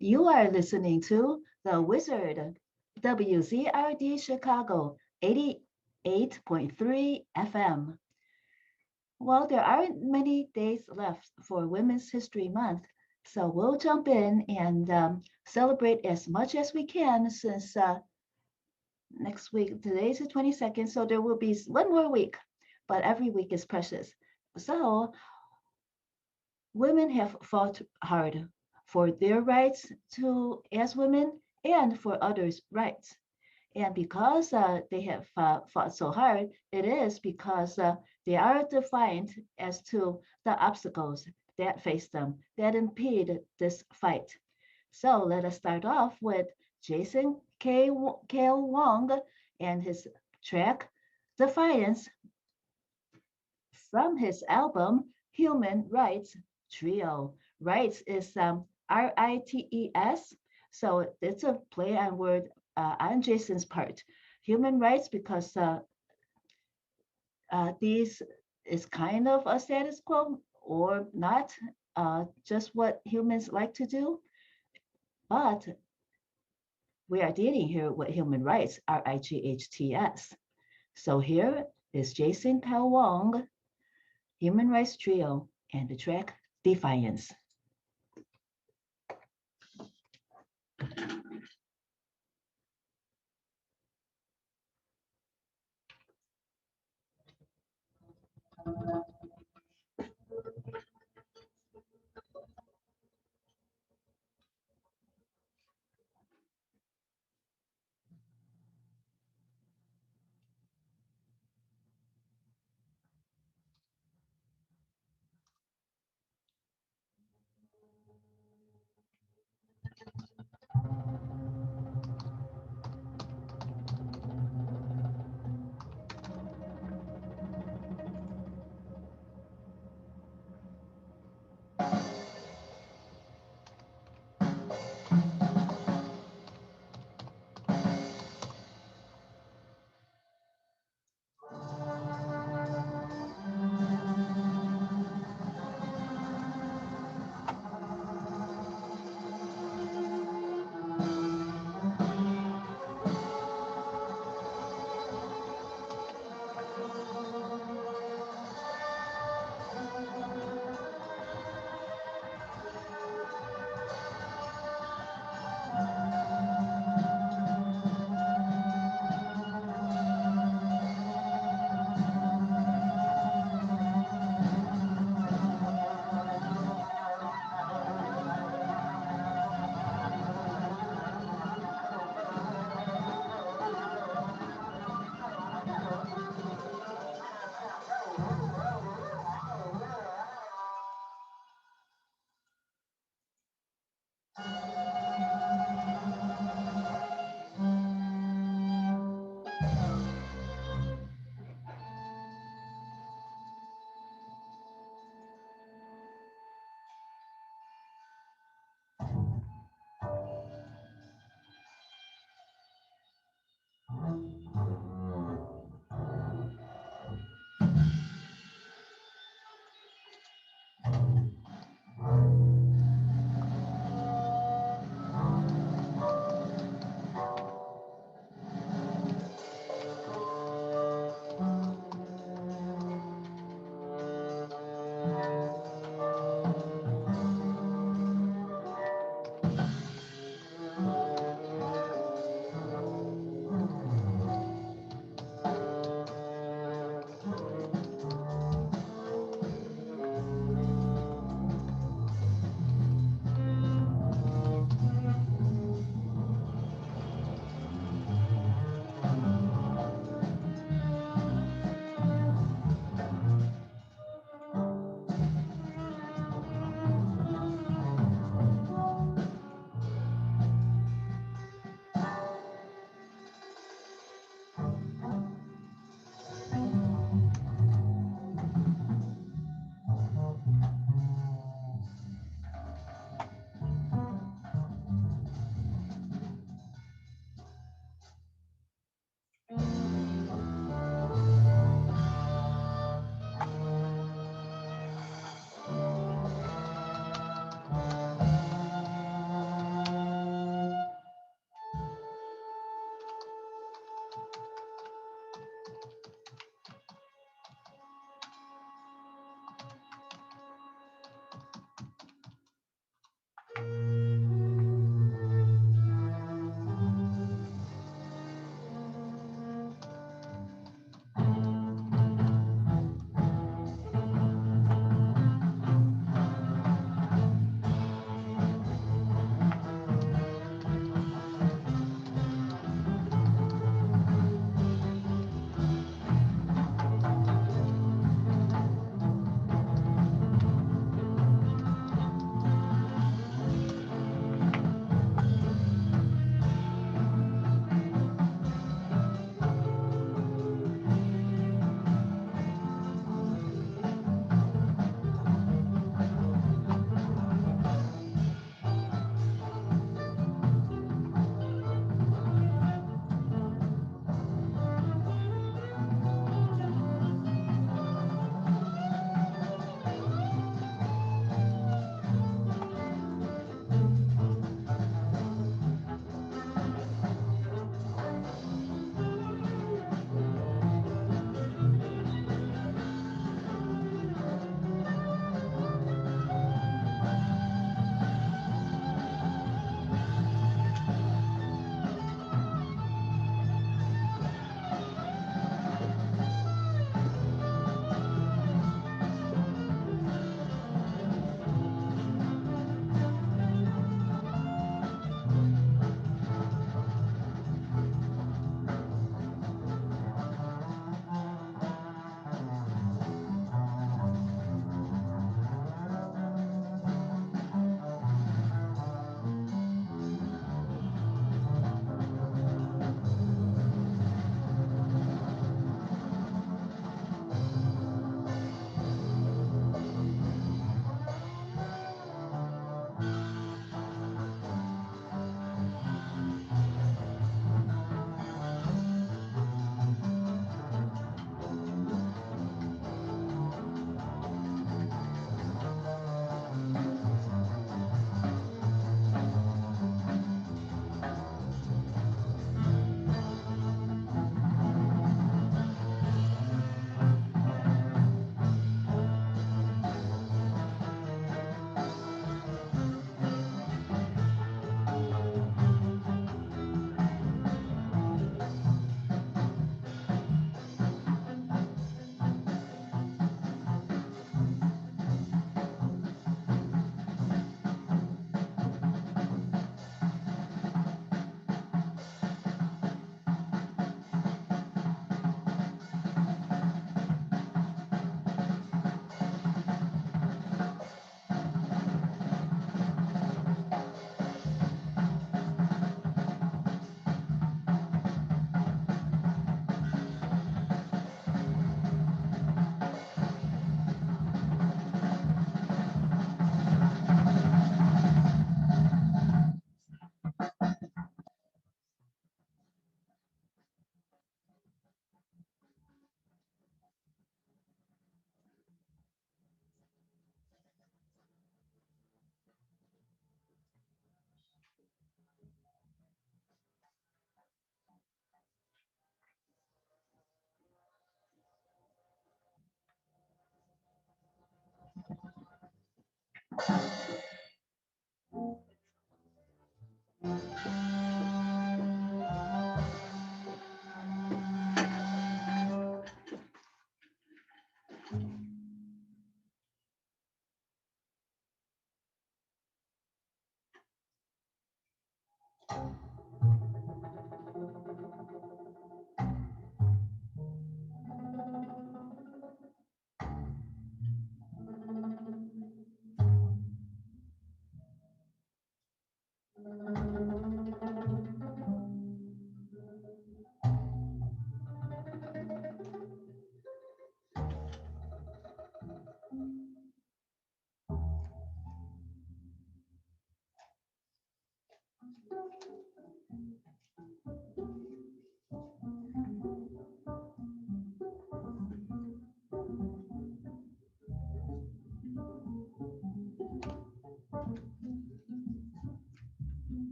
You are listening to The Wizard, WZRD Chicago 88.3 FM. Well, there aren't many days left for Women's History Month, so we'll jump in and celebrate as much as we can since next week, today's the 22nd, so there will be one more week, but every week is precious. So, women have fought hard for their rights to as women and for others' rights. And because they have fought so hard, it is because they are defined as to the obstacles that face them, that impede this fight. So let us start off with Jason K. Wong and his track Defiance from his album Human Rights Trio. Rights is Rites, so it's a play on word on Jason's part. Human rights because these is kind of a status quo or not, just what humans like to do, but we are dealing here with human rights, Rights. So here is Jason Pell Wong, Human Rights Trio, and the track Defiance.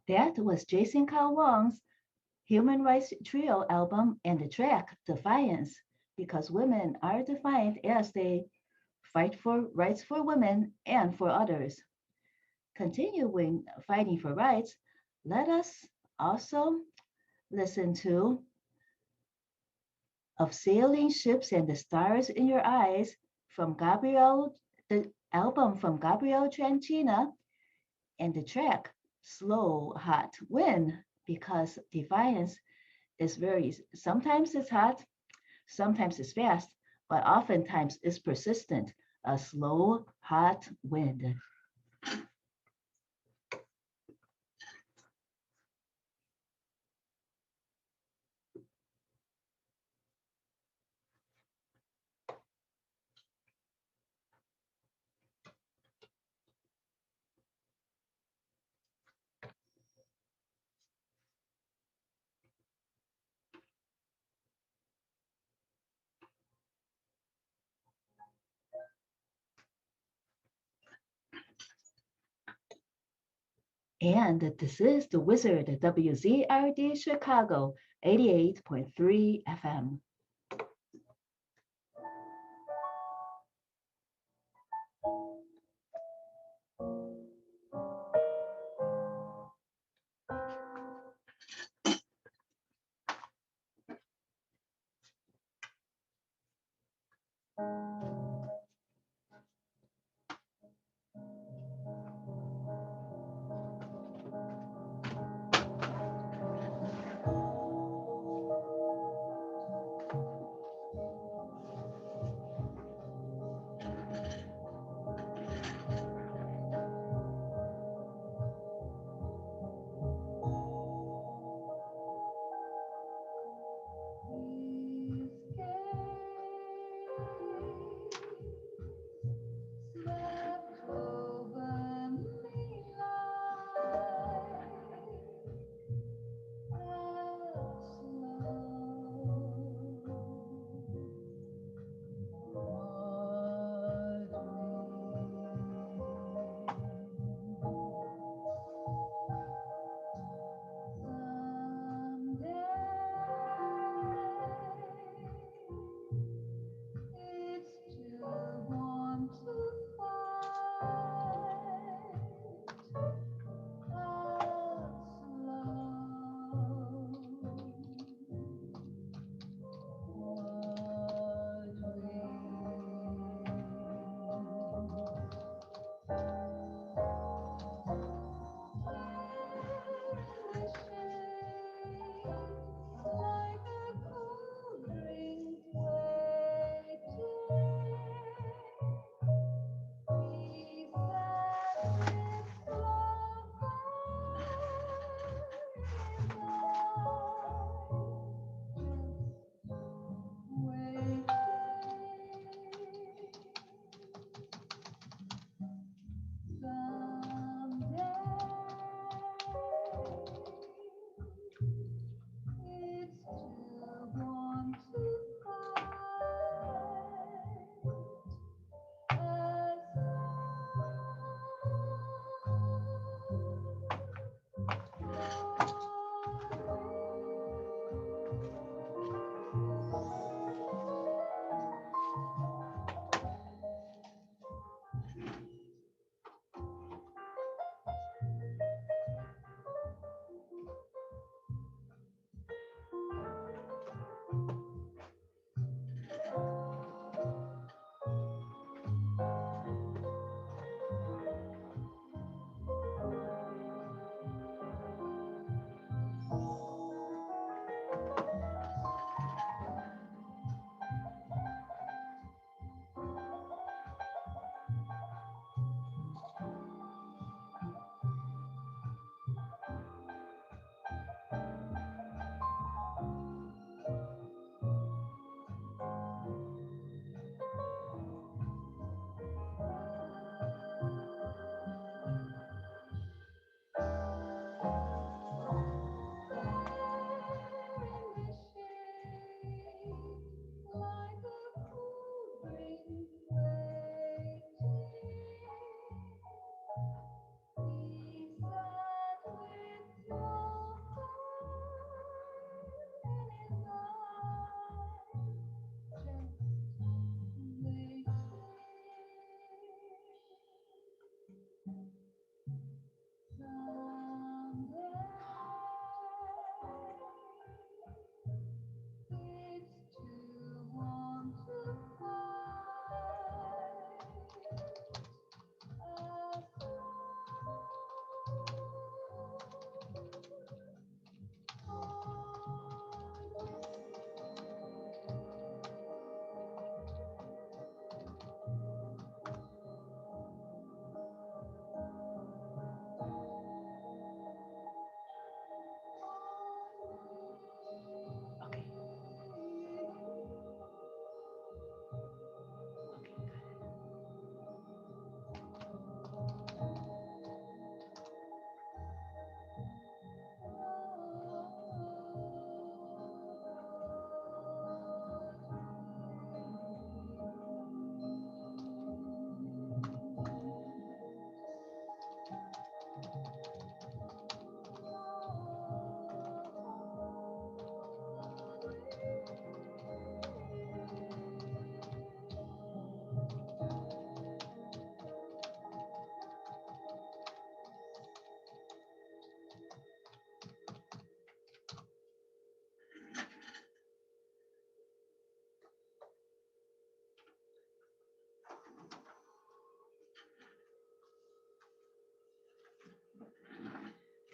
That was Jason Carl Wong's Human Rights Trio album and the track Defiance, because women are defiant as they fight for rights for women and for others. Continuing fighting for rights, let us also listen to Of Sailing Ships and the Stars in Your Eyes from the album from Gabriel Tranchina, and the track Slow Hot Wind, because defiance is sometimes it's hot, sometimes it's fast, but oftentimes it's persistent, a slow, hot wind. And this is the Wizard at WZRD Chicago 88.3 FM.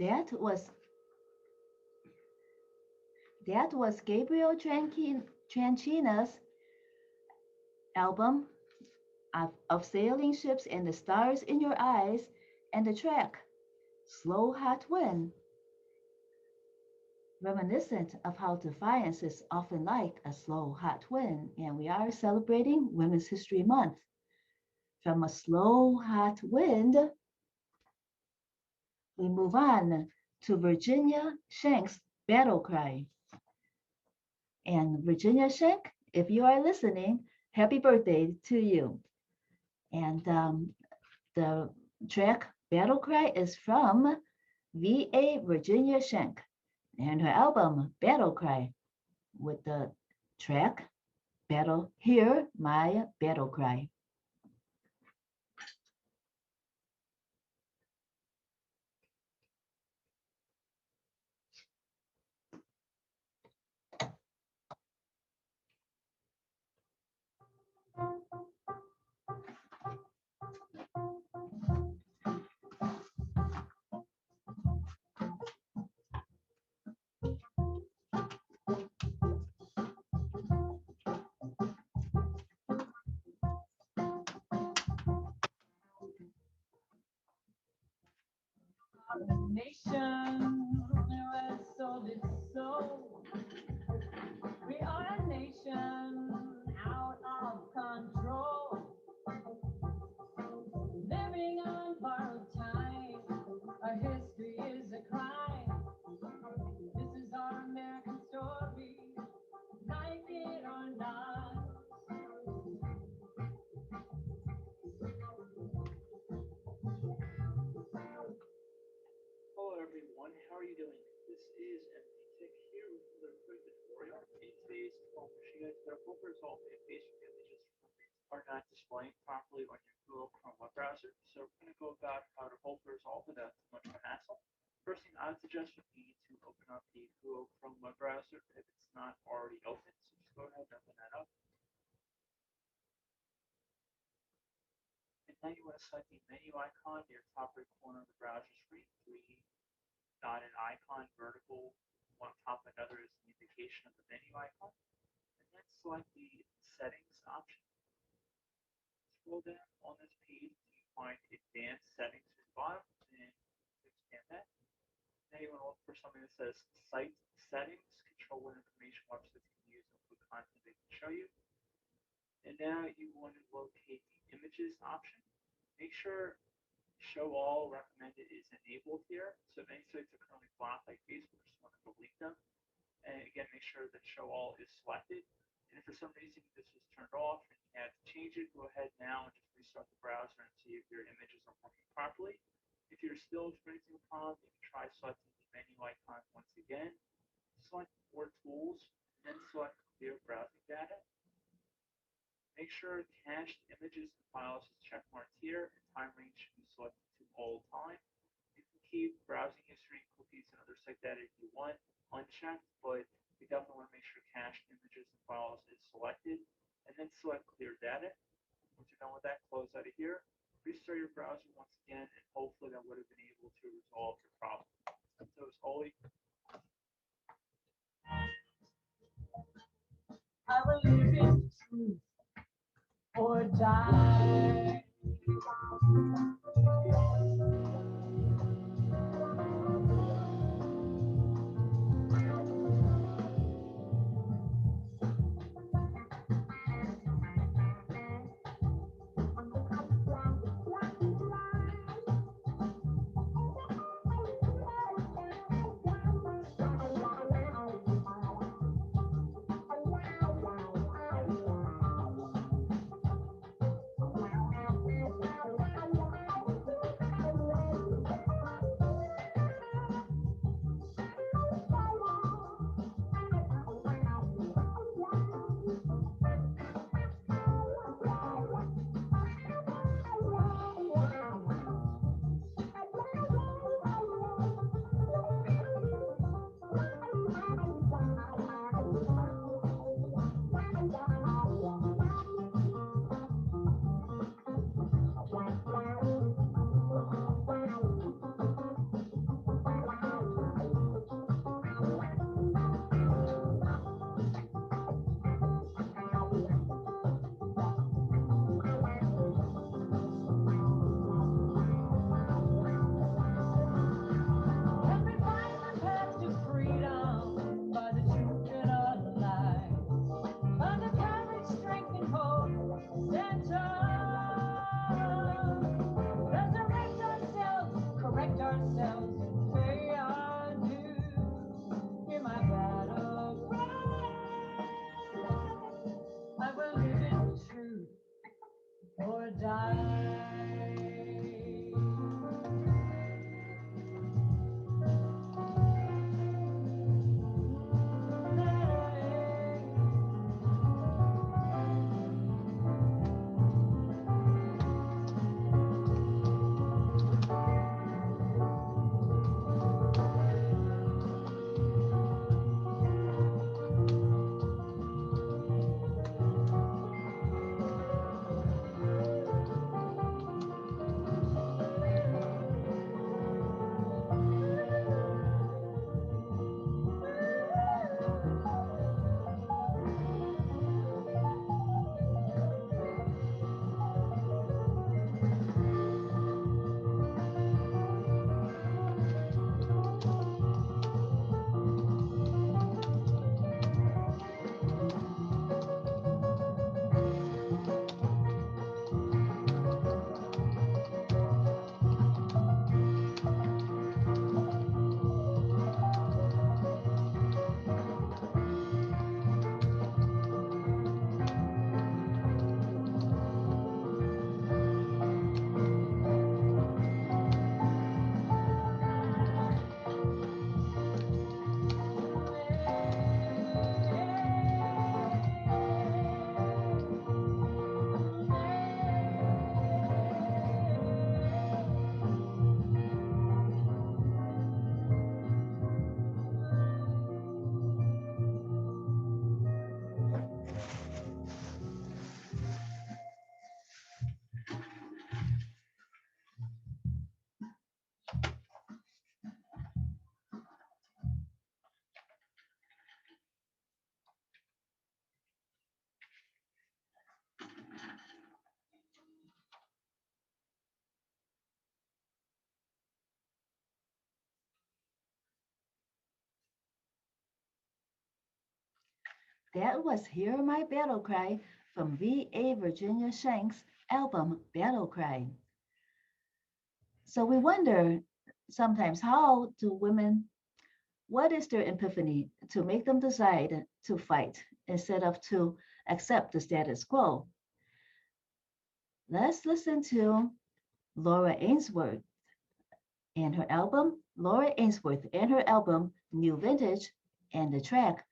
That was that was Gabriel Tranchina's album of Sailing Ships and the Stars in Your Eyes, and the track Slow Hot Wind, reminiscent of how defiance is often like a slow hot wind. And we are celebrating Women's History Month. From a slow hot wind, we move on to Virginia Shank's Battle Cry. And Virginia Shank, if you are listening, happy birthday to you. And the track Battle Cry is from V.A. Virginia Shank and her album Battle Cry with the track Battle Hear My Battle Cry. Nation has sold its soul. We are a nation out of control, living on borrowed time. Our history is a crime. This is our American story, like it or not. Hello everyone, how are you doing? This is MD Tech here with another quick tutorial. In today's tutorial, I'm showing you guys how to help resolve if Facebook images are not displaying properly on your Google Chrome web browser. So we're going to go about how to help resolve without too much of a hassle. First thing I would suggest would be to open up the Google Chrome web browser if it's not already open. So just go ahead and open that up. And now you want to select the menu icon near the top right corner of the browser screen. Three dotted icon vertical, one on top of another is the indication of the menu icon. And then select the settings option. Scroll down on this page until you find advanced settings at the bottom and expand that. Now you want to look for something that says site settings, control what information websites can use and what content they can show you. And now you want to locate the images option. Make sure show all recommended is enabled here. So if any sites are currently blocked like Facebook, just want to delete them. And again, make sure that show all is selected. And if for some reason this was turned off and you had to change it, go ahead now and just restart the browser and see if your images are working properly. If you're still experiencing a problem, you can try selecting the menu icon once again. Select More Tools, and then select Clear Browsing Data. Make sure cached images and files is checkmarked here, and time range should be selected to all time. You can keep browsing history, cookies, and other site data if you want unchecked, but you definitely want to make sure cached images and files is selected, and then select clear data. Once you're done with that, close out of here, restart your browser once again, and hopefully that would have been able to resolve your problem. So as always, I will live in truth or die. will live in truth or die. That was Hear My Battle Cry from V.A. Virginia Shanks' album Battle Cry. So we wonder sometimes, how do women, what is their epiphany to make them decide to fight instead of to accept the status quo? Let's listen to Laura Ainsworth and her album, Laura Ainsworth and her album New Vintage, and the track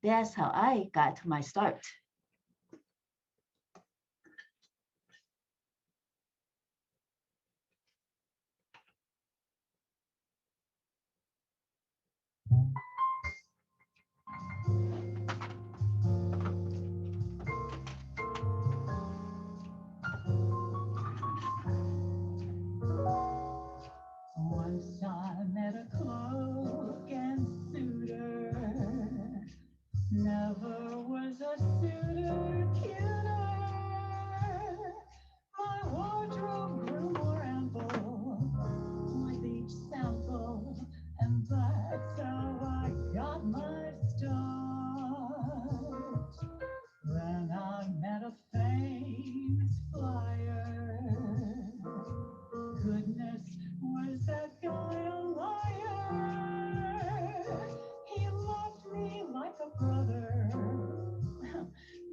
That's How I Got My Start. Once I met a cloak and suitor. Never was a suitor cuter. My wardrobe grew more ample with each sample, and that's how I got my start. Then I met a famous flyer. Goodness, was that guy a liar? He loved me like a brother.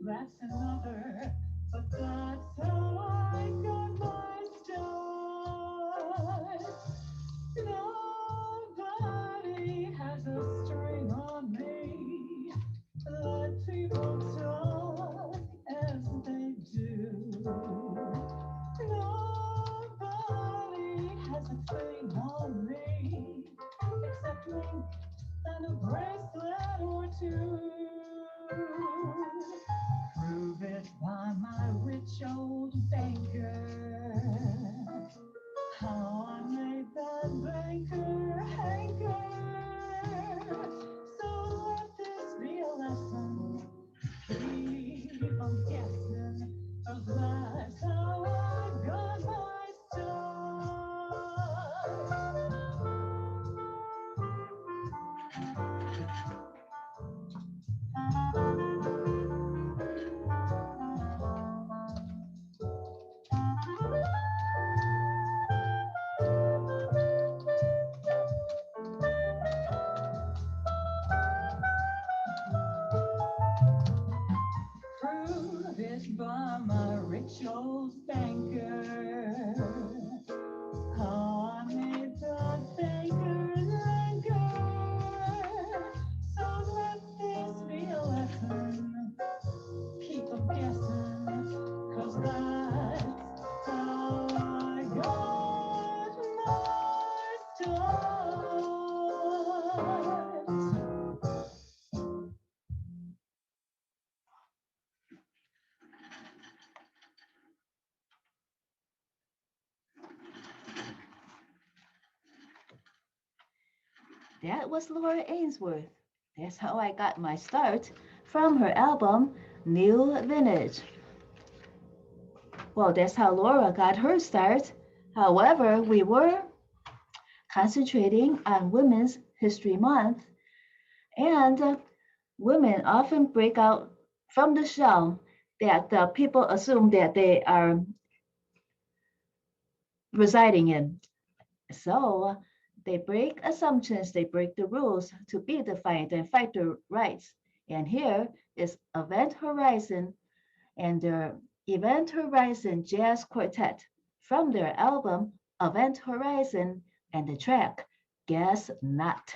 That's another, but that's how I got my start. Nobody has a string on me. Let people talk as they do. Nobody has a thing on me except me and a bracelet or two. Prove it by my rich old banker. How I made that banker hanker. So let this be a lesson. Keep on guessing, 'cause that's how I got my start. lavished by my rich old banker. How I made the banker linger. So let this be a lesson. Keep them guessing, 'cause that's how I got my start. That was Laura Ainsworth. That's how I got my start from her album New Vintage. Well, that's how Laura got her start. However, we were concentrating on Women's History Month, and women often break out from the shell that people assume that they are residing in. So they break assumptions, they break the rules to be defiant and fight their rights. And here is Event Horizon and their Event Horizon Jazz Quartet from their album Event Horizon and the track Guess Not.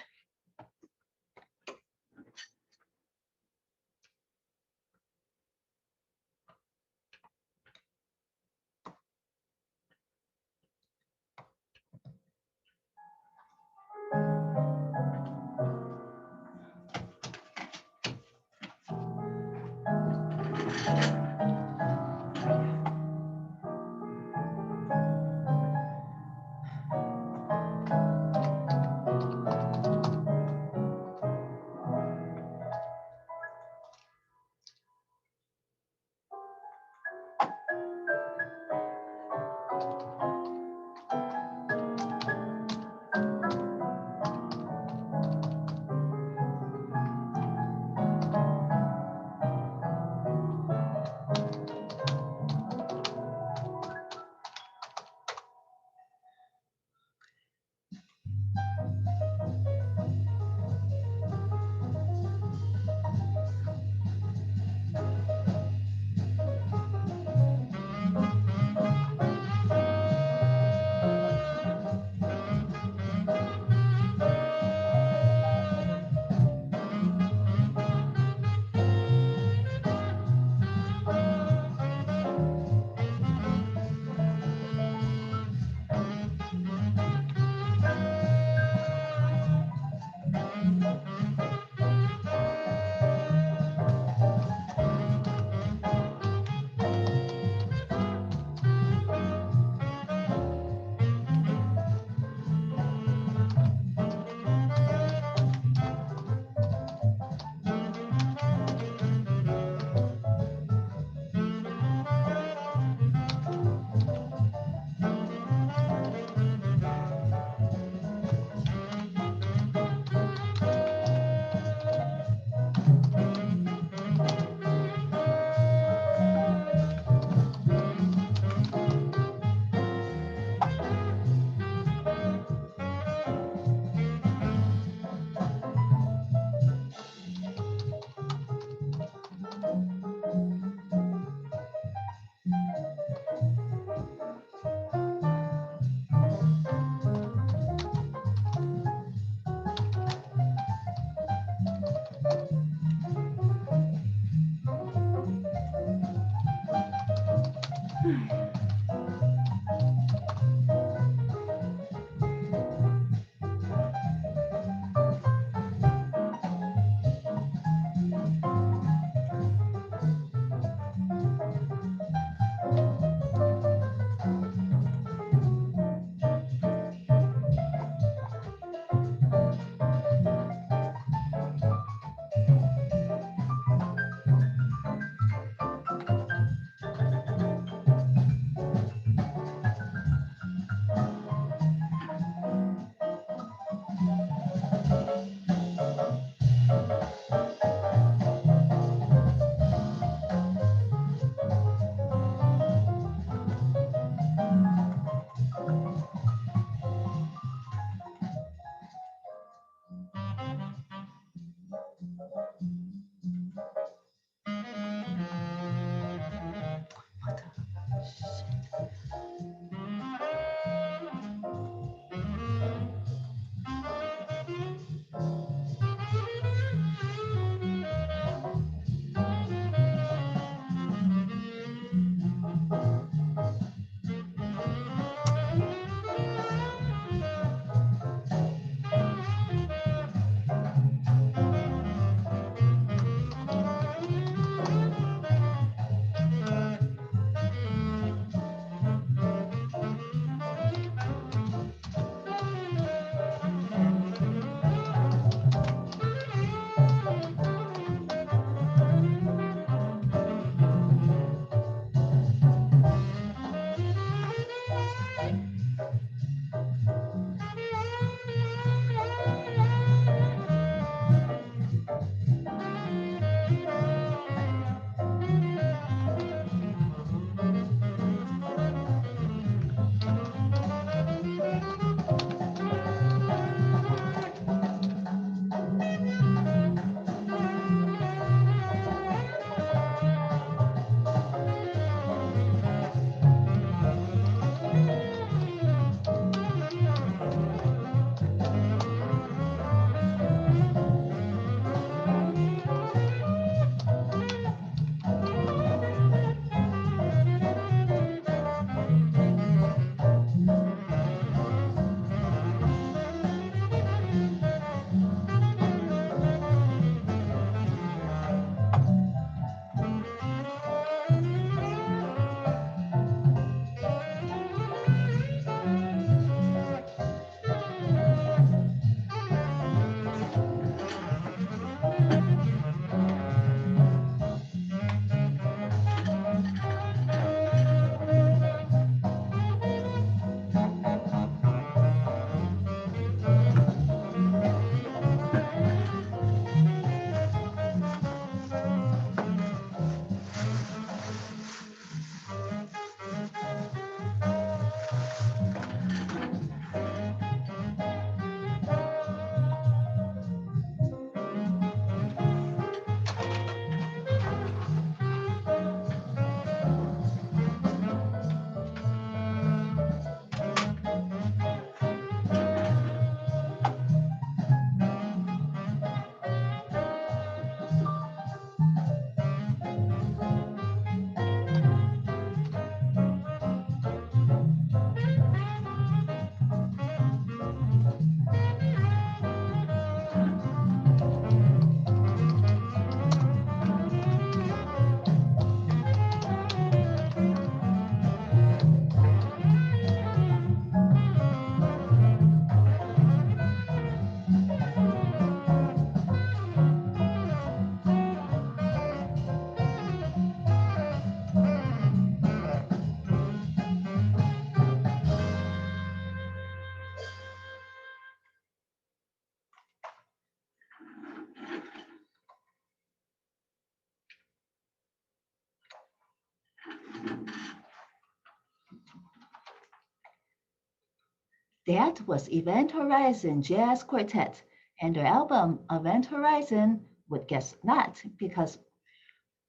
That was Event Horizon Jazz Quartet, and their album Event Horizon would guess not, because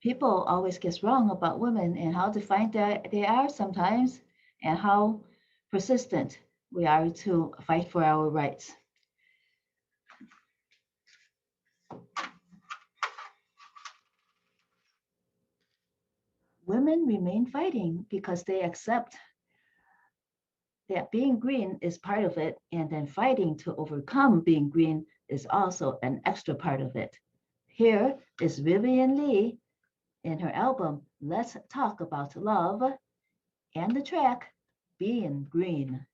people always guess wrong about women and how defined they are sometimes, and how persistent we are to fight for our rights. Women remain fighting because they accept that being green is part of it, and then fighting to overcome being green is also an extra part of it. Here is Vivian Lee in her album Let's Talk About Love and the track Being Green.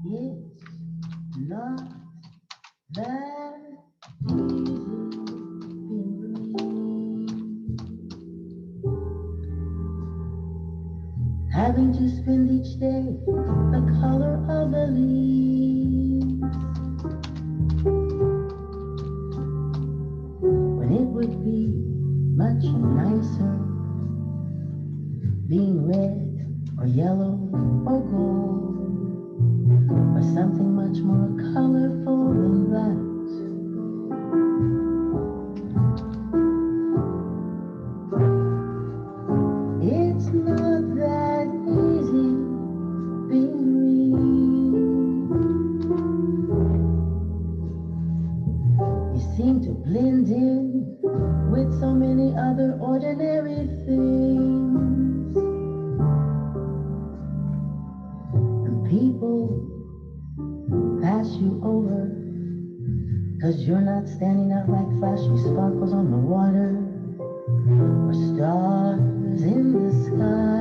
It's not that easy being green. Having to spend each day the color of the leaves, when it would be much nicer being red or yellow or gold, or something much more colorful than that. It's not that easy being green. You seem to blend in with so many other ordinary things, and people pass you over because you're not standing out like flashy sparkles on the water or stars in the sky.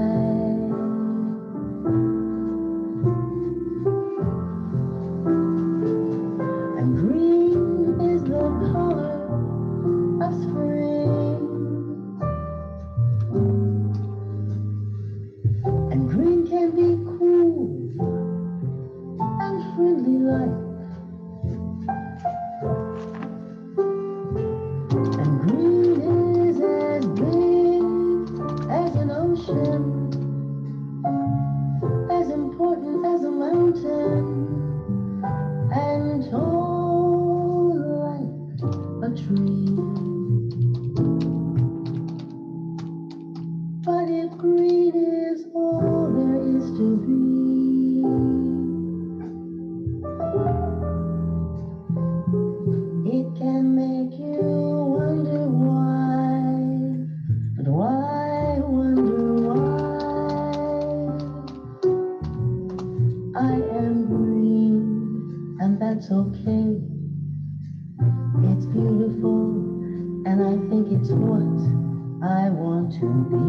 And green is the color of spring, and green can be cool and friendly like, and green is as big as an ocean, as important as a mountain, and tall like a tree. But if green is all there is to be, it can make you wonder why. But why wonder why? I am green, and that's okay. It's beautiful, and I think it's what I want to be.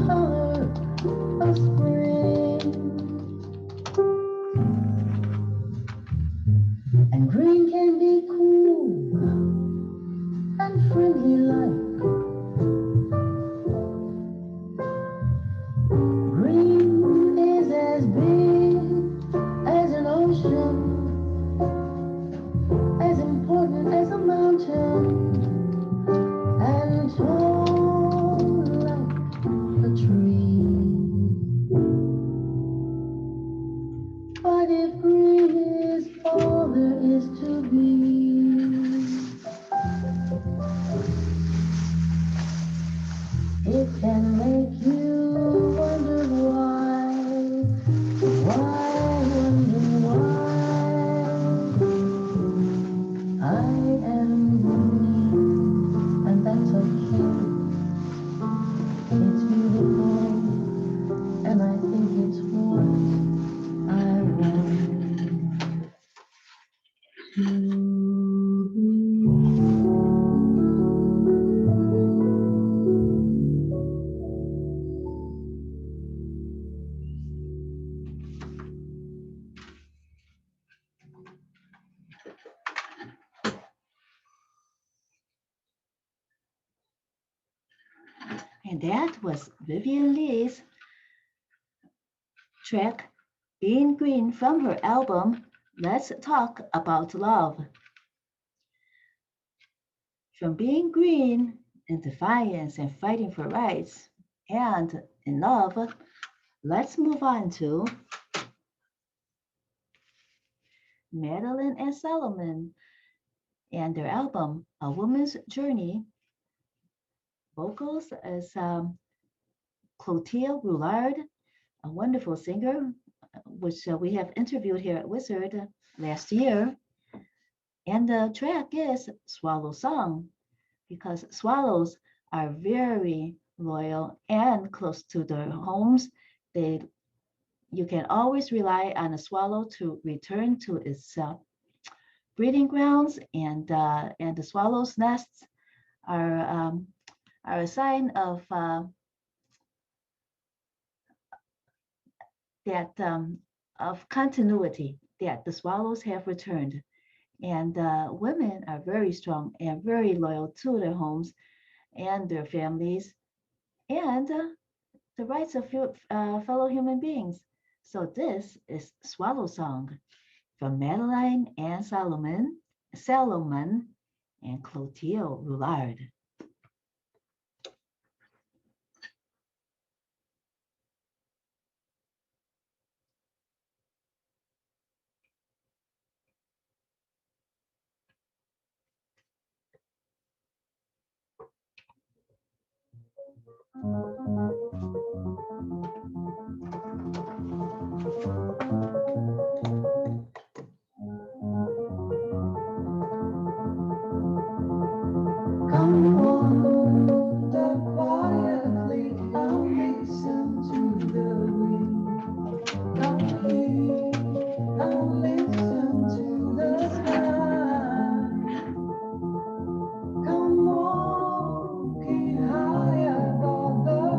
color of spring, and green can be cool and friendly like. Green is as big as an ocean, as important as a mountain, and tall like a tree. But if green is all there is to be, it can make you wonder wonder why I am green, and that's okay. It's beautiful, and I think it's what I want to And that was Vivian Lee's track Being Green from her album Let's Talk About Love. From being green in defiance and fighting for rights and in love, let's move on to Madeline and Solomon and their album A Woman's Journey. Vocals is Clotilde Roulard, a wonderful singer, which we have interviewed here at Wizard last year. And the track is Swallow Song, because swallows are very loyal and close to their homes. They, you can always rely on a swallow to return to its breeding grounds, and the swallow's nests are um, are a sign of that of continuity, that the swallows have returned. And women are very strong and very loyal to their homes and their families and the rights of fellow human beings. So this is Swallow Song from Madeline and Salomon and Clotilde Roulard. come wander quietly. I'll listen to the wind. I'll listen to the sky. Come walking high above the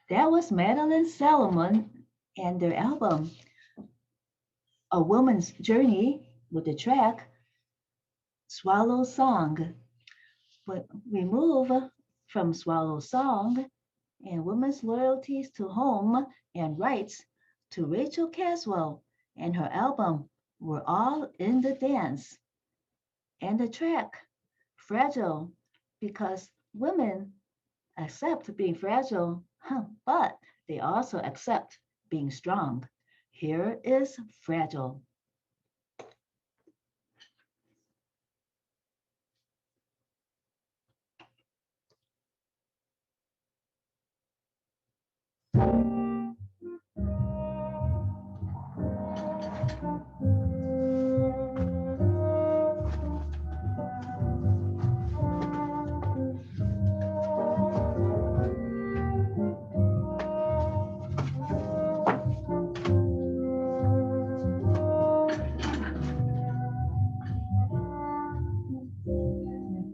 That was Madeline Salomon and their album, A Woman's Journey, with the track Swallow Song. But we move from Swallow Song and women's loyalties to home and rights to Rachel Caswell and her album We're All in the Dance and the track Fragile, because women accept being fragile, but they also accept being strong. Here is Fragile.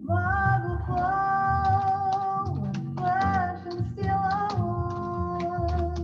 Marble flow and flesh and steel are wood.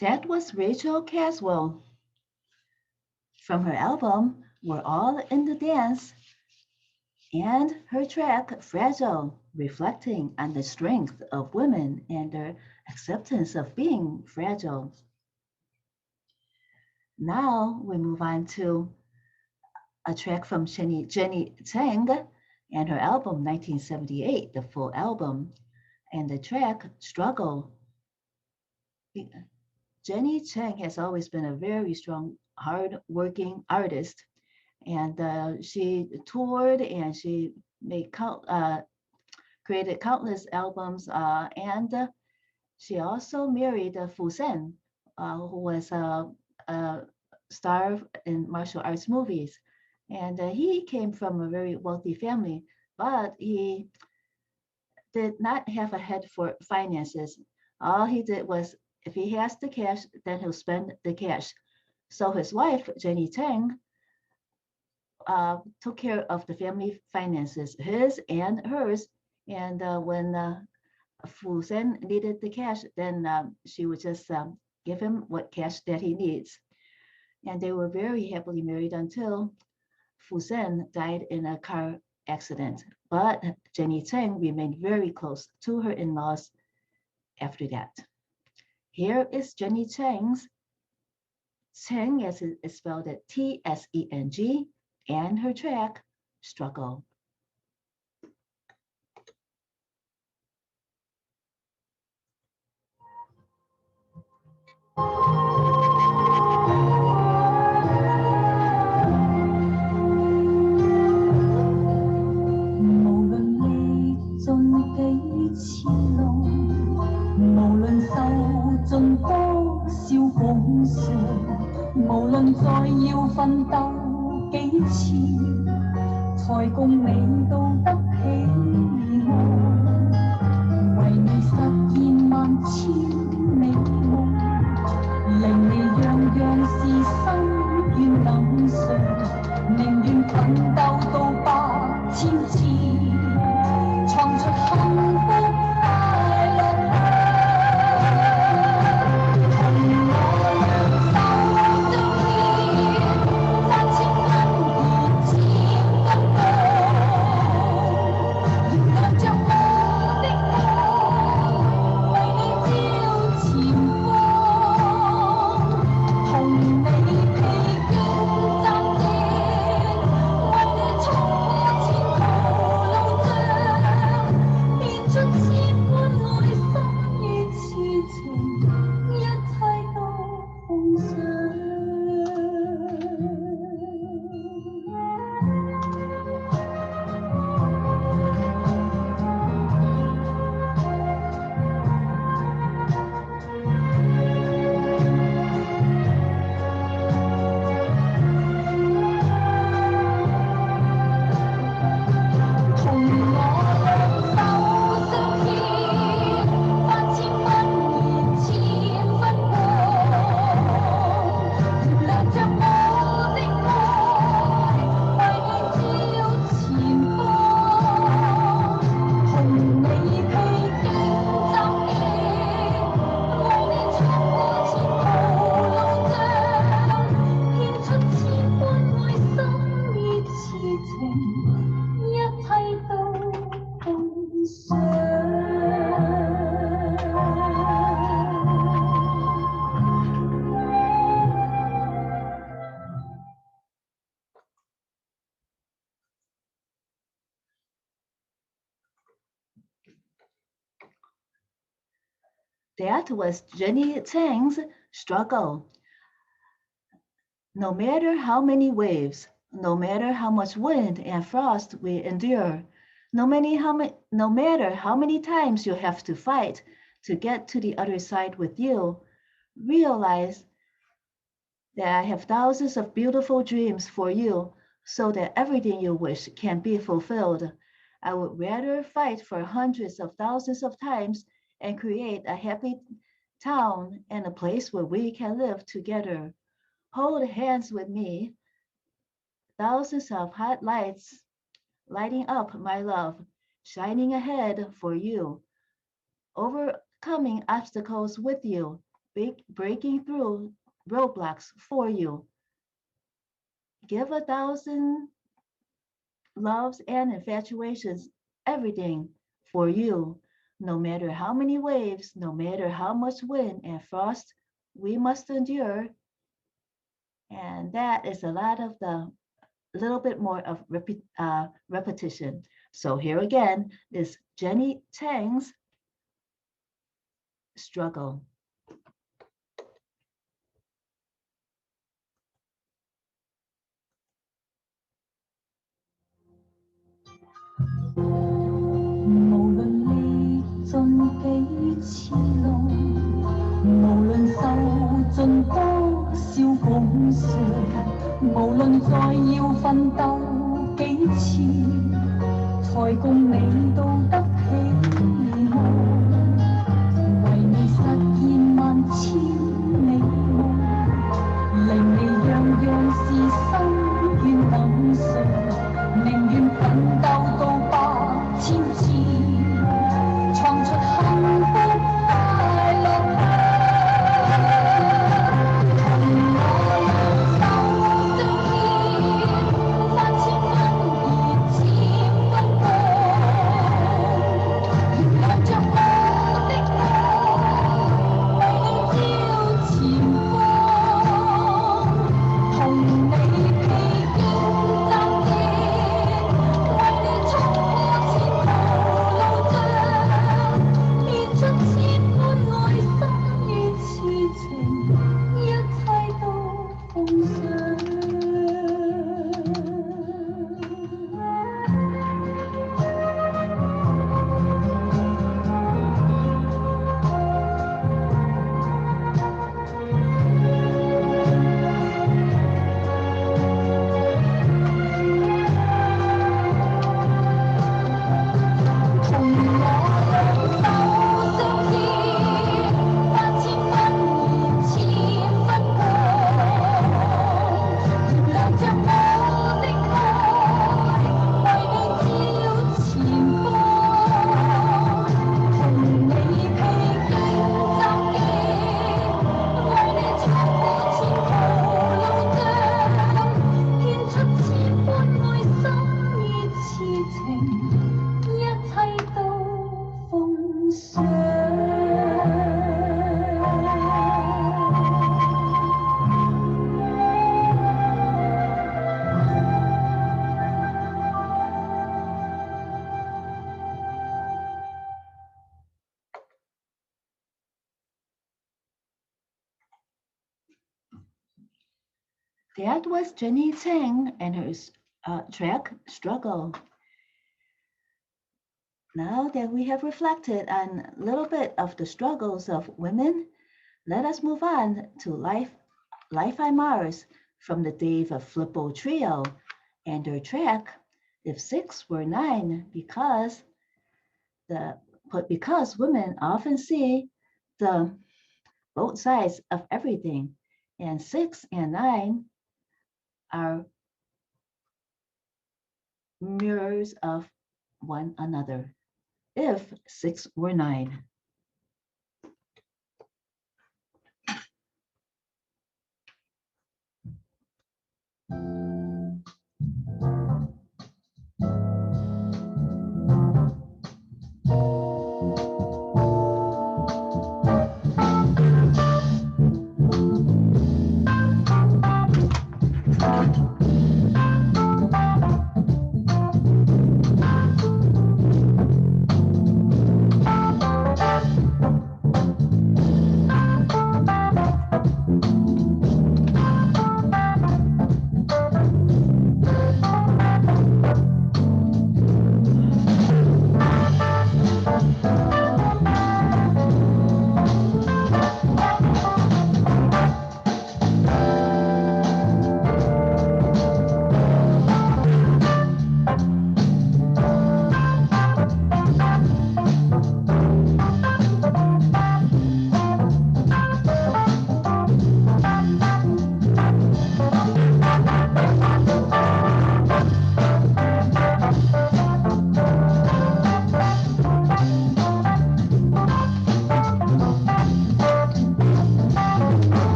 That was Rachel Caswell from her album We're All in the Dance and her track Fragile, reflecting on the strength of women and their acceptance of being fragile. Now we move on to a track from Jenny Chang and her album 1978, the full album, and the track Struggle. Jenny Chang has always been a very strong, hard-working artist, and she toured and she made created countless albums, and she also married Fu Sen, who was a star in martial arts movies. And he came from a very wealthy family, but he did not have a head for finances. All he did was, if he has the cash, then he'll spend the cash. So his wife, Jenny Tang, took care of the family finances, his and hers. And when Fu Sen needed the cash, then she would just give him what cash that he needs. And they were very happily married until Fu Sen died in a car accident. But Jenny Cheng remained very close to her in-laws after that. Here is Jenny Cheng's Cheng, as it is spelled at Tseng, and her track Struggle. 無論歷盡幾次路，無論受盡多少拱傷，無論再要奮鬥幾次，才共你到得起愛，為你實現萬千美夢，令你樣樣事心願能償，寧願奮鬥到8000次，創出幸福快樂同我兩手相牽，3000分熱千分光，燃亮着我的愛，為你照前方，同你披荊斬棘，為你衝破前途路障，獻出千般愛心與痴情，一切都奉上。同我兩手相牽，8000分熱千分光，燃亮着我的愛，為你照前方，同你披荊斬棘，為你衝破前途路障，獻出千般愛心與痴情。一切都奉上。That was Jenny Cheng's Struggle. No matter how many waves, no matter how much wind and frost we endure, no matter how many times you have to fight to get to the other side with you, realize that I have thousands of beautiful dreams for you so that everything you wish can be fulfilled. I would rather fight for hundreds of thousands of times and create a happy town and a place where we can live together. Hold hands with me, thousands of hot lights lighting up my love, shining ahead for you, overcoming obstacles with you, breaking through roadblocks for you. Give 1,000 loves and infatuations, everything for you. No matter how many waves, no matter how much wind and frost we must endure. And that is a lot of the little bit more of repetition. So here again is Jenny Tang's Struggle.無論歷盡幾次路，無論受盡多少拱碎，無論再要奮鬥幾次，才共你到得起愛，為你實現萬千里夢，令你樣樣是心願能遂，寧願奮鬥到百千次，創出幸福快樂夢。同我兩手相牽，萬千蚊兒漸分光，亮着我的愛，為你照前方，同你披荊斬棘，為你衝破前途路障，獻出千般愛心與痴情，一切都奉上。同我兩手相牽，萬千蚊兒漸分光，亮着我的愛，為你照前方，同你披荊斬棘，為你衝破前途路障，獻出千般愛心與痴情，一切都奉上。That was Jenny Tang and her track Struggle. Now that we have reflected on a little bit of the struggles of women, let us move on to Life on Mars from the Dave Flippo Trio and their track If Six Were Nine, because women often see the both sides of everything, and 6 and 9 are mirrors of one another. If 6 were 9.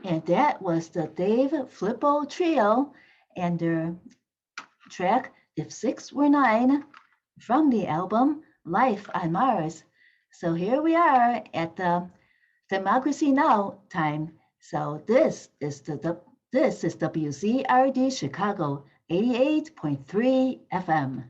And that was the Dave Flippo Trio and their track If Six Were Nine from the album Life on Mars. So here we are at the Democracy Now! Time. So this is WZRD Chicago 88.3 FM.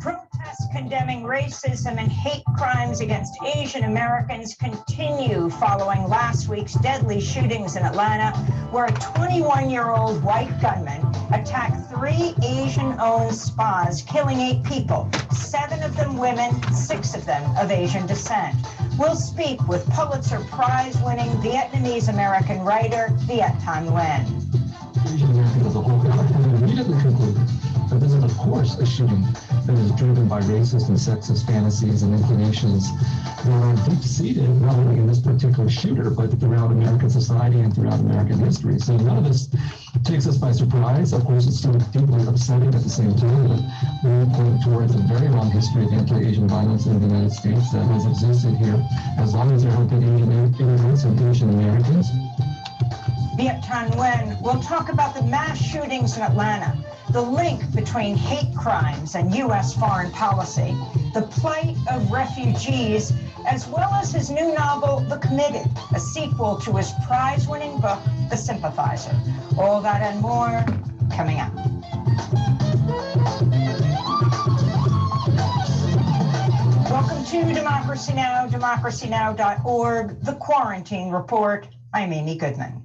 Protests condemning racism and hate crimes against Asian Americans continue following last week's deadly shootings in Atlanta, where a 21-year-old white gunman attacked 3 Asian-owned spas, killing 8 people, 7 of them women, 6 of them of Asian descent. We'll speak with Pulitzer Prize-winning Vietnamese-American writer Viet Thanh Nguyen. Asian Americans as a whole have immediately concluded that this is, of course, a shooting that is driven by racist and sexist fantasies and inclinations that are deep-seated, not only in this particular shooter, but throughout American society and throughout American history. So none of this takes us by surprise. Of course, it's still deeply upsetting at the same time, but we point towards a very long history of anti-Asian violence in the United States that has existed here as long as there have been Asian immigrants and Asian Americans. Viet Thanh Nguyen will talk about the mass shootings in Atlanta, the link between hate crimes and U.S. foreign policy, the plight of refugees, as well as his new novel, The Committed, a sequel to his prize-winning book, The Sympathizer. All that and more coming up. Welcome to Democracy Now!, democracynow.org, The Quarantine Report. I'm Amy Goodman.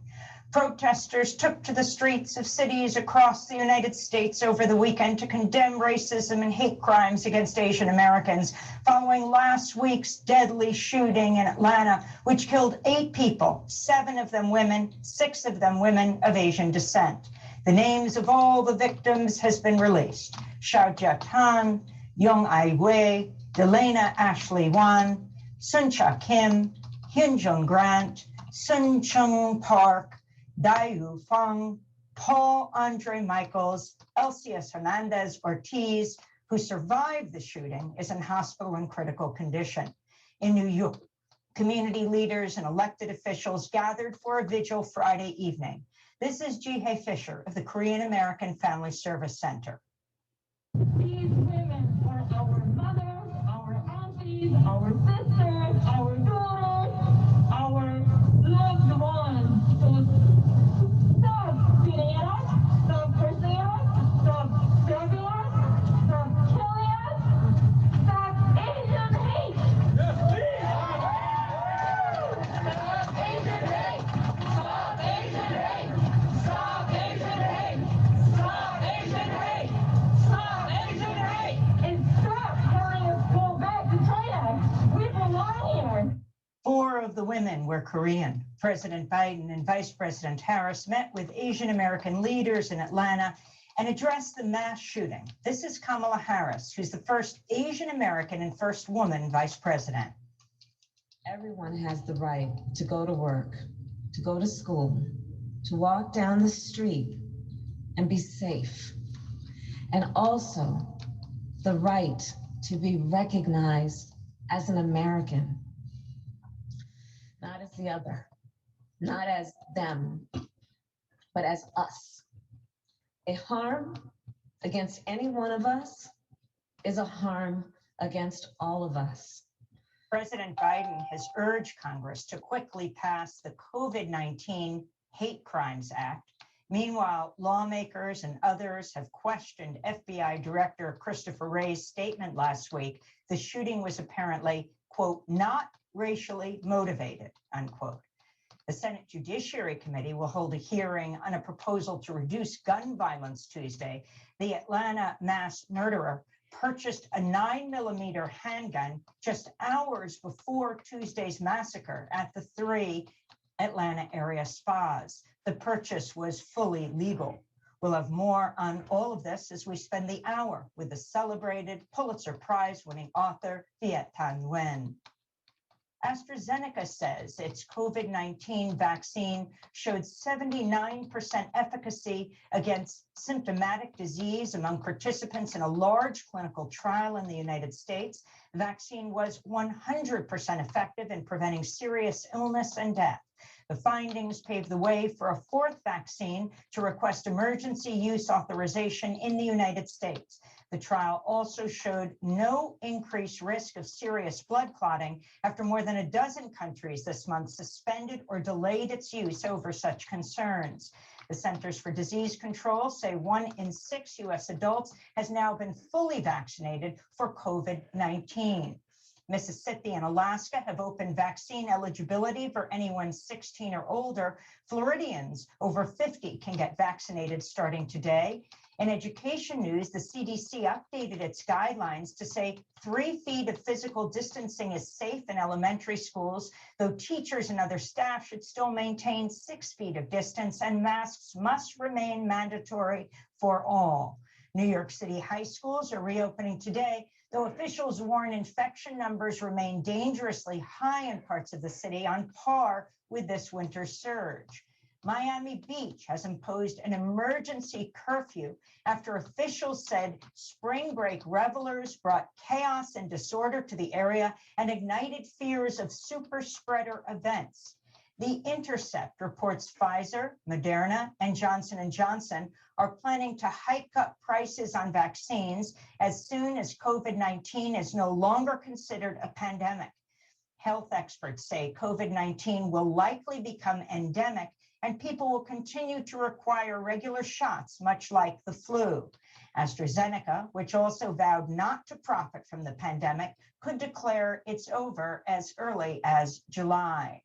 Protesters took to the streets of cities across the United States over the weekend to condemn racism and hate crimes against Asian Americans following last week's deadly shooting in Atlanta, which killed 8 people, 7 of them women, 6 of them women of Asian descent. The names of all the victims has been released. Xiao Jia Tan, Young Ai Wei, Delana Ashley Wan, Sun Cha Kim, Hyun Jung Grant, Sun Chung Park, Dayu Feng, Paul Andre Michaels, Elcias Hernandez Ortiz, who survived the shooting, is in hospital in critical condition. In New York, community leaders and elected officials gathered for a vigil Friday evening. This is Ji-Hae Fisher of the Korean American Family Service Center. These women are our mothers, our aunties, our sisters, our daughters, our loved ones. So stop beating at us, stop cursing at us, stop stabbing us, stop killing us, stop Asian hate. Stop Asian hate. Stop Asian hate. Stop Asian hate. Stop Asian hate. Stop Asian hate. And stop telling us go back to China. We belong here. 4 of the women were Korean. President Biden and Vice President Harris met with Asian American leaders in Atlanta and addressed the mass shooting. This is Kamala Harris, who's the first Asian American and first woman vice president. Everyone has the right to go to work, to go to school, to walk down the street and be safe. And also the right to be recognized as an American. Not as the other, not as them, but as us. A harm against any one of us is a harm against all of us. President Biden has urged Congress to quickly pass the COVID-19 Hate Crimes Act. Meanwhile, lawmakers and others have questioned FBI Director Christopher Wray's statement last week. The shooting was apparently, quote, not racially motivated, unquote. The Senate Judiciary Committee will hold a hearing on a proposal to reduce gun violence Tuesday. The Atlanta mass murderer purchased a 9mm handgun just hours before Tuesday's massacre at the 3 Atlanta area spas. The purchase was fully legal. We'll have more on all of this as we spend the hour with the celebrated Pulitzer Prize-winning author, Viet Thanh Nguyen. AstraZeneca says its COVID-19 vaccine showed 79% efficacy against symptomatic disease among participants in a large clinical trial in the United States. The vaccine was 100% effective in preventing serious illness and death. The findings paved the way for a fourth vaccine to request emergency use authorization in the United States. The trial also showed no increased risk of serious blood clotting after more than a dozen countries this month suspended or delayed its use over such concerns. The Centers for Disease Control say 1 in 6 U.S. adults has now been fully vaccinated for COVID-19. Mississippi and Alaska have opened vaccine eligibility for anyone 16 or older. Floridians over 50 can get vaccinated starting today. In education news, the CDC updated its guidelines to say 3 feet of physical distancing is safe in elementary schools, though teachers and other staff should still maintain 6 feet of distance, and masks must remain mandatory for all. New York City high schools are reopening today, though officials warn infection numbers remain dangerously high in parts of the city, on par with this winter's surge. Miami Beach has imposed an emergency curfew after officials said spring break revelers brought chaos and disorder to the area and ignited fears of super spreader events. The Intercept reports Pfizer, Moderna, and Johnson & Johnson are planning to hike up prices on vaccines as soon as COVID-19 is no longer considered a pandemic. Health experts say COVID-19 will likely become endemic and people will continue to require regular shots, much like the flu. AstraZeneca, which also vowed not to profit from the pandemic, could declare it's over as early as July.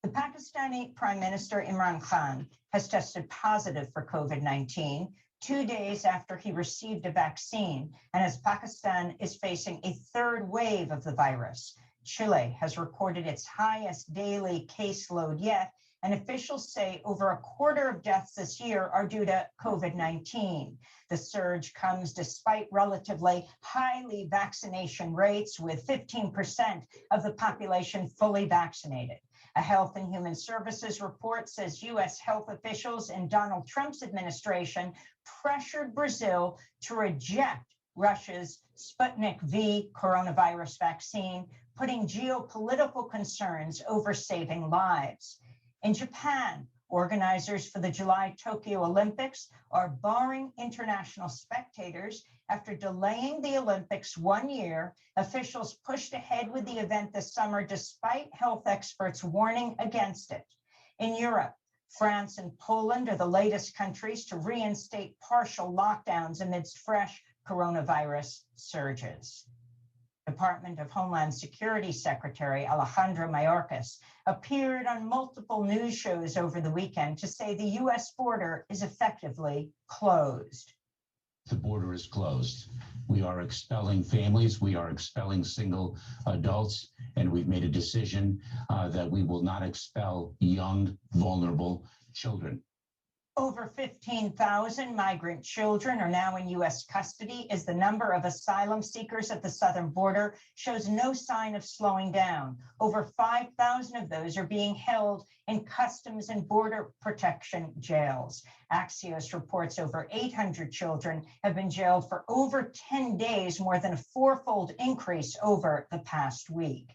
The Pakistani Prime Minister Imran Khan has tested positive for COVID-19 2 days after he received a vaccine, and as Pakistan is facing a third wave of the virus. Chile has recorded its highest daily caseload yet, and officials say over a quarter of deaths this year are due to COVID-19. The surge comes despite relatively highly vaccination rates, with 15% of the population fully vaccinated. A Health and Human Services report says U.S. health officials in Donald Trump's administration pressured Brazil to reject Russia's Sputnik V coronavirus vaccine, putting geopolitical concerns over saving lives. In Japan, organizers for the July Tokyo Olympics are barring international spectators after delaying the Olympics 1 year. Officials pushed ahead with the event this summer despite health experts warning against it. In Europe, France and Poland are the latest countries to reinstate partial lockdowns amidst fresh coronavirus surges. Department of Homeland Security Secretary Alejandro Mayorkas appeared on multiple news shows over the weekend to say the U.S. border is effectively closed. The border is closed. We are expelling families. We are expelling single adults. And we've made a decision that we will not expel young, vulnerable children. Over 15,000 migrant children are now in U.S. custody as the number of asylum seekers at the southern border shows no sign of slowing down. Over 5,000 of those are being held in Customs and Border Protection jails. Axios reports over 800 children have been jailed for over 10 days, more than a fourfold increase over the past week.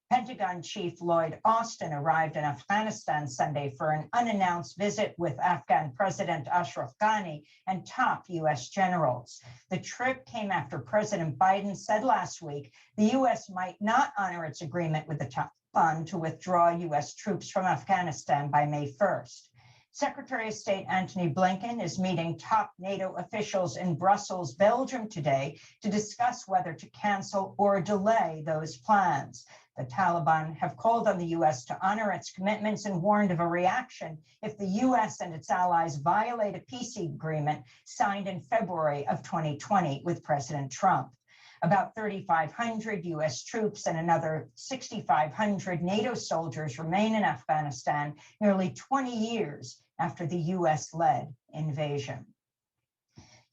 Pentagon Chief Lloyd Austin arrived in Afghanistan Sunday for an unannounced visit with Afghan President Ashraf Ghani and top U.S. generals. The trip came after President Biden said last week the U.S. might not honor its agreement with the Taliban to withdraw U.S. troops from Afghanistan by May 1st. Secretary of State Antony Blinken is meeting top NATO officials in Brussels, Belgium today to discuss whether to cancel or delay those plans. The Taliban have called on the U.S. to honor its commitments and warned of a reaction if the U.S. and its allies violate a peace agreement signed in February of 2020 with President Trump. About 3,500 U.S. troops and another 6,500 NATO soldiers remain in Afghanistan nearly 20 years after the U.S.-led invasion.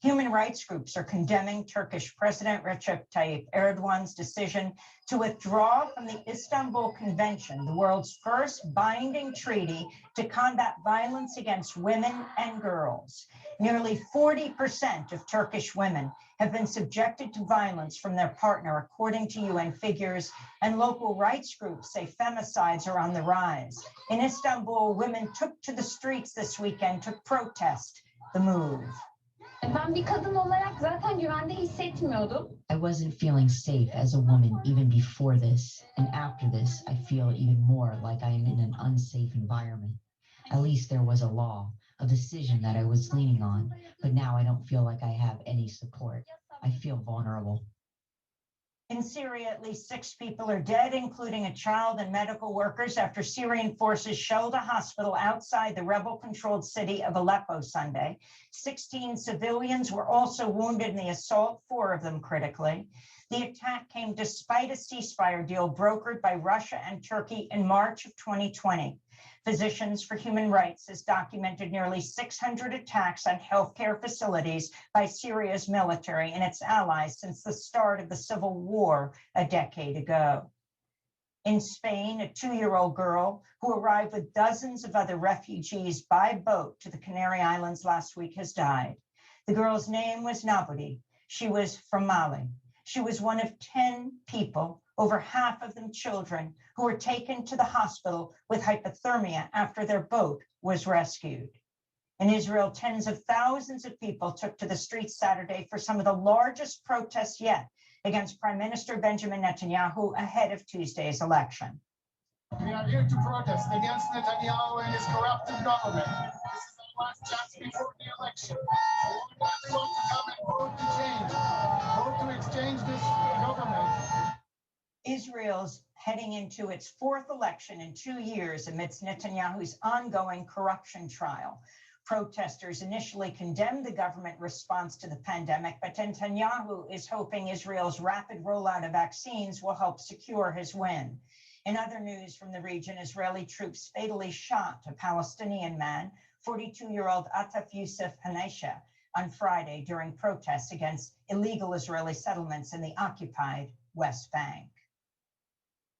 Human rights groups are condemning Turkish President Recep Tayyip Erdogan's decision to withdraw from the Istanbul Convention, the world's first binding treaty to combat violence against women and girls. Nearly 40% of Turkish women have been subjected to violence from their partner, according to UN figures, and local rights groups say femicides are on the rise. In Istanbul, women took to the streets this weekend to protest the move. Ben bir kadın olarak zaten güvende hissetmiyordum. I wasn't feeling safe as a woman even before this, and after this, I feel even more like I am in an unsafe environment. At least there was a law, a decision that I was leaning on, but now I don't feel like I have any support. I feel vulnerable. In Syria, at least 6 people are dead, including a child and medical workers, after Syrian forces shelled a hospital outside the rebel-controlled city of Aleppo Sunday. 16 civilians were also wounded in the assault, 4 of them critically. The attack came despite a ceasefire deal brokered by Russia and Turkey in March of 2020. Physicians for Human Rights has documented nearly 600 attacks on healthcare facilities by Syria's military and its allies since the start of the civil war a decade ago. In Spain, a 2-year-old girl who arrived with dozens of other refugees by boat to the Canary Islands last week has died. The girl's name was Nabudi. She was from Mali. She was one of 10 people, over half of them children, who were taken to the hospital with hypothermia after their boat was rescued. In Israel, tens of thousands of people took to the streets Saturday for some of the largest protests yet against Prime Minister Benjamin Netanyahu ahead of Tuesday's election. We are here to protest against Netanyahu and his corrupted government. This is our last chance before the election. We want everyone to come and vote to change. Vote to exchange this government. Israel's heading into its 4th election in 2 years amidst Netanyahu's ongoing corruption trial. Protesters initially condemned the government response to the pandemic, but Netanyahu is hoping Israel's rapid rollout of vaccines will help secure his win. In other news from the region, Israeli troops fatally shot a Palestinian man, 42-year-old Ataf Youssef Hanesha, on Friday during protests against illegal Israeli settlements in the occupied West Bank.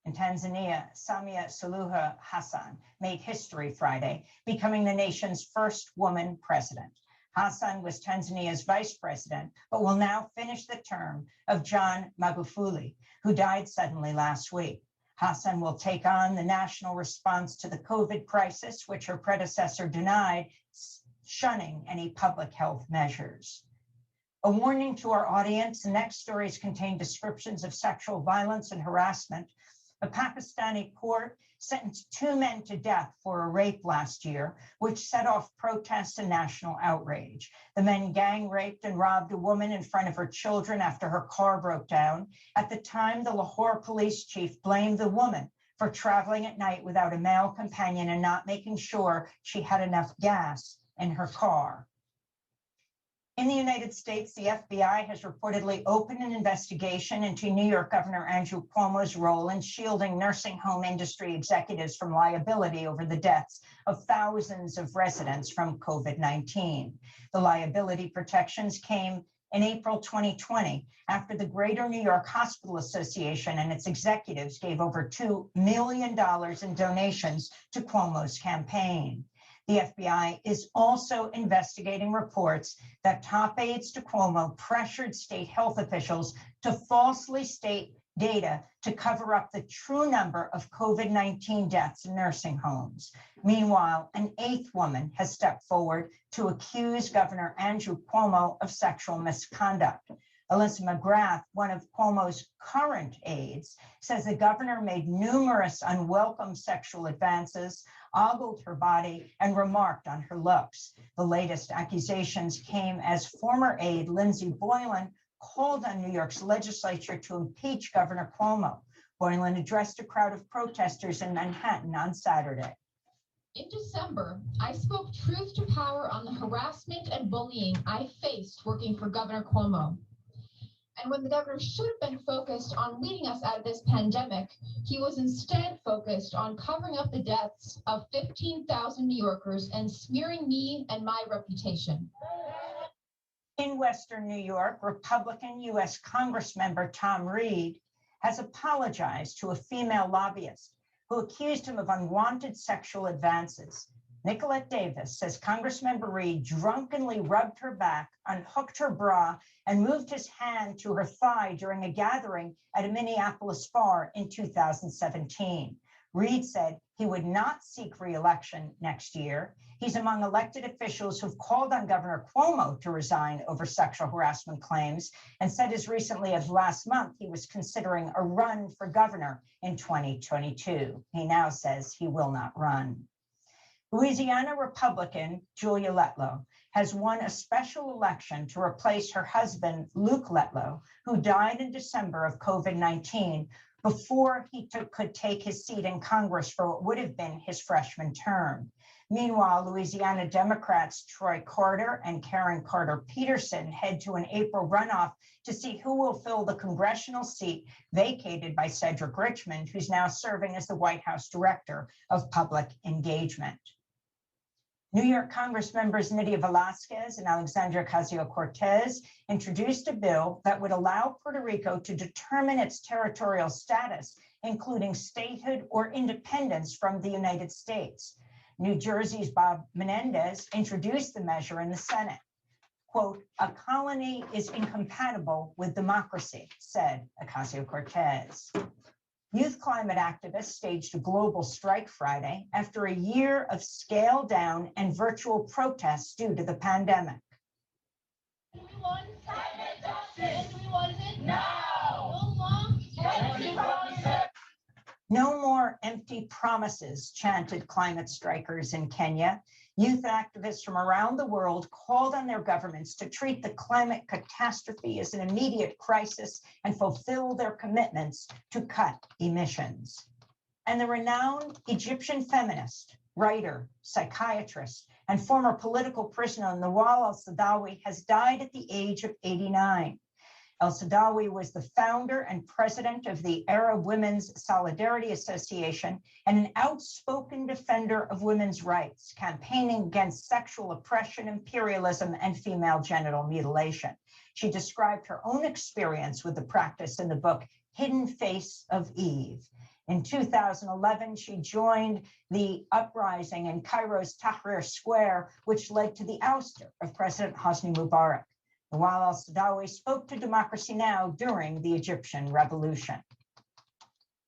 In Tanzania, Samia Suluhu Hassan made history Friday, becoming the nation's first woman president. Hassan was Tanzania's vice president, but will now finish the term of John Magufuli, who died suddenly last week. Hassan will take on the national response to the COVID crisis, which her predecessor denied, shunning any public health measures. A warning to our audience, the next stories contain descriptions of sexual violence and harassment. A Pakistani court sentenced 2 men to death for a rape last year, which set off protests and national outrage. The men gang raped and robbed a woman in front of her children after her car broke down. At the time, the Lahore police chief blamed the woman for traveling at night without a male companion and not making sure she had enough gas in her car. In the United States, the FBI has reportedly opened an investigation into New York Governor Andrew Cuomo's role in shielding nursing home industry executives from liability over the deaths of thousands of residents from COVID-19. The liability protections came in April 2020 after the Greater New York Hospital Association and its executives gave over $2 million in donations to Cuomo's campaign. The FBI is also investigating reports that top aides to Cuomo pressured state health officials to falsely state data to cover up the true number of COVID-19 deaths in nursing homes. Meanwhile, an 8th woman has stepped forward to accuse Governor Andrew Cuomo of sexual misconduct. Alyssa McGrath, one of Cuomo's current aides, says the governor made numerous unwelcome sexual advances, ogled her body, and remarked on her looks. The latest accusations came as former aide Lindsey Boylan called on New York's legislature to impeach Governor Cuomo. Boylan addressed a crowd of protesters in Manhattan on Saturday. In December, I spoke truth to power on the harassment and bullying I faced working for Governor Cuomo. And when the governor should have been focused on leading us out of this pandemic, he was instead focused on covering up the deaths of 15,000 New Yorkers and smearing me and my reputation. In Western New York, Republican U.S. Congressmember Tom Reed has apologized to a female lobbyist who accused him of unwanted sexual advances. Nicolette Davis says Congressmember Reed drunkenly rubbed her back, unhooked her bra, and moved his hand to her thigh during a gathering at a Minneapolis bar in 2017. Reed said he would not seek re-election next year. He's among elected officials who've called on Governor Cuomo to resign over sexual harassment claims and said as recently as last month he was considering a run for governor in 2022. He now says he will not run. Louisiana Republican Julia Letlow has won a special election to replace her husband, Luke Letlow, who died in December of COVID-19 before he could take his seat in Congress for what would have been his freshman term. Meanwhile, Louisiana Democrats Troy Carter and Karen Carter Peterson head to an April runoff to see who will fill the congressional seat vacated by Cedric Richmond, who's now serving as the White House Director of Public Engagement. New York Congress members Nydia Velázquez and Alexandria Ocasio-Cortez introduced a bill that would allow Puerto Rico to determine its territorial status, including statehood or independence from the United States. New Jersey's Bob Menendez introduced the measure in the Senate. Quote, "A colony is incompatible with democracy," said Ocasio-Cortez. Youth climate activists staged a global strike Friday after a year of scaled down and virtual protests due to the pandemic. Do we want climate justice? Do we want it now? No more empty promises. No more empty promises, chanted climate strikers in Kenya. Youth activists from around the world called on their governments to treat the climate catastrophe as an immediate crisis and fulfill their commitments to cut emissions. And the renowned Egyptian feminist, writer, psychiatrist, and former political prisoner Nawal al-Saadawi has died at the age of 89. El-Saadawi was the founder and president of the Arab Women's Solidarity Association and an outspoken defender of women's rights, campaigning against sexual oppression, imperialism, and female genital mutilation. She described her own experience with the practice in the book, Hidden Face of Eve. In 2011, she joined the uprising in Cairo's Tahrir Square, which led to the ouster of President Hosni Mubarak. Nawal al-Saadawi spoke to Democracy Now! During the Egyptian Revolution.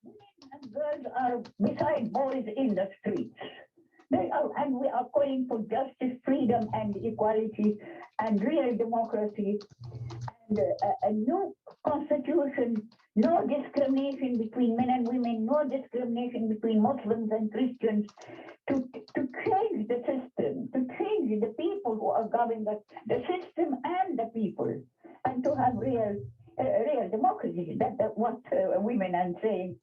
Women and girls are beside boys in the streets. And we are calling for justice, freedom, and equality, and real democracy, and a new constitution, no discrimination between men and women, no discrimination between Muslims and Christians, to change the system, to change the people who are governing the system and the people, and to have real democracy. That's what women are saying.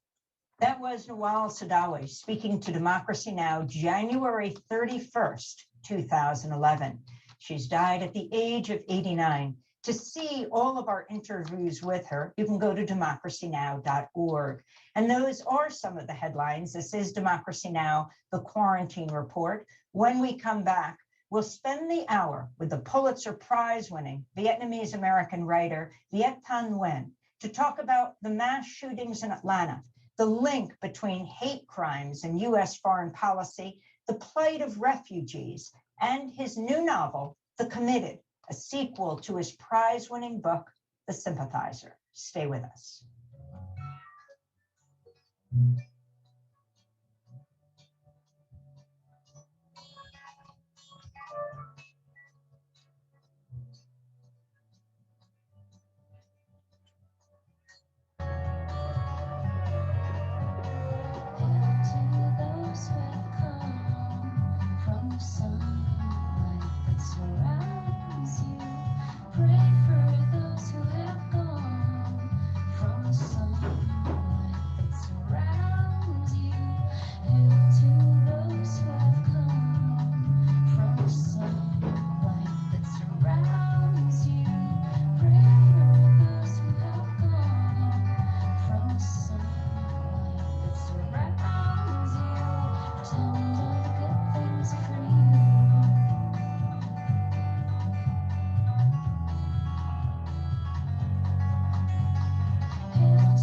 That was Nawal al-Saadawi speaking to Democracy Now! January 31st, 2011. She's died at the age of 89. To see all of our interviews with her, you can go to democracynow.org. And those are some of the headlines. This is Democracy Now!, the Quarantine Report. When we come back, we'll spend the hour with the Pulitzer Prize-winning Vietnamese-American writer Viet Thanh Nguyen to talk about the mass shootings in Atlanta, the link between hate crimes and U.S. foreign policy, the plight of refugees, and his new novel, The Committed, a sequel to his prize-winning book, The Sympathizer. Stay with us. From the sunlight that surrounds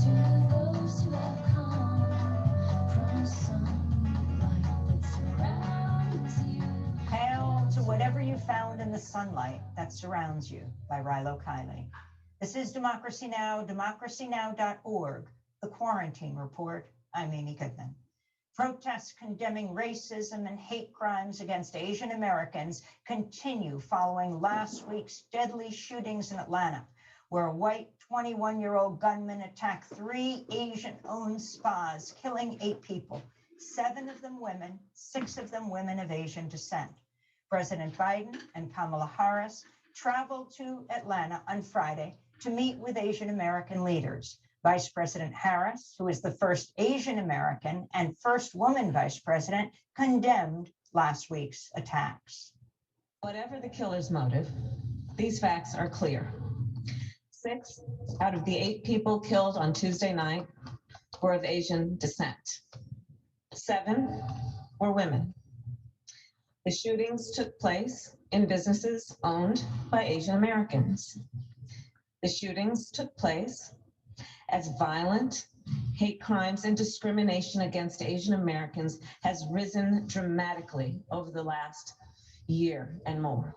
those who have come from sunlight that surrounds you. Hail to whatever you found in the sunlight that surrounds you by Rilo Kiley. This is Democracy Now!, democracynow.org, The Quarantine Report. I'm Amy Goodman. Protests condemning racism and hate crimes against Asian Americans continue following last week's deadly shootings in Atlanta, where a white 21-year-old gunman attacked 3 Asian-owned spas, killing 8 people, 7 of them women, 6 of them women of Asian descent. President Biden and Kamala Harris traveled to Atlanta on Friday to meet with Asian American leaders. Vice President Harris, who is the first Asian American and first woman vice president, condemned last week's attacks. Whatever the killer's motive, these facts are clear. 6 out of the 8 people killed on Tuesday night were of Asian descent. 7 were women. The shootings took place in businesses owned by Asian Americans. The shootings took place as violent hate crimes and discrimination against Asian Americans has risen dramatically over the last year and more.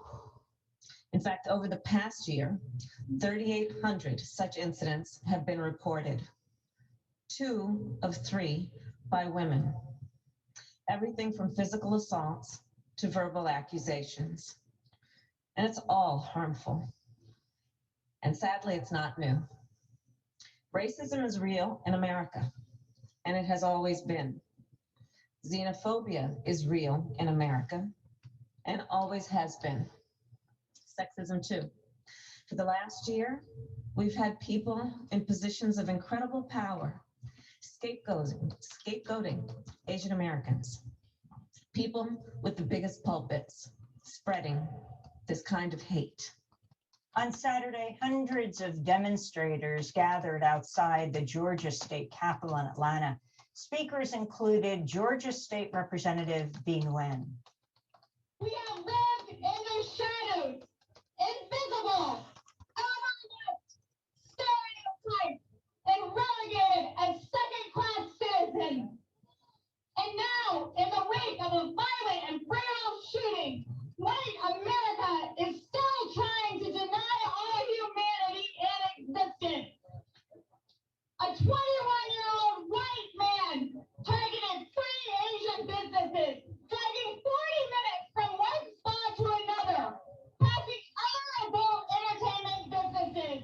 In fact, over the past year, 3,800 such incidents have been reported, 2 of 3 by women. Everything from physical assaults to verbal accusations. And it's all harmful. And sadly, it's not new. Racism is real in America, and it has always been. Xenophobia is real in America, and always has been. Sexism too. For the last year, we've had people in positions of incredible power scapegoating Asian Americans. People with the biggest pulpits spreading this kind of hate. On Saturday, hundreds of demonstrators gathered outside the Georgia State Capitol in Atlanta. Speakers included Georgia State Representative Bee Nguyen. We have lived in the shadows, invisible, overlooked, stereotyped, and relegated as second-class citizens. And now, in the wake of a violent and brutal shooting, white America is still trying to deny all humanity in existence. A 21-year-old white man targeted 3 Asian businesses, driving 40 minutes from one spot to another, passing other adult entertainment businesses.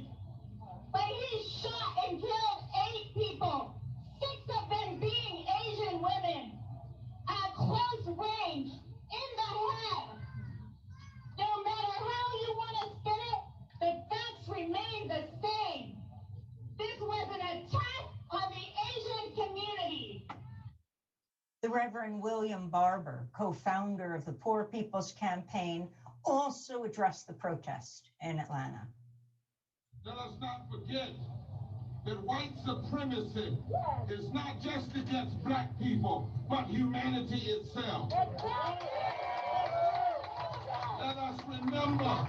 But he shot and killed 8 people, 6 of them being Asian women, at close range, in the head. No matter how you want to spin it, the facts remain the same. This was an attack on the Asian community. The Reverend William Barber, co-founder of the Poor People's Campaign, also addressed the protest in Atlanta. Let us not forget that white supremacy is not just against black people, but humanity itself. Let us remember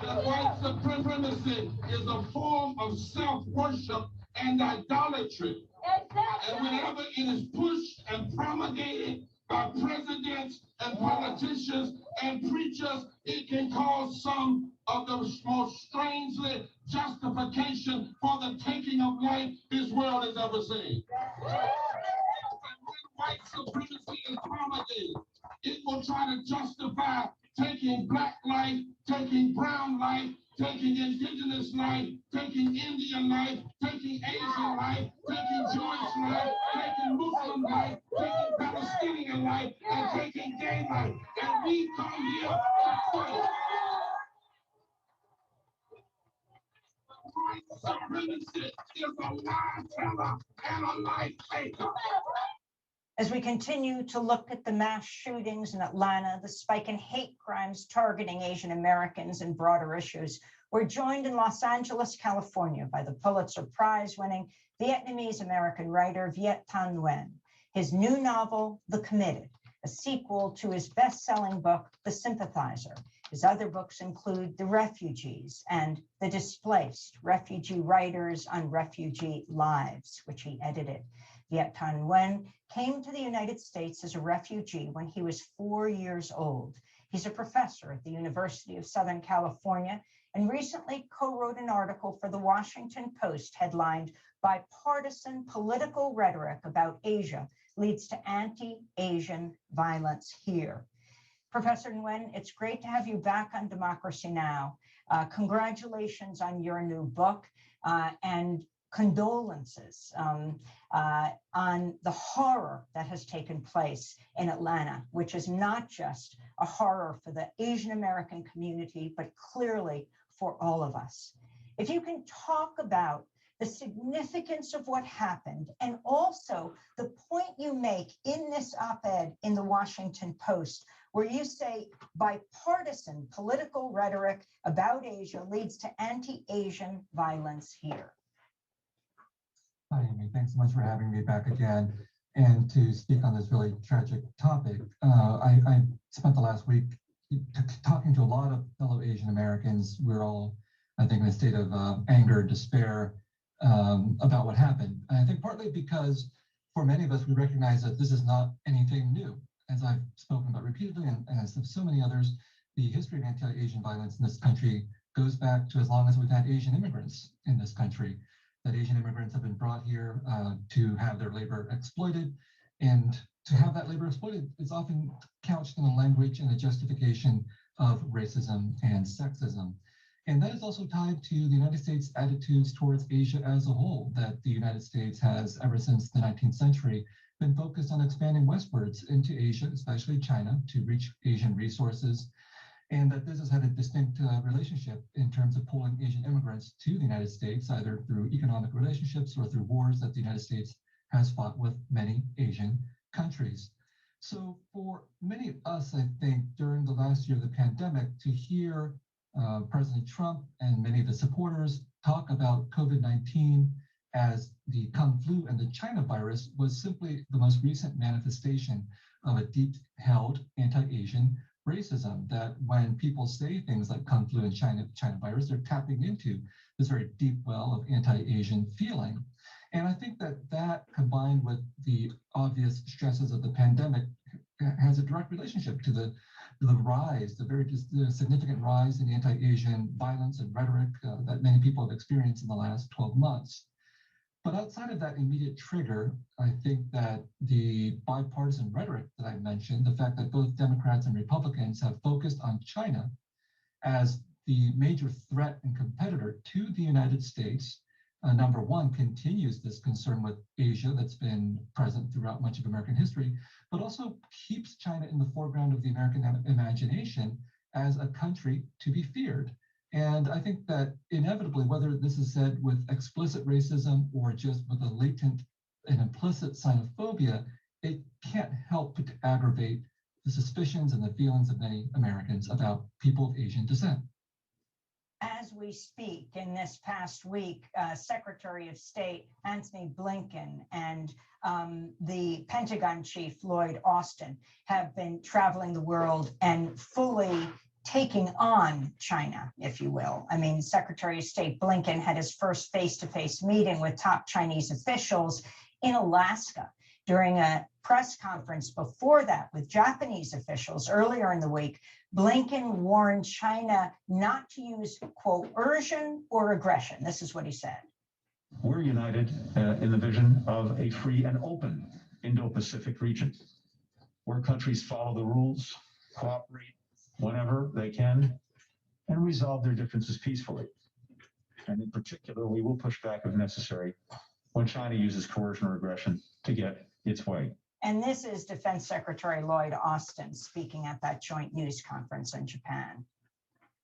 that white supremacy is a form of self-worship and idolatry. And whenever it is pushed and promulgated by presidents and politicians and preachers, it can cause some of the most strangely justification for the taking of life this world has ever seen. And when white supremacy is promulgated, it will try to justify taking black life, taking brown life, taking indigenous life, taking Indian life, taking Asian life, taking Jewish life, taking Muslim life, taking Palestinian life, and taking gay life. And we come here to fight. White supremacy is a lie teller and a life taker. As we continue to look at the mass shootings in Atlanta, the spike in hate crimes targeting Asian Americans and broader issues, we're joined in Los Angeles, California by the Pulitzer Prize-winning Vietnamese-American writer Viet Thanh Nguyen. His new novel, The Committed, a sequel to his best-selling book, The Sympathizer, His other books include The Refugees and The Displaced, Refugee Writers on Refugee Lives, which he edited. Viet Thanh Nguyen came to the United States as a refugee when he was 4 years old. He's a professor at the University of Southern California and recently co-wrote an article for the Washington Post headlined "Bipartisan Political Rhetoric About Asia Leads to Anti-Asian Violence Here." Professor Nguyen, it's great to have you back on Democracy Now! Congratulations on your new book and condolences on the horror that has taken place in Atlanta, which is not just a horror for the Asian American community, but clearly for all of us. If you can talk about the significance of what happened and also the point you make in this op-ed in the Washington Post, where you say bipartisan political rhetoric about Asia leads to anti-Asian violence here. Hi, Amy. Thanks so much for having me back again and to speak on this really tragic topic. I spent the last week talking to a lot of fellow Asian Americans. We're all, I think, in a state of anger, despair about what happened. And I think partly because for many of us, we recognize that this is not anything new. As I've spoken about repeatedly, and as have so many others, the history of anti-Asian violence in this country goes back to as long as we've had Asian immigrants in this country. That Asian immigrants have been brought here to have their labor exploited, and to have that labor exploited is often couched in a language and a justification of racism and sexism. And that is also tied to the United States' attitudes towards Asia as a whole, that the United States has, ever since the 19th century, been focused on expanding westwards into Asia, especially China, to reach Asian resources, and that this has had a distinct relationship in terms of pulling Asian immigrants to the United States, either through economic relationships or through wars that the United States has fought with many Asian countries. So for many of us, I think, during the last year of the pandemic, to hear President Trump and many of the supporters talk about COVID-19 as the Kung flu and the China virus was simply the most recent manifestation of a deep-held anti-Asian racism, that when people say things like Kung flu and China virus, they're tapping into this very deep well of anti-Asian feeling. And I think that that, combined with the obvious stresses of the pandemic, has a direct relationship to the rise, the significant rise in anti-Asian violence and rhetoric that many people have experienced in the last 12 months. But outside of that immediate trigger, I think that the bipartisan rhetoric that I mentioned, the fact that both Democrats and Republicans have focused on China as the major threat and competitor to the United States, number one, continues this concern with Asia that's been present throughout much of American history, but also keeps China in the foreground of the American imagination as a country to be feared. And I think that inevitably, whether this is said with explicit racism or just with a latent and implicit xenophobia, it can't help but to aggravate the suspicions and the feelings of many Americans about people of Asian descent. As we speak, in this past week, Secretary of State Antony Blinken and the Pentagon Chief Lloyd Austin have been traveling the world and fully taking on China, if you will. I mean, Secretary of State Blinken had his first face-to-face meeting with top Chinese officials in Alaska. During a press conference before that with Japanese officials earlier in the week, Blinken warned China not to use coercion or aggression. This is what he said. We're united in the vision of a free and open Indo-Pacific region where countries follow the rules, cooperate whenever they can, and resolve their differences peacefully. And in particular, we will push back if necessary when China uses coercion or aggression to get its way. And this is Defense Secretary Lloyd Austin speaking at that joint news conference in Japan.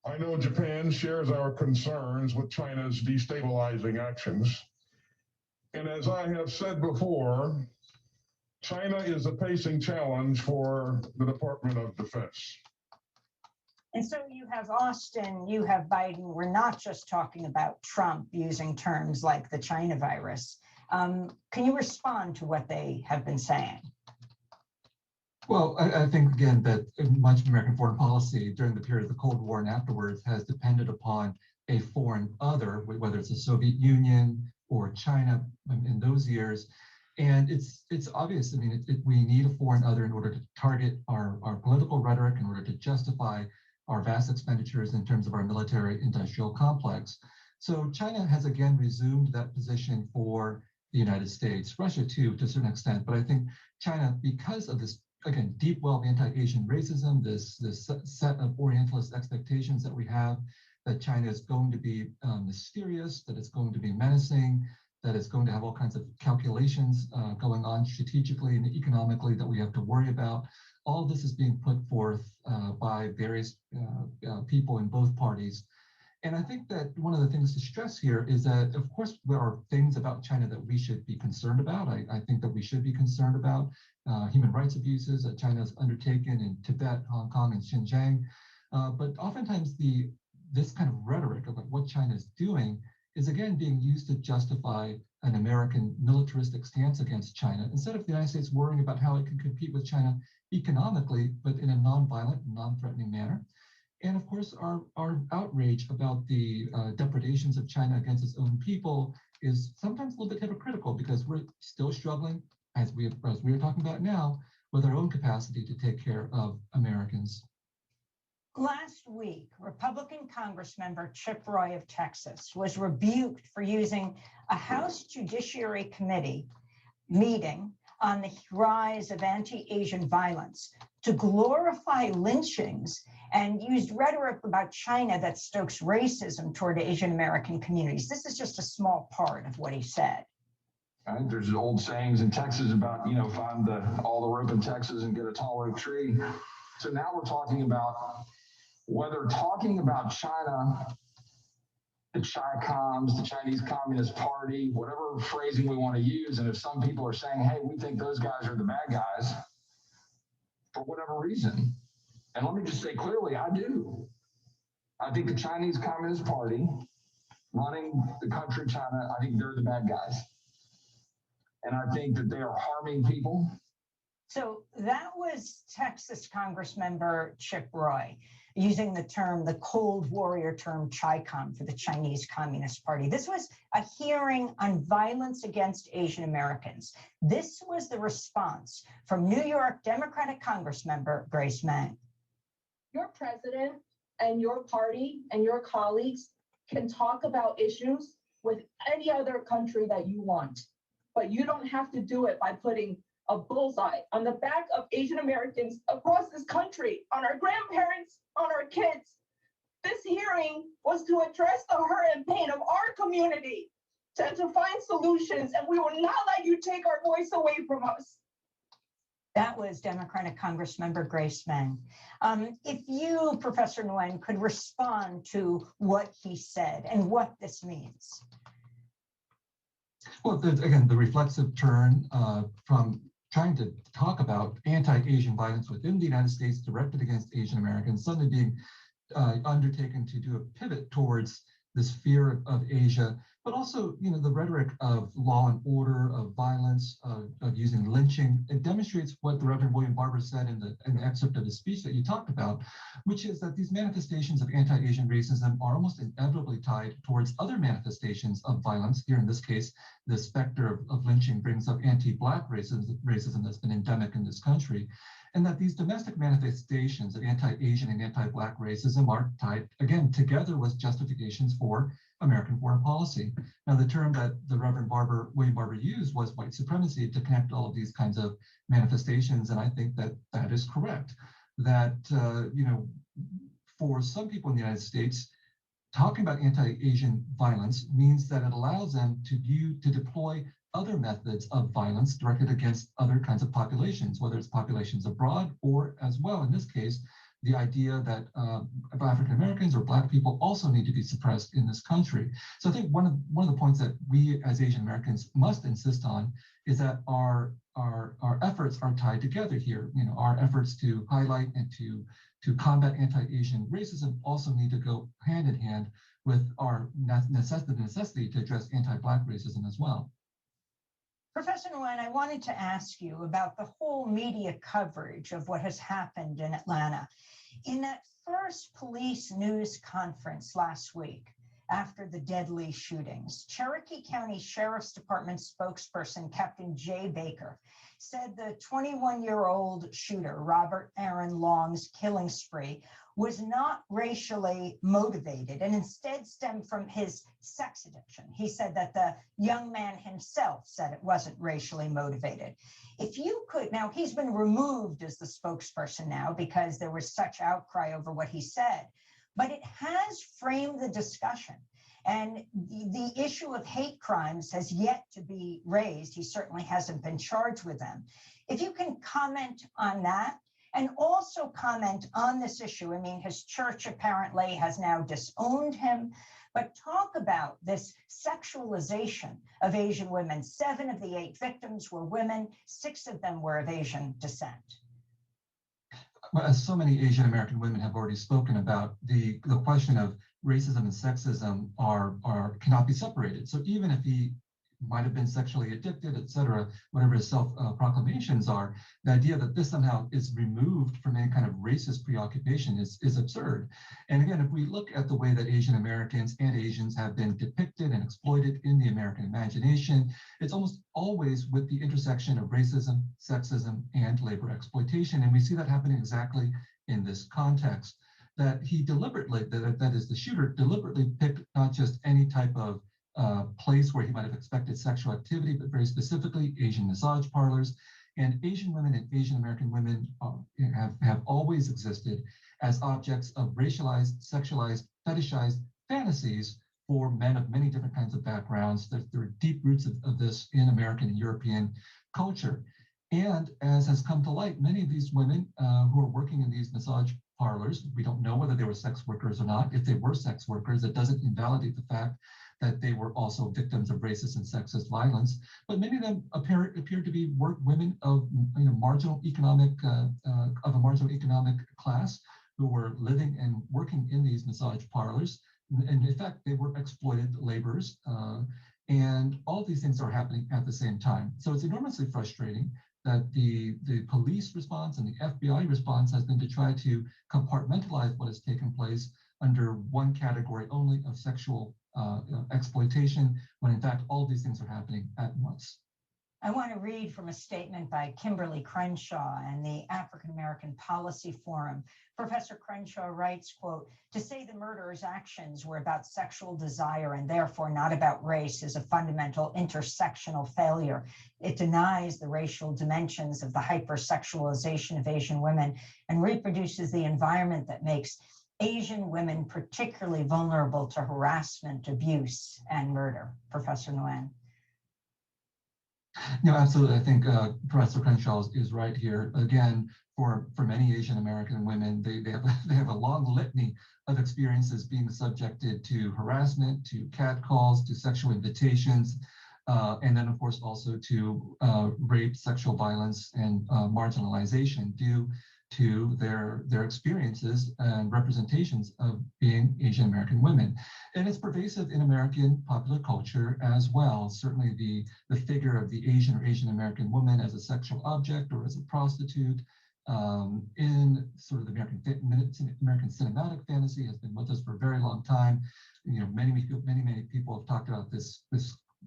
I know Japan shares our concerns with China's destabilizing actions. And as I have said before, China is a pacing challenge for the Department of Defense. And so you have Austin, you have Biden. We're not just talking about Trump using terms like the China virus. Can you respond to what they have been saying? Well, I think, again, that much of American foreign policy during the period of the Cold War and afterwards has depended upon a foreign other, whether it's the Soviet Union or China in those years. And it's obvious. I mean, we need a foreign other in order to target our political rhetoric, in order to justify our vast expenditures in terms of our military industrial complex. So China has again resumed that position for the United States, Russia too, to a certain extent. But I think China, because of this, again, deep well of anti-Asian racism, this set of Orientalist expectations that we have, that China is going to be mysterious, that it's going to be menacing, that it's going to have all kinds of calculations going on strategically and economically that we have to worry about. All of this is being put forth by various people in both parties. And I think that one of the things to stress here is that, of course, there are things about China that we should be concerned about. I think that we should be concerned about human rights abuses that China has undertaken in Tibet, Hong Kong, and Xinjiang. But oftentimes this kind of rhetoric about what China is doing is again being used to justify an American militaristic stance against China, instead of the United States worrying about how it can compete with China economically, but in a non-violent, non-threatening manner. And of course, our outrage about the depredations of China against its own people is sometimes a little bit hypocritical, because we're still struggling, as we are talking about now, with our own capacity to take care of Americans. Last week, Republican Congressmember Chip Roy of Texas was rebuked for using a House Judiciary Committee meeting on the rise of anti-Asian violence to glorify lynchings and used rhetoric about China that stokes racism toward Asian American communities. This is just a small part of what he said. Right? There's old sayings in Texas about, find all the rope in Texas and get a tall oak tree. So now we're talking about whether talking about China, the Chi-Coms, the Chinese Communist Party, whatever phrasing we want to use, and if some people are saying, hey, we think those guys are the bad guys, for whatever reason. And let me just say clearly, I do. I think the Chinese Communist Party running the country, China, I think they're the bad guys. And I think that they are harming people. So that was Texas Congressmember Chip Roy using the Cold Warrior term Chi-Com for the Chinese Communist Party. This was a hearing on violence against Asian Americans. This was the response from New York Democratic Congressmember Grace Meng. Your president and your party and your colleagues can talk about issues with any other country that you want, but you don't have to do it by putting a bullseye on the back of Asian Americans across this country, on our grandparents, on our kids. This hearing was to address the hurt and pain of our community, to find solutions, and we will not let you take our voice away from us. That was Democratic Congressmember Grace Meng. If you, Professor Nguyen, could respond to what he said and what this means. Well, again, the reflexive turn from trying to talk about anti-Asian violence within the United States directed against Asian Americans, suddenly being undertaken to do a pivot towards this fear of Asia, but also, the rhetoric of law and order, of violence, of using lynching. It demonstrates what the Reverend William Barber said in the excerpt of his speech that you talked about, which is that these manifestations of anti-Asian racism are almost inevitably tied towards other manifestations of violence. Here in this case, the specter of lynching brings up anti-Black racism that's been endemic in this country. And that these domestic manifestations of anti-Asian and anti-Black racism are tied, again, together with justifications for American foreign policy. Now, the term that the Reverend William Barber used was white supremacy to connect all of these kinds of manifestations, and I think that that is correct. That, for some people in the United States, talking about anti-Asian violence means that it allows them to deploy other methods of violence directed against other kinds of populations, whether it's populations abroad or, as well, in this case, the idea that African Americans or Black people also need to be suppressed in this country. So I think one of the points that we as Asian Americans must insist on is that our efforts are tied together here. Our efforts to highlight and to combat anti-Asian racism also need to go hand in hand with our necessity to address anti-Black racism as well. Professor Nguyen, I wanted to ask you about the whole media coverage of what has happened in Atlanta. In that first police news conference last week, after the deadly shootings, Cherokee County Sheriff's Department spokesperson, Captain Jay Baker, said the 21-year-old shooter, Robert Aaron Long's killing spree, was not racially motivated and instead stemmed from his sex addiction. He said that the young man himself said it wasn't racially motivated. If you could, now he's been removed as the spokesperson now because there was such outcry over what he said, but it has framed the discussion. And the issue of hate crimes has yet to be raised. He certainly hasn't been charged with them. If you can comment on that, and also comment on this issue. I mean, his church apparently has now disowned him, but talk about this sexualization of Asian women. 7 of the 8 victims were women, 6 of them were of Asian descent. Well, as so many Asian American women have already spoken about, the question of racism and sexism cannot be separated. So even if he might have been sexually addicted, et cetera, whatever his self-proclamations are, the idea that this somehow is removed from any kind of racist preoccupation is absurd. And again, if we look at the way that Asian Americans and Asians have been depicted and exploited in the American imagination, it's almost always with the intersection of racism, sexism, and labor exploitation. And we see that happening exactly in this context, that he deliberately, that is the shooter, deliberately picked not just any type of place where he might have expected sexual activity, but very specifically Asian massage parlors. And Asian women and Asian American women have always existed as objects of racialized, sexualized, fetishized fantasies for men of many different kinds of backgrounds. There are deep roots of this in American and European culture. And as has come to light, many of these women who are working in these massage parlors, we don't know whether they were sex workers or not. If they were sex workers, it doesn't invalidate the fact that they were also victims of racist and sexist violence. But many of them appear to be women of marginal economic of a marginal economic class who were living and working in these massage parlors. And in fact, they were exploited laborers. And all of these things are happening at the same time. So it's enormously frustrating that the police response and the FBI response has been to try to compartmentalize what has taken place under one category only of sexual exploitation, when in fact all of these things are happening at once. I want to read from a statement by Kimberly Crenshaw and the African American Policy Forum. Professor Crenshaw writes, quote, "To say the murderer's actions were about sexual desire and therefore not about race is a fundamental intersectional failure. It denies the racial dimensions of the hypersexualization of Asian women and reproduces the environment that makes Asian women particularly vulnerable to harassment, abuse, and murder." Professor Nguyen. No, absolutely. I think Professor Crenshaw is right here. Again, for many Asian American women, they have a long litany of experiences being subjected to harassment, to catcalls, to sexual invitations, and then of course also to rape, sexual violence, and marginalization due to their experiences and representations of being Asian American women. And it's pervasive in American popular culture as well. Certainly the figure of the Asian or Asian American woman as a sexual object or as a prostitute in sort of the American cinematic fantasy has been with us for a very long time. Many people have talked about this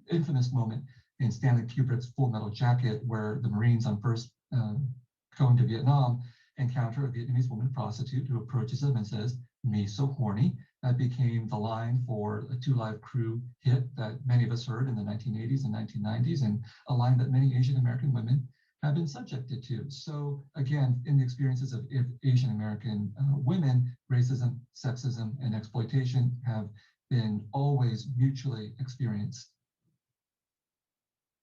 infamous moment in Stanley Kubrick's Full Metal Jacket, where the Marines on first going to Vietnam encounter a Vietnamese woman prostitute who approaches them and says, "Me so horny." That became the line for a Two Live Crew hit that many of us heard in the 1980s and 1990s, and a line that many Asian American women have been subjected to. So again, in the experiences of Asian American women, racism, sexism, and exploitation have been always mutually experienced.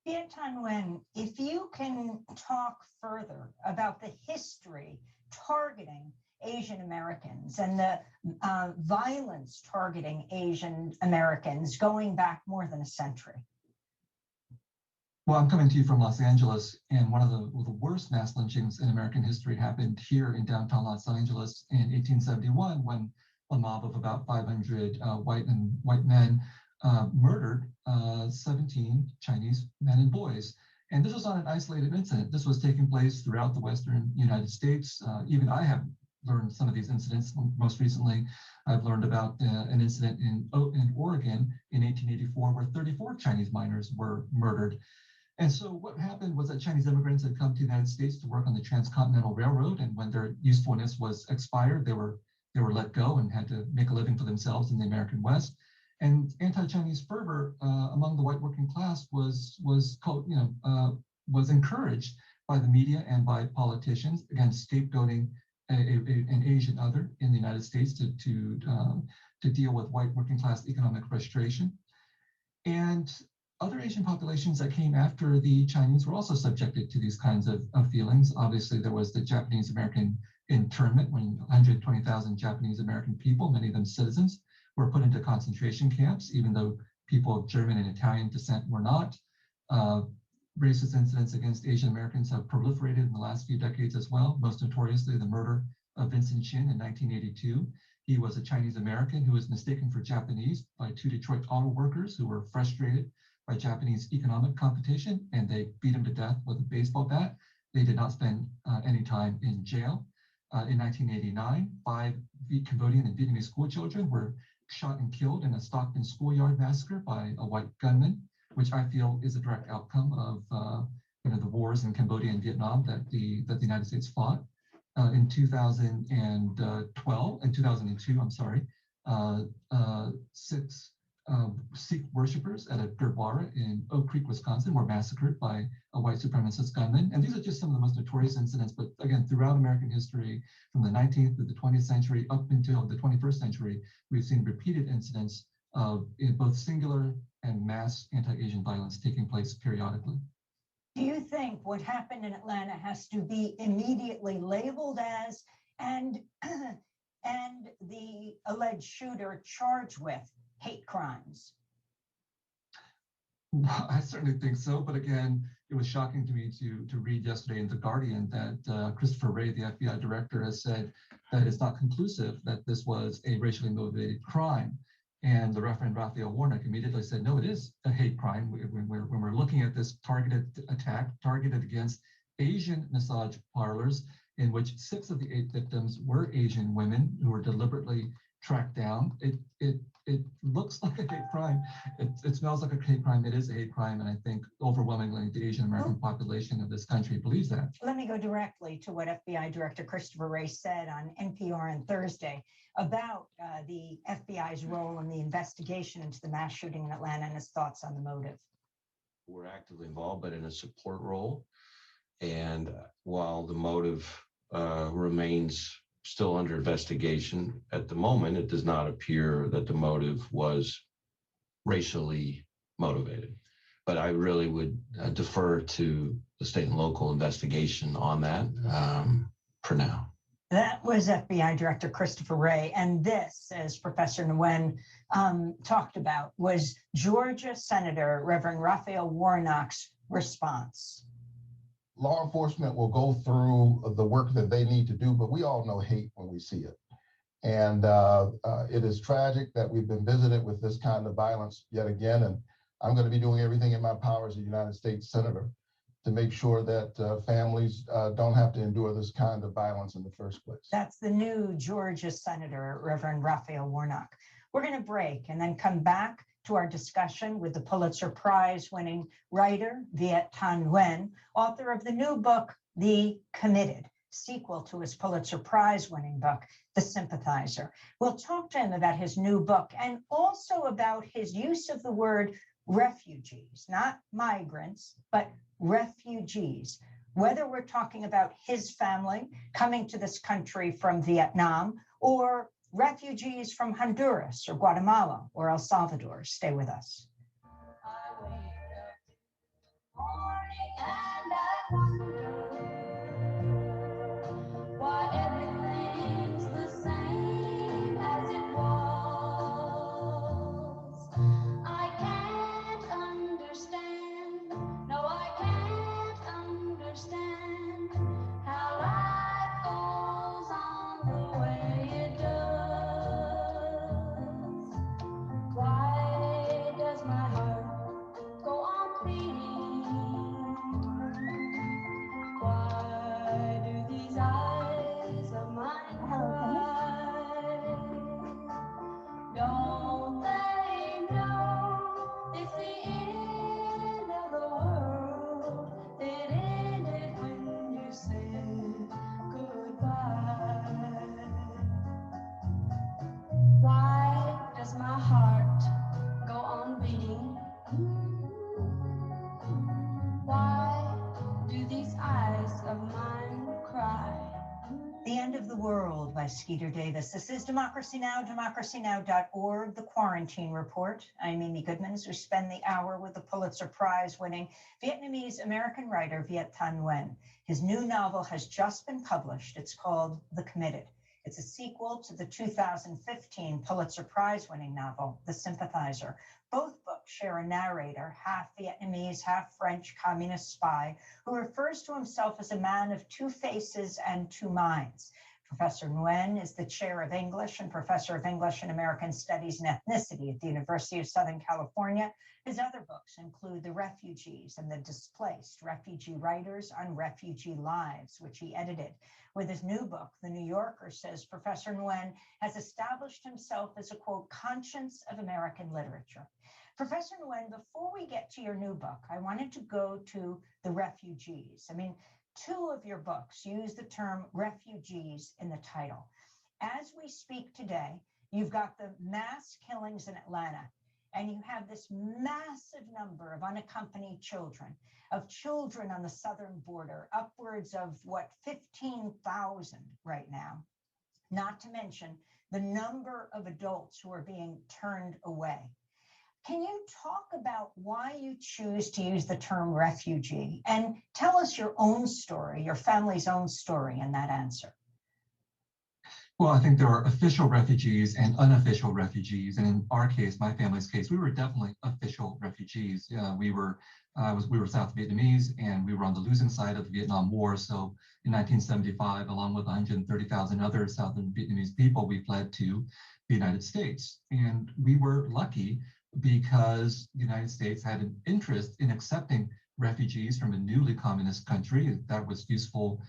Viet Thanh Nguyen, if you can talk further about the history targeting Asian Americans and the violence targeting Asian Americans going back more than a century. Well, I'm coming to you from Los Angeles, and one of the worst mass lynchings in American history happened here in downtown Los Angeles in 1871, when a mob of about 500 white men murdered 17 Chinese men and boys. And this was not an isolated incident. This was taking place throughout the Western United States. Even I have learned some of these incidents. Most recently, I've learned about an incident in Oregon in 1884 where 34 Chinese miners were murdered. And so what happened was that Chinese immigrants had come to the United States to work on the Transcontinental Railroad, and when their usefulness was expired, they were let go and had to make a living for themselves in the American West. And anti-Chinese fervor among the white working class was encouraged by the media and by politicians, again scapegoating an Asian other in the United States to deal with white working class economic frustration. And other Asian populations that came after the Chinese were also subjected to these kinds of feelings. Obviously, there was the Japanese American internment when 120,000 Japanese American people, many of them citizens, were put into concentration camps, even though people of German and Italian descent were not. Racist incidents against Asian Americans have proliferated in the last few decades as well, most notoriously the murder of Vincent Chin in 1982. He was a Chinese American who was mistaken for Japanese by two Detroit auto workers who were frustrated by Japanese economic competition, and they beat him to death with a baseball bat. They did not spend any time in jail. In 1989, 5 Cambodian and Vietnamese school children were shot and killed in a Stockton schoolyard massacre by a white gunman, which I feel is a direct outcome of the wars in Cambodia and Vietnam that the United States fought. In 2002, 6 Sikh worshippers at a Gurdwara in Oak Creek, Wisconsin, were massacred by a white supremacist gunman. And these are just some of the most notorious incidents, but again, throughout American history, from the 19th to the 20th century up until the 21st century, we've seen repeated incidents of both singular and mass anti-Asian violence taking place periodically. Do you think what happened in Atlanta has to be immediately labeled as, and the alleged shooter charged with hate crimes? I certainly think so, but again, it was shocking to me to read yesterday in The Guardian that Christopher Wray, the FBI director, has said that it's not conclusive that this was a racially motivated crime. And the Reverend Raphael Warnock immediately said, no, it is a hate crime. When we're looking at this targeted attack, targeted against Asian massage parlors, in which 6 of the 8 victims were Asian women who were deliberately tracked down. It looks like a hate crime. It smells like a hate crime. It is a hate crime. And I think overwhelmingly the Asian American population of this country believes that. Let me go directly to what FBI Director Christopher Wray said on NPR on Thursday about the FBI's role in the investigation into the mass shooting in Atlanta and his thoughts on the motive. We're actively involved, but in a support role. And while the motive remains still under investigation at the moment, it does not appear that the motive was racially motivated. But I really would defer to the state and local investigation on that for now. That was FBI Director Christopher Wray. And this, as Professor Nguyen talked about, was Georgia Senator Reverend Raphael Warnock's response. Law enforcement will go through the work that they need to do, but we all know hate when we see it. And it is tragic that we've been visited with this kind of violence yet again. And I'm going to be doing everything in my power as a United States Senator to make sure that families don't have to endure this kind of violence in the first place. That's the new Georgia Senator, Reverend Raphael Warnock. We're going to break and then come back to our discussion with the Pulitzer Prize-winning writer, Viet Thanh Nguyen, author of the new book, The Committed, sequel to his Pulitzer Prize-winning book, The Sympathizer. We'll talk to him about his new book and also about his use of the word refugees, not migrants, but refugees. Whether we're talking about his family coming to this country from Vietnam or refugees from Honduras or Guatemala or El Salvador. Stay with us. World by Skeeter Davis. This is Democracy Now!, democracynow.org, The Quarantine Report. I'm Amy Goodman, as we spend the hour with the Pulitzer Prize-winning Vietnamese-American writer Viet Thanh Nguyen. His new novel has just been published. It's called The Committed. It's a sequel to the 2015 Pulitzer Prize-winning novel, The Sympathizer. Both books share a narrator, half Vietnamese, half French communist spy, who refers to himself as a man of two faces and two minds. Professor Nguyen is the chair of English and professor of English and American Studies and Ethnicity at the University of Southern California. His other books include The Refugees and the Displaced, Refugee Writers on Refugee Lives, which he edited. With his new book, The New Yorker says Professor Nguyen has established himself as a, quote, conscience of American literature. Professor Nguyen, before we get to your new book, I wanted to go to The Refugees. I mean, two of your books use the term refugees in the title. As we speak today, you've got the mass killings in Atlanta, and you have this massive number of unaccompanied children, on the southern border, upwards of, 15,000 right now, not to mention the number of adults who are being turned away. Can you talk about why you choose to use the term refugee, and tell us your own story, your family's own story in that answer? Well, I think there are official refugees and unofficial refugees. And in our case, my family's case, we were definitely official refugees. We were South Vietnamese, and we were on the losing side of the Vietnam War. So in 1975, along with 130,000 other Southern Vietnamese people, we fled to the United States. And we were lucky because the United States had an interest in accepting refugees from a newly communist country. That was useful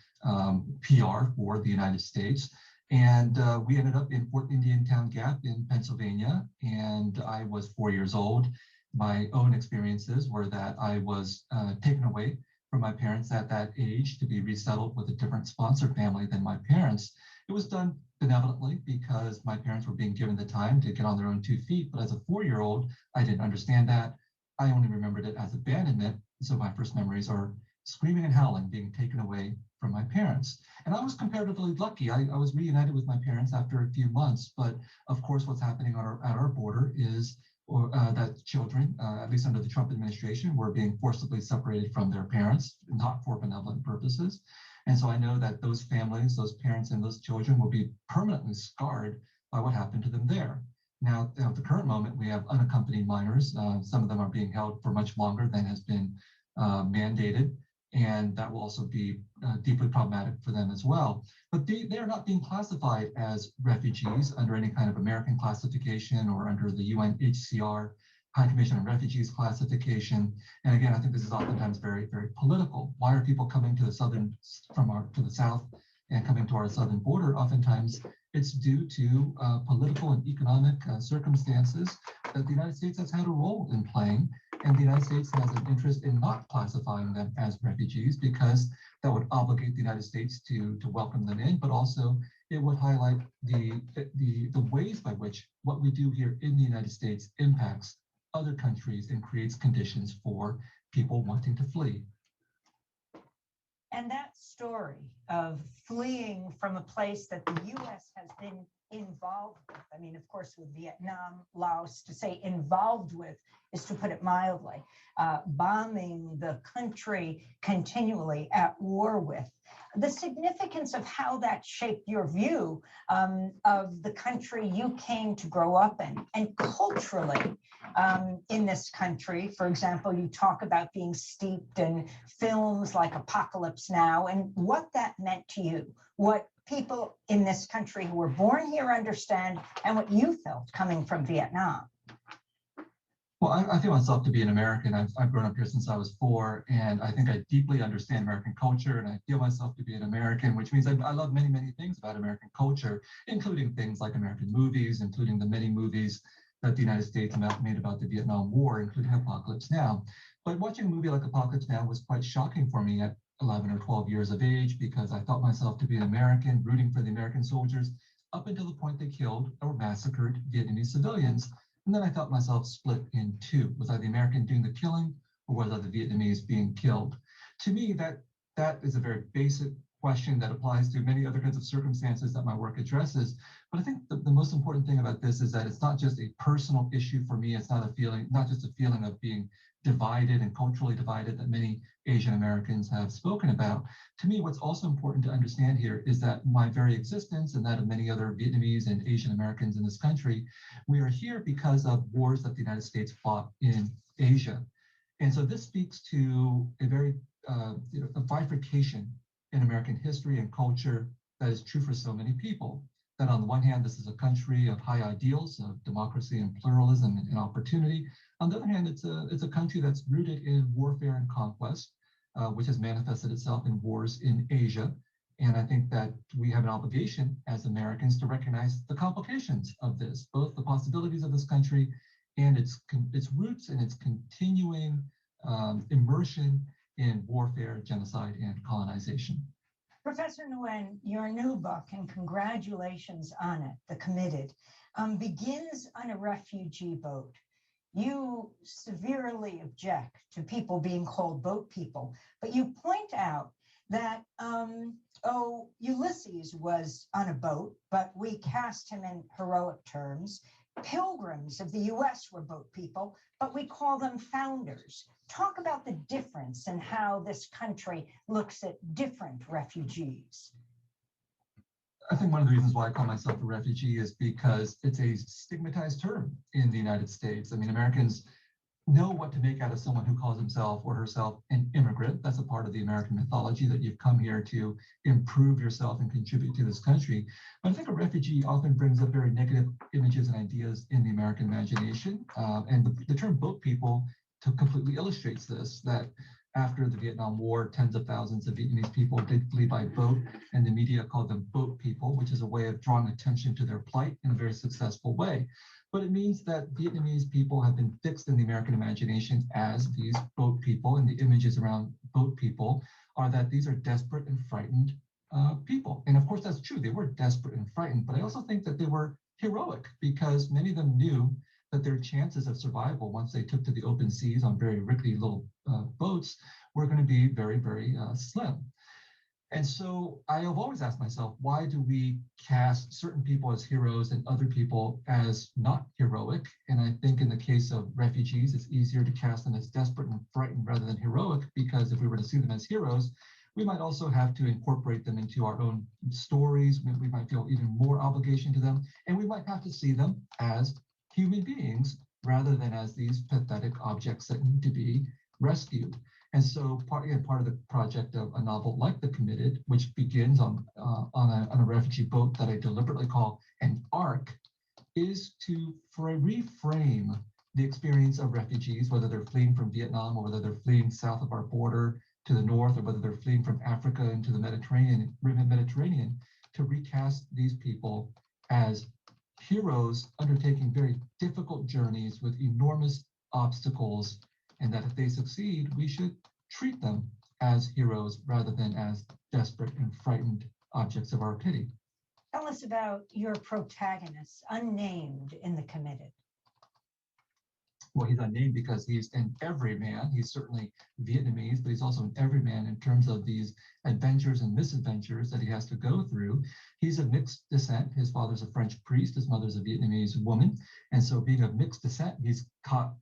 PR for the United States. And we ended up in Fort Indian Town Gap in Pennsylvania, and I was 4 years old. My own experiences were that I was taken away from my parents at that age to be resettled with a different sponsor family than my parents. It was done benevolently because my parents were being given the time to get on their own 2 feet. But as a 4-year-old, I didn't understand that. I only remembered it as abandonment. So my first memories are screaming and howling, being taken away from my parents. And I was comparatively lucky. I was reunited with my parents after a few months. But of course, what's happening at our border is that children, at least under the Trump administration, were being forcibly separated from their parents, not for benevolent purposes. And so I know that those families, those parents, and those children will be permanently scarred by what happened to them there. Now, at the current moment, we have unaccompanied minors. Some of them are being held for much longer than has been mandated. And that will also be deeply problematic for them as well. But they are not being classified as refugees under any kind of American classification or under the UNHCR High Commission on Refugees classification. And again, I think this is oftentimes very, very political. Why are people coming to the to the south and coming to our southern border? Oftentimes, it's due to political and economic circumstances that the United States has had a role in playing. And the United States has an interest in not classifying them as refugees because that would obligate the United States to welcome them in, but also it would highlight the ways by which what we do here in the United States impacts other countries and creates conditions for people wanting to flee. And that story of fleeing from a place that the U.S. has been involved with, I mean, of course, with Vietnam, Laos, to say involved with is to put it mildly, bombing the country continually, at war with. The significance of how that shaped your view of the country you came to grow up in, and culturally in this country. For example, you talk about being steeped in films like Apocalypse Now, and what that meant to you, what people in this country who were born here understand, and what you felt coming from Vietnam. Well, I feel myself to be an American. I've grown up here since I was 4, and I think I deeply understand American culture, and I feel myself to be an American, which means I love many, many things about American culture, including things like American movies, including the many movies that the United States made about the Vietnam War, including Apocalypse Now. But watching a movie like Apocalypse Now was quite shocking for me at 11 or 12 years of age, because I thought myself to be an American, rooting for the American soldiers, up until the point they killed or massacred Vietnamese civilians. And then I felt myself split in two. Was I the American doing the killing, or was I the Vietnamese being killed? To me, that is a very basic question that applies to many other kinds of circumstances that my work addresses. But I think the most important thing about this is that it's not just a personal issue for me. It's not a feeling, not just a feeling of being divided and culturally divided that many Asian Americans have spoken about. To me, what's also important to understand here is that my very existence and that of many other Vietnamese and Asian Americans in this country, we are here because of wars that the United States fought in Asia. And so this speaks to a very a bifurcation in American history and culture that is true for so many people. That on the one hand, this is a country of high ideals of democracy and pluralism and opportunity. On the other hand, it's a country that's rooted in warfare and conquest, which has manifested itself in wars in Asia. And I think that we have an obligation as Americans to recognize the complications of this, both the possibilities of this country and its roots and its continuing immersion in warfare, genocide, and colonization. Professor Nguyen, your new book, and congratulations on it, The Committed, begins on a refugee boat. You severely object to people being called boat people, but you point out that, Ulysses was on a boat, but we cast him in heroic terms. Pilgrims of the US were boat people, but we call them founders. Talk about the difference and how this country looks at different refugees. I think one of the reasons why I call myself a refugee is because it's a stigmatized term in the United States. I mean, Americans know what to make out of someone who calls himself or herself an immigrant. That's a part of the American mythology, that you've come here to improve yourself and contribute to this country. But I think a refugee often brings up very negative images and ideas in the American imagination. And the term boat people completely illustrates this, that after the Vietnam War, tens of thousands of Vietnamese people did flee by boat, and the media called them boat people, which is a way of drawing attention to their plight in a very successful way. But it means that Vietnamese people have been fixed in the American imagination as these boat people, and the images around boat people are that these are desperate and frightened people. And of course, that's true. They were desperate and frightened, but I also think that they were heroic because many of them knew that their chances of survival once they took to the open seas on very rickety little boats were going to be very, very slim. And so I have always asked myself, why do we cast certain people as heroes and other people as not heroic? And I think in the case of refugees, it's easier to cast them as desperate and frightened rather than heroic, because if we were to see them as heroes, we might also have to incorporate them into our own stories. We might feel even more obligation to them, and we might have to see them as human beings rather than as these pathetic objects that need to be rescued. And so part of the project of a novel like The Committed, which begins on a refugee boat that I deliberately call an ark, is to reframe the experience of refugees, whether they're fleeing from Vietnam or whether they're fleeing south of our border to the north, or whether they're fleeing from Africa into the Mediterranean, to recast these people as heroes undertaking very difficult journeys with enormous obstacles, and that if they succeed, we should treat them as heroes rather than as desperate and frightened objects of our pity. Tell us about your protagonist, unnamed in The Committed. Well, he's unnamed because he's an everyman. He's certainly Vietnamese, but he's also an everyman in terms of these adventures and misadventures that he has to go through. He's of mixed descent. His father's a French priest, his mother's a Vietnamese woman. And so being of mixed descent, he's caught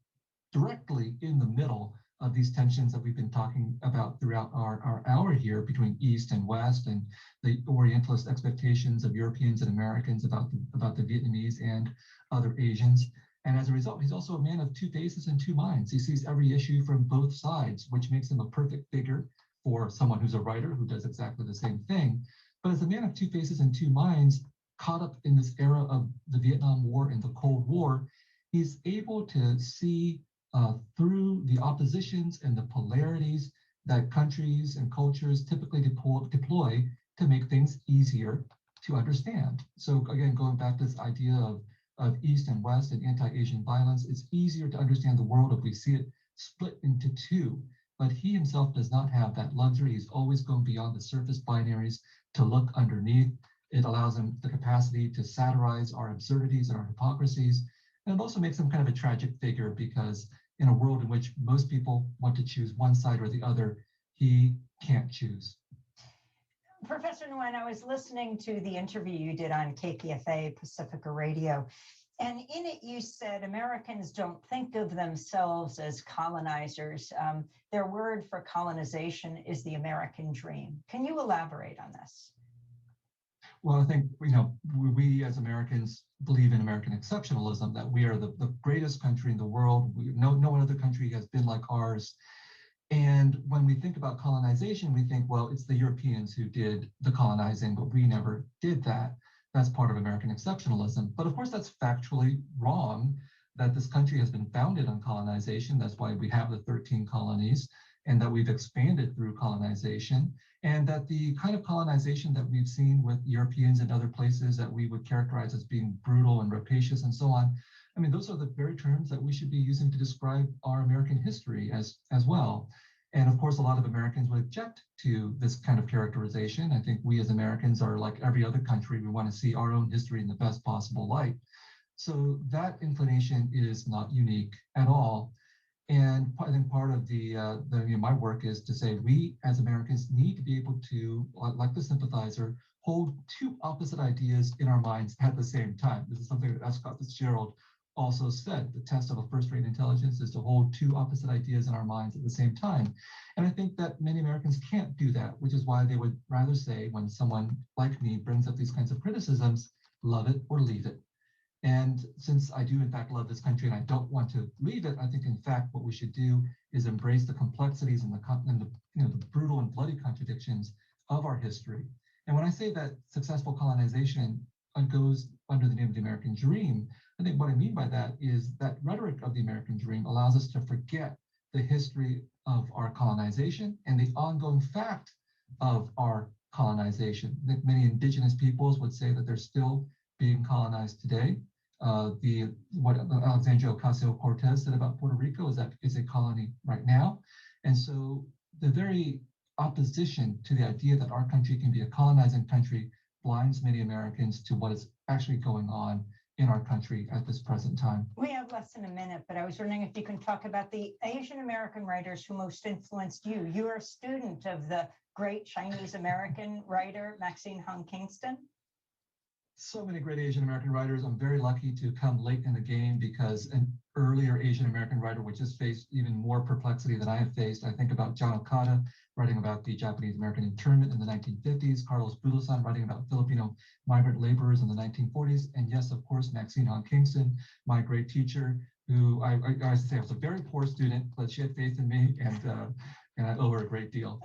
directly in the middle of these tensions that we've been talking about throughout our hour here between East and West, and the Orientalist expectations of Europeans and Americans about the Vietnamese and other Asians. And as a result, he's also a man of two faces and two minds. He sees every issue from both sides, which makes him a perfect figure for someone who's a writer who does exactly the same thing. But as a man of two faces and two minds, caught up in this era of the Vietnam War and the Cold War, he's able to see through the oppositions and the polarities that countries and cultures typically deploy to make things easier to understand. So again, going back to this idea of East and West and anti-Asian violence, it's easier to understand the world if we see it split into two. But he himself does not have that luxury. He's always going beyond the surface binaries to look underneath. It allows him the capacity to satirize our absurdities and our hypocrisies. And it also makes him kind of a tragic figure, because in a world in which most people want to choose one side or the other, he can't choose. Professor Nguyen, I was listening to the interview you did on KPFA Pacifica Radio, and in it you said Americans don't think of themselves as colonizers. Their word for colonization is the American dream. Can you elaborate on this? Well, I think, we as Americans believe in American exceptionalism, that we are the greatest country in the world. No other country has been like ours. And when we think about colonization, we think, well, it's the Europeans who did the colonizing, but we never did that. That's part of American exceptionalism. But of course, that's factually wrong, that this country has been founded on colonization. That's why we have the 13 colonies, and that we've expanded through colonization. And that the kind of colonization that we've seen with Europeans and other places that we would characterize as being brutal and rapacious and so on, I mean, those are the very terms that we should be using to describe our American history as well. And of course, a lot of Americans would object to this kind of characterization. I think we as Americans are like every other country. We want to see our own history in the best possible light. So that inclination is not unique at all. And I think part of my work is to say we as Americans need to be able to, like the sympathizer, hold two opposite ideas in our minds at the same time. This is something that Scott Fitzgerald also said. The test of a first-rate intelligence is to hold two opposite ideas in our minds at the same time. And I think that many Americans can't do that, which is why they would rather say, when someone like me brings up these kinds of criticisms, love it or leave it. And since I do in fact love this country and I don't want to leave it, I think in fact what we should do is embrace the complexities and the brutal and bloody contradictions of our history. And when I say that successful colonization goes under the name of the American dream, I think what I mean by that is that rhetoric of the American dream allows us to forget the history of our colonization and the ongoing fact of our colonization. I think many indigenous peoples would say that they're still being colonized today. What Alexandria Ocasio-Cortez said about Puerto Rico is that it's a colony right now. And so the very opposition to the idea that our country can be a colonizing country blinds many Americans to what is actually going on in our country at this present time. We have less than a minute, but I was wondering if you can talk about the Asian American writers who most influenced you. You are a student of the great Chinese American writer, Maxine Hong Kingston. So many great Asian American writers. I'm very lucky to come late in the game because an earlier Asian American writer would just face even more perplexity than I have faced. I think about John Okada writing about the Japanese American internment in the 1950s, Carlos Bulosan writing about Filipino migrant laborers in the 1940s, and yes, of course, Maxine Hong Kingston, my great teacher, who I say I was a very poor student, but she had faith in me, and I owe her a great deal.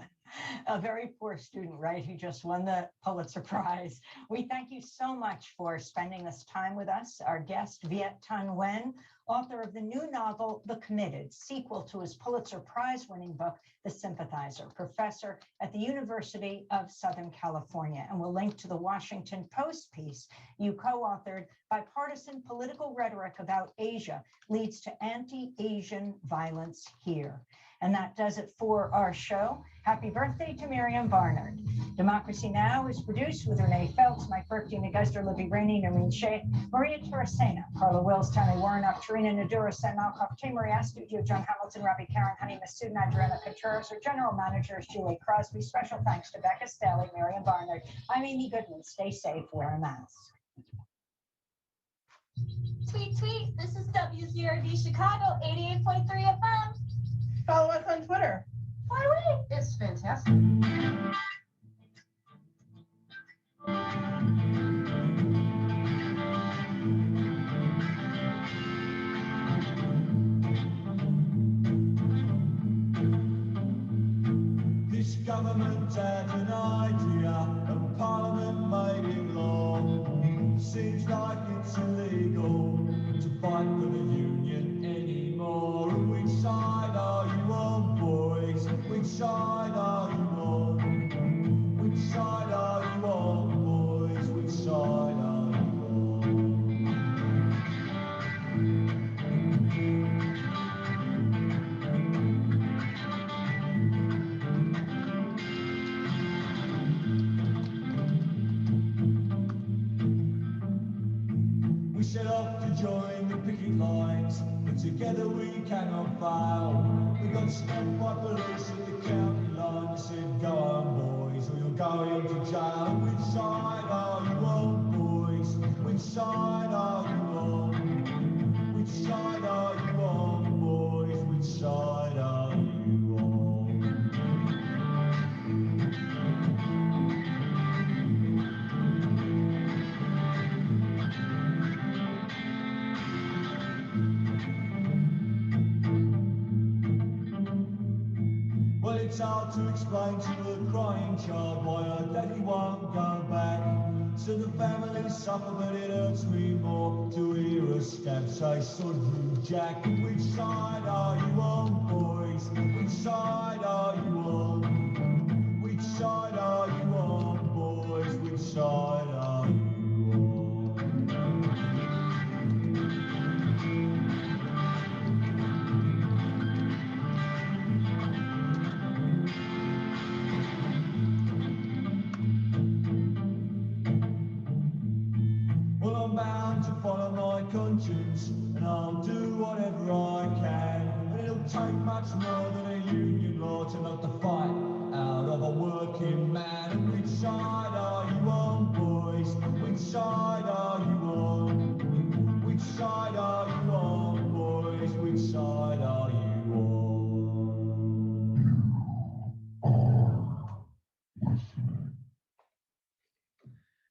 A very poor student, right, who just won the Pulitzer Prize. We thank you so much for spending this time with us. Our guest, Viet Thanh Nguyen, author of the new novel, The Committed, sequel to his Pulitzer Prize-winning book, The Sympathizer, professor at the University of Southern California. And we'll link to the Washington Post piece you co-authored, Bipartisan Political Rhetoric About Asia Leads to Anti-Asian Violence Here. And that does it for our show. Happy birthday to Miriam Barnard. Democracy Now! Is produced with Renee Phelps, Mike Burke, Dina Guzder, Libby Rainey, Noreen Shea, Maria Terracena, Carla Wills, Tammy Warnock, Tarina Nadura, Sen Malkoff, Tay Maria Studio, John Hamilton, Robbie Karen, Honey Masood, Adriana Contreras. Our general manager is Julie Crosby. Special thanks to Becca Stelly, Miriam Barnard. I'm Amy Goodman. Stay safe, wear a mask. Tweet, tweet. This is WZRD Chicago, 88.3 FM. Follow us on Twitter. Fly away. It's fantastic. This government had an idea and Parliament made it law. Seems like it's illegal to fight for the union anymore. Which side are you on, boys? Which side are you on? Which side are you on, boys? Which side are you on? We set off to join the picket lines, but together we cannot fail. We got stopped by police at the county line. They said, go on, boys, or you're going going to jail. Which side are you on, boys? Which side are you on? Which side are you on, boys? Which side are you on? Well, it's hard to explain to a crying child why her daddy won't go back. So the family suffer, but it hurts me more to hear a scab say, sod you, Jack. Which side are you on, boys? Which side are you on? Which side are you on, boys? Which side are you on? Well, I'm bound to follow my conscience, and I'll do whatever I can. And it'll take much more than a union law to knock the fight out of a working man. And which side are you on, boys? Which side are you on? Which side are you on, boys? Which side are you on?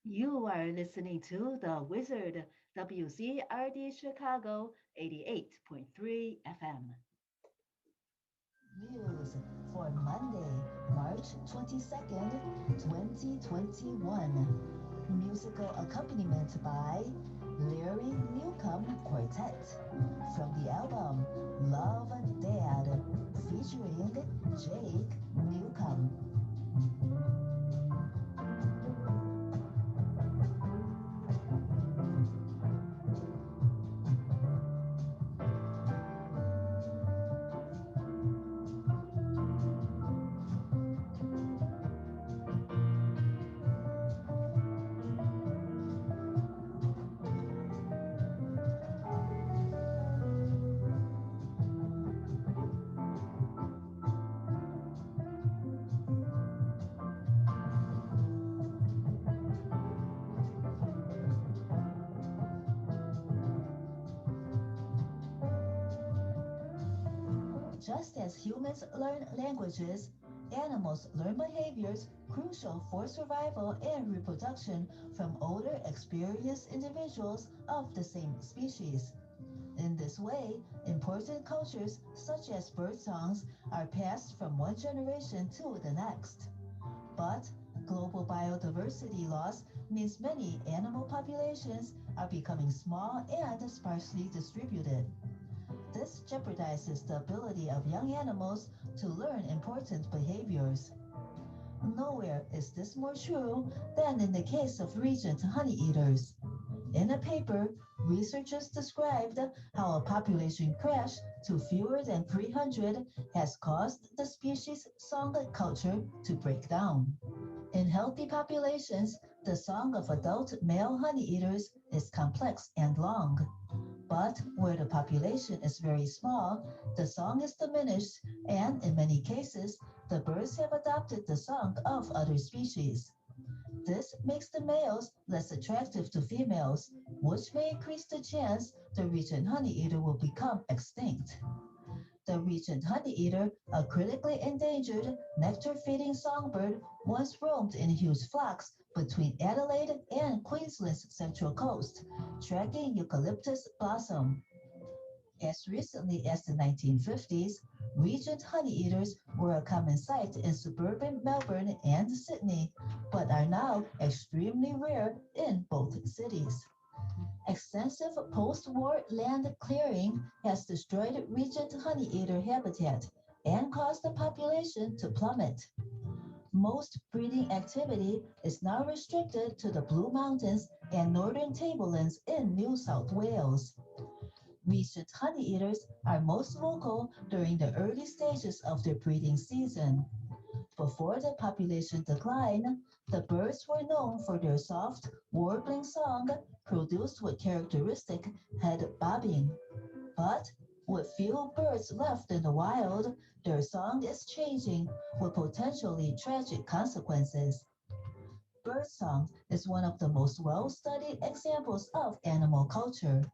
You are listening to The Wizard, WZRD Chicago 88.3 FM. News for Monday, March 22nd, 2021. Musical accompaniment by Larry Newcomb Quartet from the album Love Dad featuring Jake Newcomb. Just as humans learn languages, animals learn behaviors crucial for survival and reproduction from older, experienced individuals of the same species. In this way, important cultures such as bird songs are passed from one generation to the next. But global biodiversity loss means many animal populations are becoming small and sparsely distributed. This jeopardizes the ability of young animals to learn important behaviors. Nowhere is this more true than in the case of regent honeyeaters. In a paper, researchers described how a population crash to fewer than 300 has caused the species' song culture to break down. In healthy populations, the song of adult male honeyeaters is complex and long. But where the population is very small, the song is diminished, and in many cases, the birds have adopted the song of other species. This makes the males less attractive to females, which may increase the chance the regent honeyeater will become extinct. The regent honeyeater, a critically endangered nectar-feeding songbird, once roamed in huge flocks between Adelaide and Queensland's central coast, tracking eucalyptus blossom. As recently as the 1950s, regent honeyeaters were a common sight in suburban Melbourne and Sydney, but are now extremely rare in both cities. Extensive post-war land clearing has destroyed regent honeyeater habitat and caused the population to plummet. Most breeding activity is now restricted to the Blue Mountains and northern tablelands in New South Wales. Regent honeyeaters are most vocal during the early stages of their breeding season. Before the population decline, the birds were known for their soft, warbling song produced with characteristic head bobbing. But with few birds left in the wild, their song is changing with potentially tragic consequences. Birdsong is one of the most well-studied examples of animal culture.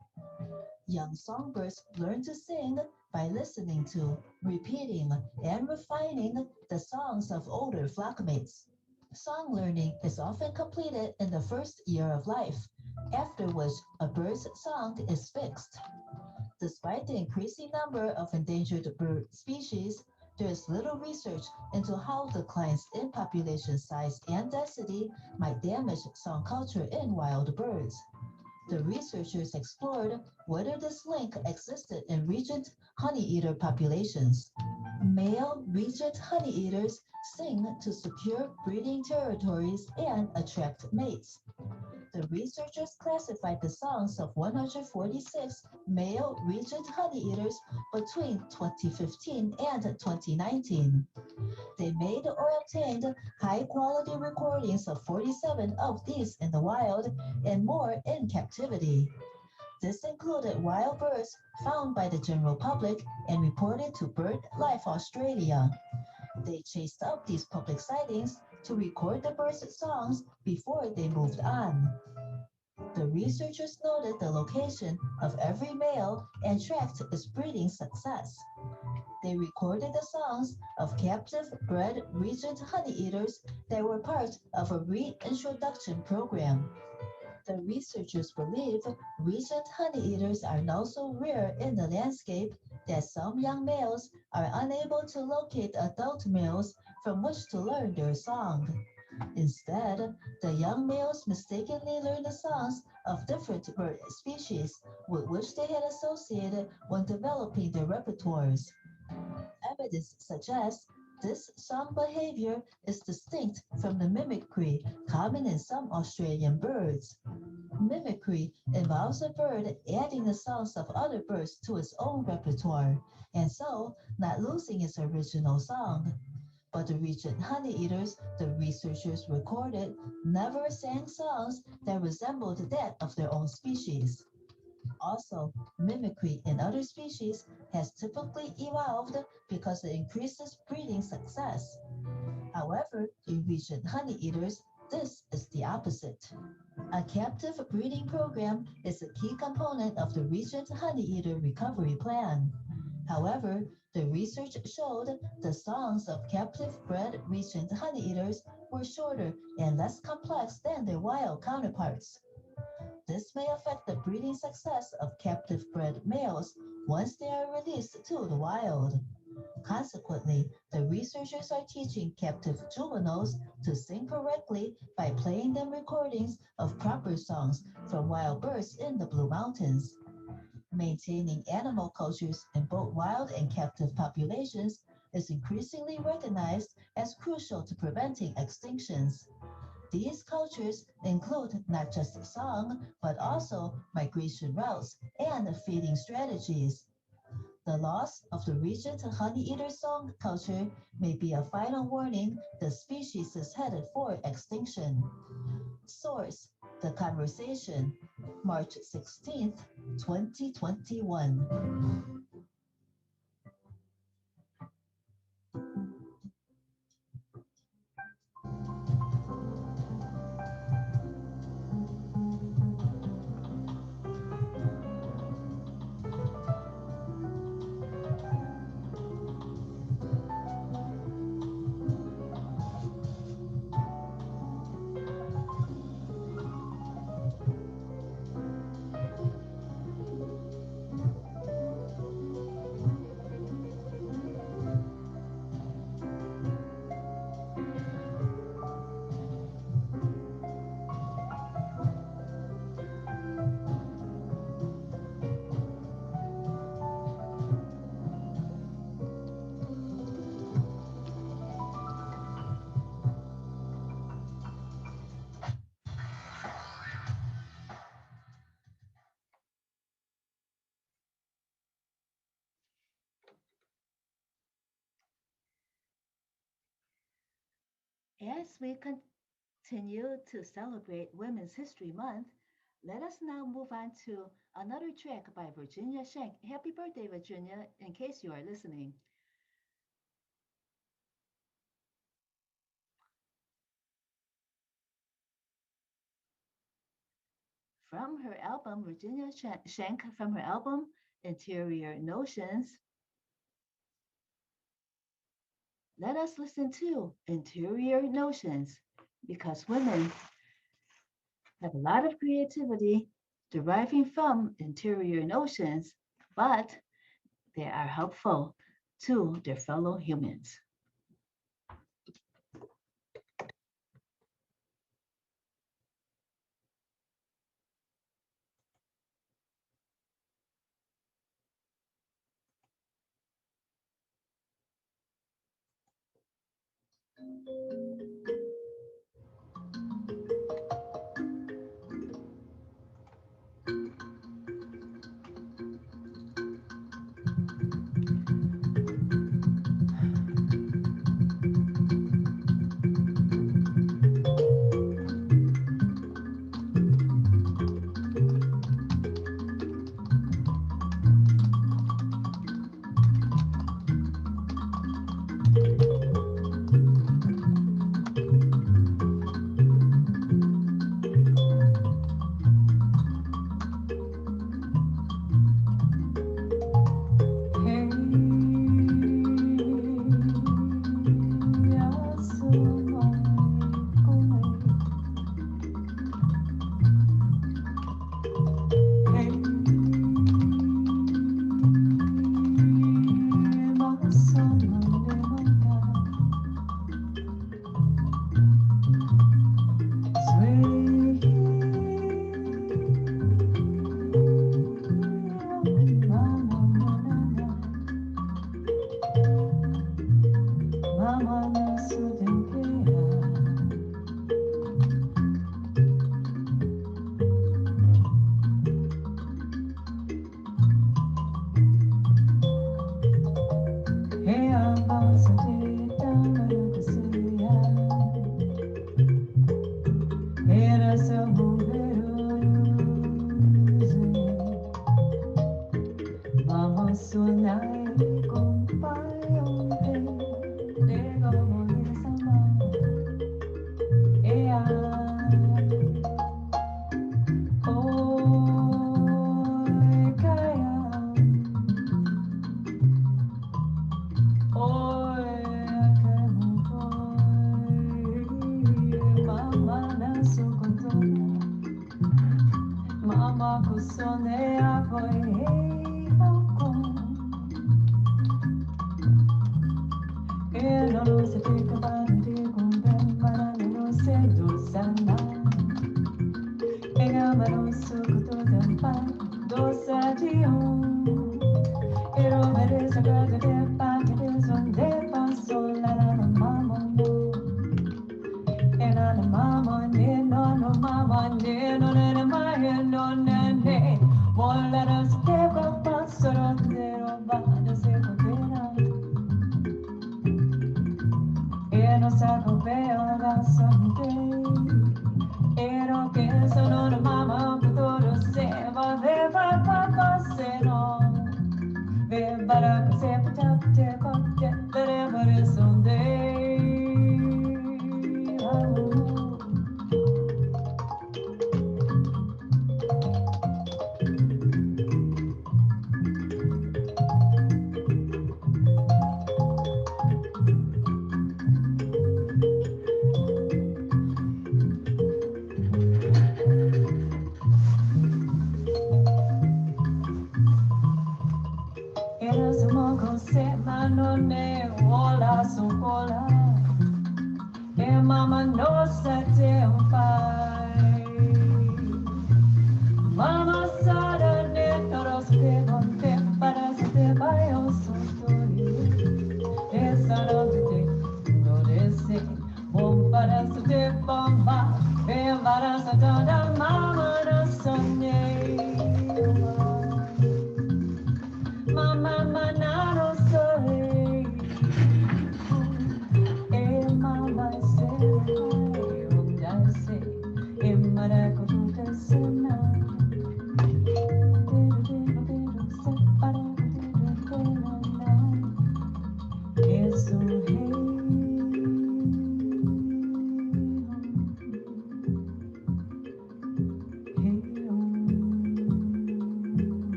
Young songbirds learn to sing by listening to, repeating, and refining the songs of older flockmates. Song learning is often completed in the first year of life, after which a bird's song is fixed. Despite the increasing number of endangered bird species, there is little research into how declines in population size and density might damage song culture in wild birds. The researchers explored whether this link existed in regent honeyeater populations. Male regent honeyeaters sing to secure breeding territories and attract mates. The researchers classified the songs of 146 male regent honeyeaters between 2015 and 2019. They made or obtained high quality recordings of 47 of these in the wild and more in captivity. This included wild birds found by the general public and reported to BirdLife Australia. They chased up these public sightings to record the birds' songs before they moved on. The researchers noted the location of every male and tracked its breeding success. They recorded the songs of captive bred regent honeyeaters that were part of a reintroduction program. The researchers believe regent honeyeaters are now so rare in the landscape that some young males are unable to locate adult males from which to learn their song. Instead, the young males mistakenly learn the songs of different bird species with which they had associated when developing their repertoires. Evidence suggests this song behavior is distinct from the mimicry common in some Australian birds. Mimicry involves a bird adding the songs of other birds to its own repertoire, and so not losing its original song. But the regent honeyeaters the researchers recorded never sang songs that resembled that of their own species. Also, mimicry in other species has typically evolved because it increases breeding success. However, in regent honeyeaters, this is the opposite. A captive breeding program is a key component of the regent honeyeater recovery plan. However, the research showed the songs of captive bred regent honeyeaters were shorter and less complex than their wild counterparts. This may affect the breeding success of captive bred males once they are released to the wild. Consequently, the researchers are teaching captive juveniles to sing correctly by playing them recordings of proper songs from wild birds in the Blue Mountains. Maintaining animal cultures in both wild and captive populations is increasingly recognized as crucial to preventing extinctions. These cultures include not just song, but also migration routes and feeding strategies. The loss of the regent honeyeater song culture may be a final warning the species is headed for extinction. Source: The Conversation, March 16th, 2021. As we continue to celebrate Women's History Month, let us now move on to another track by Virginia Shank. Happy birthday, Virginia, in case you are listening. From her album, Virginia Schenck, from her album, Interior Notions, let us listen to Interior Notions because women have a lot of creativity deriving from interior notions, but they are helpful to their fellow humans.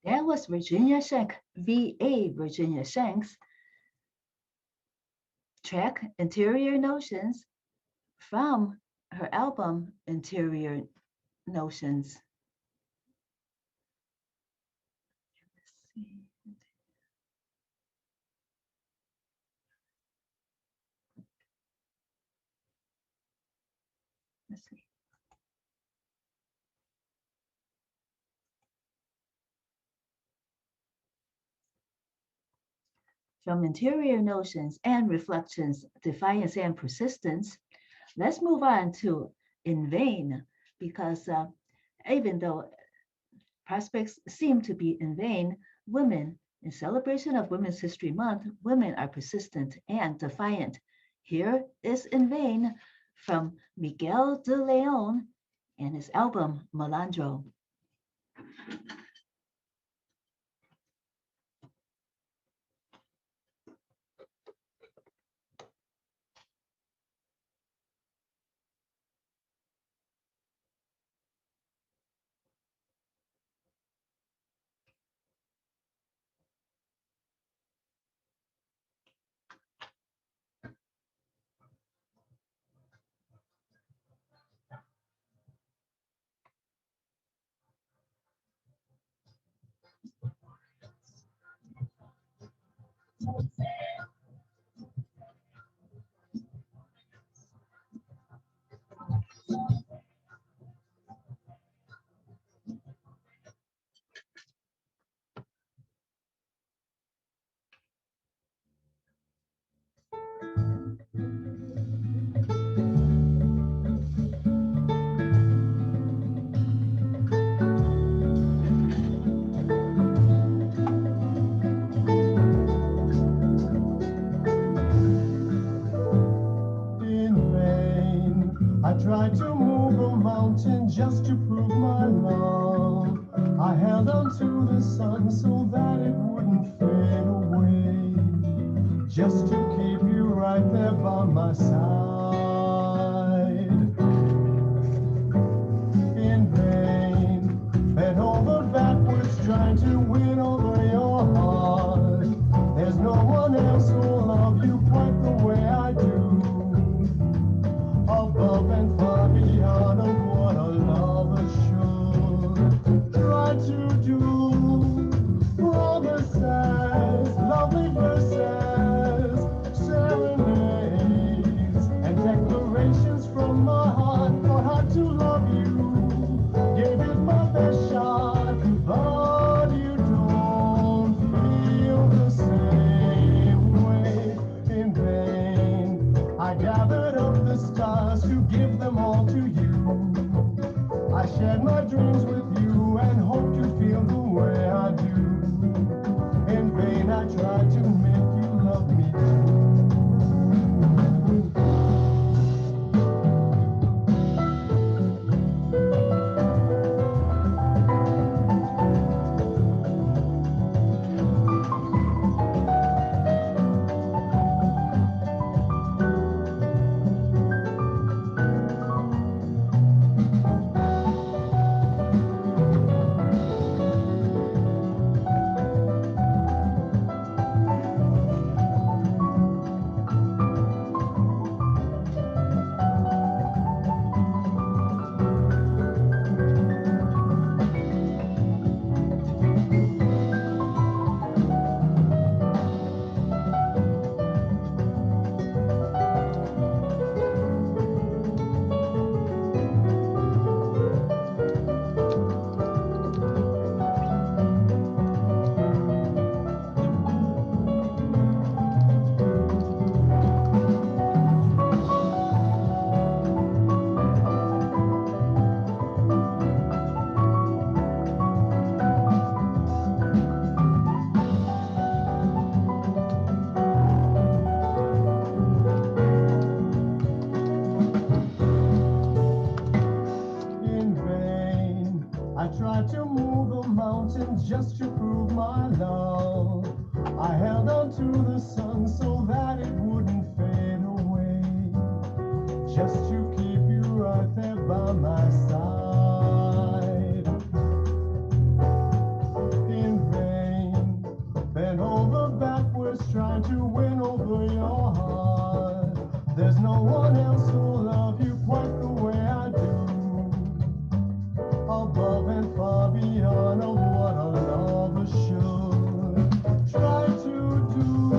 That was Virginia Shank, VA Virginia Shank's track Interior Notions from her album Interior Notions. Let's see. Let's see. From Interior Notions and Reflections, Defiance and Persistence, let's move on to In Vain, because even though prospects seem to be in vain, women, in celebration of Women's History Month, women are persistent and defiant. Here is In Vain from Miguel de Leon and his album Malandro. I tried to move a mountain just to prove my love. I held on to the sun so that it wouldn't fade away, just to keep you right there by my side. In vain, bent over backwards trying to win over your heart. There's no one else who'll love you quite the way I do. Above and far beyond of what a lover should try to do. Promises, lovely verses, serenades, and declarations from my heart. Thought hard to love you, gave it my best shot, but you don't feel the same way. In vain, I gathered up the stars to give them all to you. I shared my dreams with you and hoped you feel the way I do. In vain I tried to make you love me too. Just to prove my love, I held on to the sun so that it wouldn't fade away, just to keep you right there by my side. In There's no one else who'll love you quite the way I do. Above and far beyond of what a lover should try to do.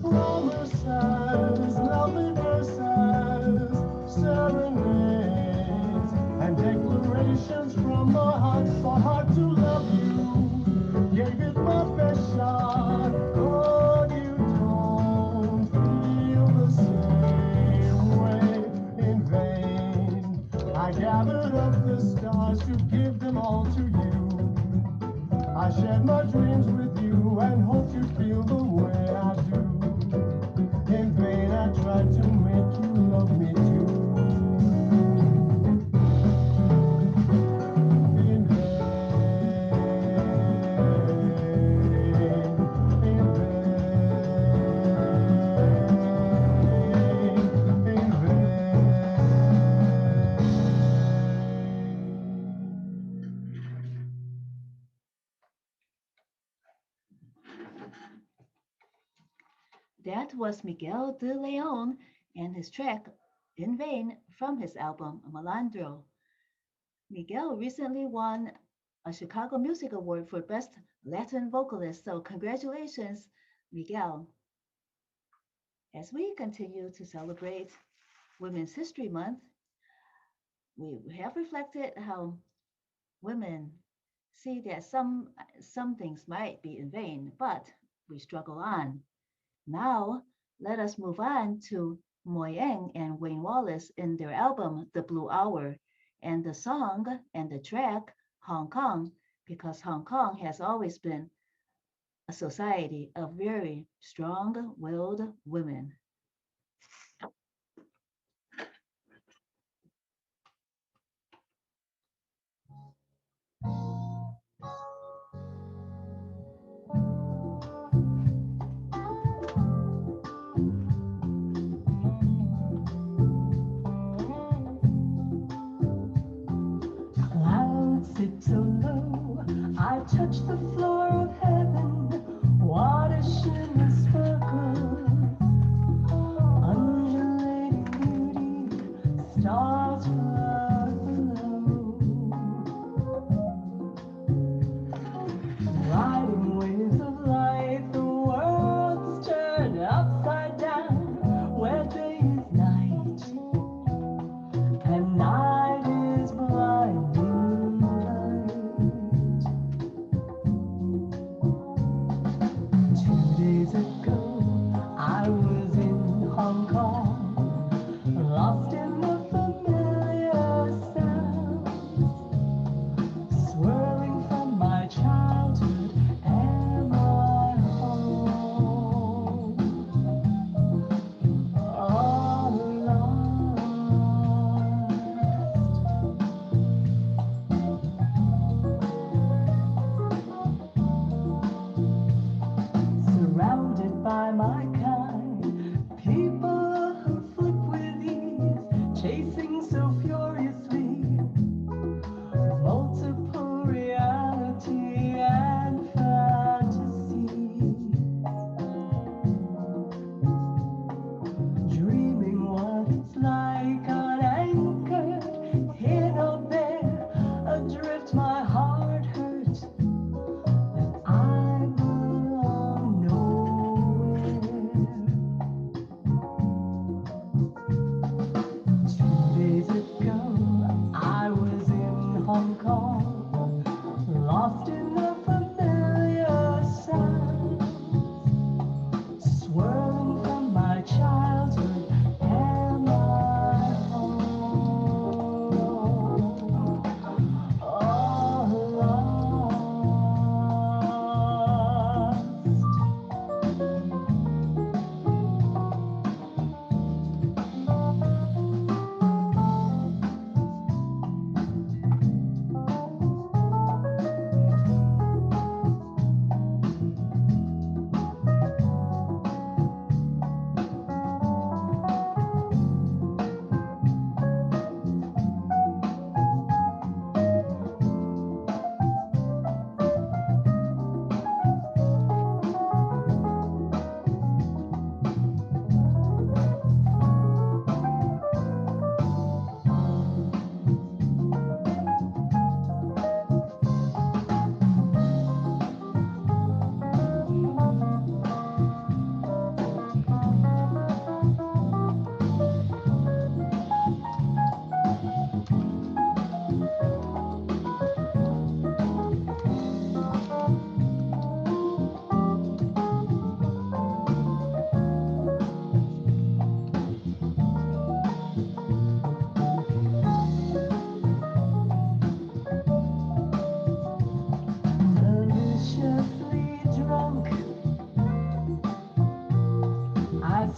Promises, lovely verses, serenades, and declarations from my heart. Fought hard to love you, gave it my best shot. But you don't feel the same way. In vain I gathered up the stars to give them all to you. I shared my dreams with you and hoped you'd feel the way I do. In vain I tried to make you love me too. In vain, in vain, in vain. That was Miguel de Leon and his track In Vain from his album Malandro. Miguel recently won a Chicago Music Award for Best Latin Vocalist, so congratulations, Miguel. As we continue to celebrate Women's History Month, we have reflected how women see that some things might be in vain, but we struggle on. Now, let us move on to Moyeng and Wayne Wallace in their album The Blue Hour, and the song and the track Hong Kong, because Hong Kong has always been a society of very strong-willed women. Clouds sit so low, I touch the floor of heaven. What a shimmer sparkle.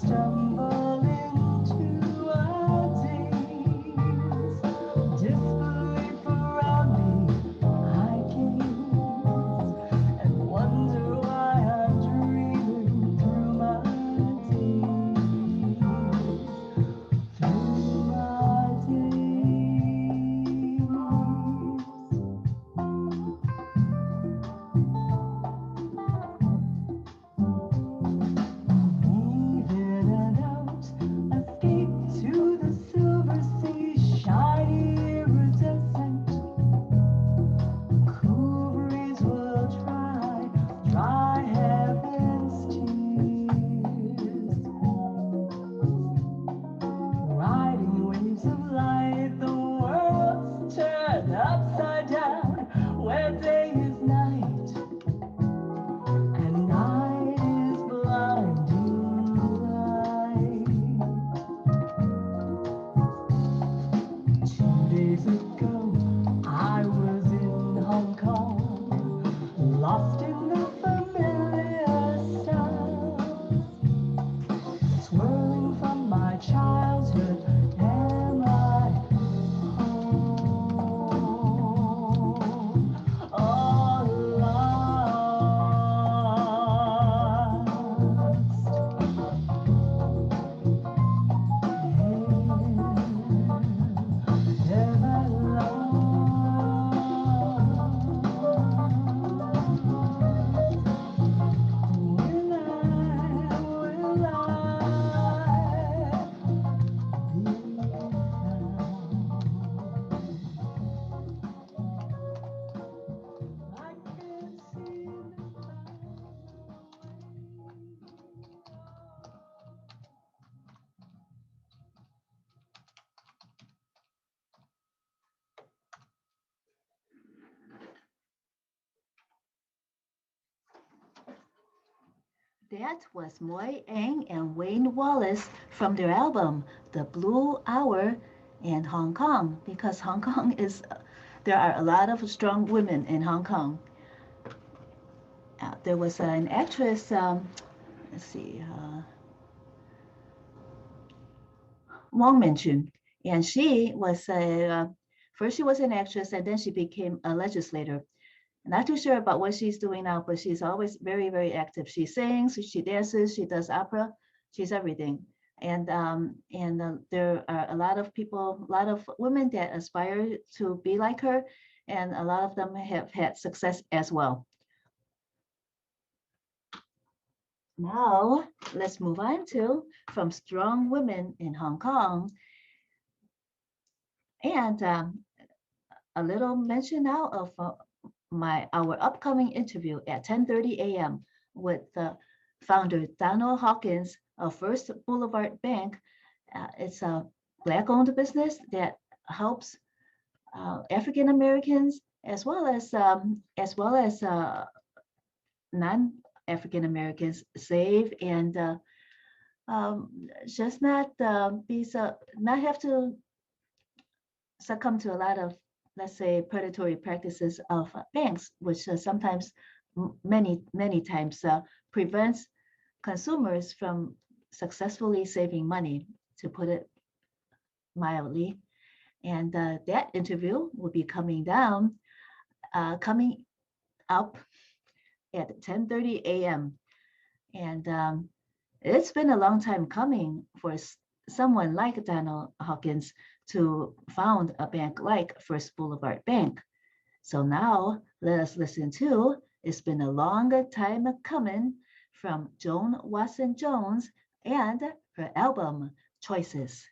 stumble into our days. Disbelief around me, I gaze and wonder why I'm dreaming through my days. Through my days. Even and out, escape to the silver sea, shiny iridescent. Cool breeze will dry heaven's tears. Riding waves of light, the world's turned upside down, where day is night and night is blinding light. 2 days ago, I was in Hong Kong, lost in the familiar sounds, swirling from my childhood. Am I home? All lost. Am I That was Moy Ang and Wayne Wallace from their album The Blue Hour in Hong Kong, because Hong Kong is, there are a lot of strong women in Hong Kong. There was an actress, let's see, Wong Min-chun, and she was first she was an actress and then she became a legislator. Not too sure about what she's doing now, but she's always very, very active. She sings, she dances, she does opera, she's everything. And there are a lot of people, a lot of women that aspire to be like her, and a lot of them have had success as well. Now, let's move on to From Strong Women in Hong Kong. And a little mention now of our upcoming interview at 10:30 a.m. with founder Donald Hawkins of First Boulevard Bank. It's a Black-owned business that helps African Americans as well as non-African Americans save and just not not have to succumb to a lot of, let's say, predatory practices of banks, which sometimes, many times, prevents consumers from successfully saving money, to put it mildly. And that interview will be coming up at 10:30 a.m. And it's been a long time coming for someone like Donald Hawkins to found a bank like First Boulevard Bank. So now let us listen to It's Been a Long Time Coming from Joan Watson Jones and her album Choices.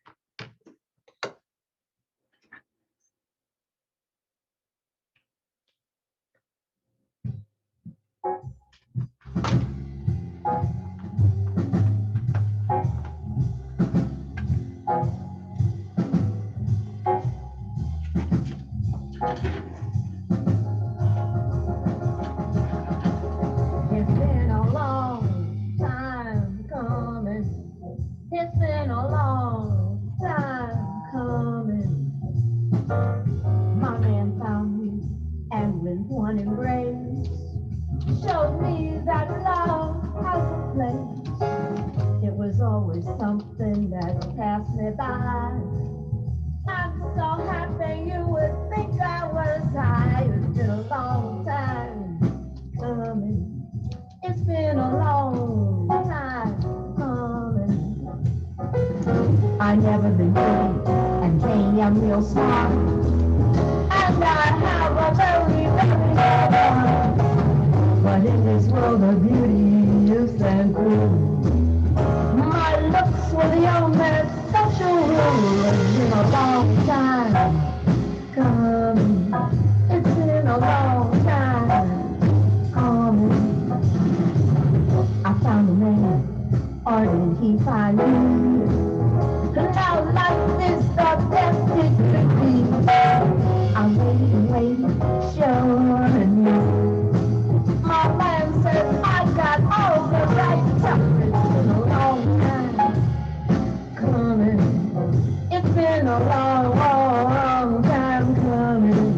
It's been a long time coming. It's been a long time coming. My man found me, and with one embrace, showed me that love has a place. It was always something that's passed me by. I'm so happy you would think I was high. It's been a long time coming. It's been a long time coming. I never been pretty and saying I'm real smart. And I have a very, very good heart. But in this world of beauty, youth and cool, my looks were the only special rule. It's been a long time coming. It's been a long time coming. I found a man, or did he find me? Now life is the best it could be. I waited and waited, sure enough. My man says I got all the right stuff. It's been a long time coming. It's been a long, long time coming.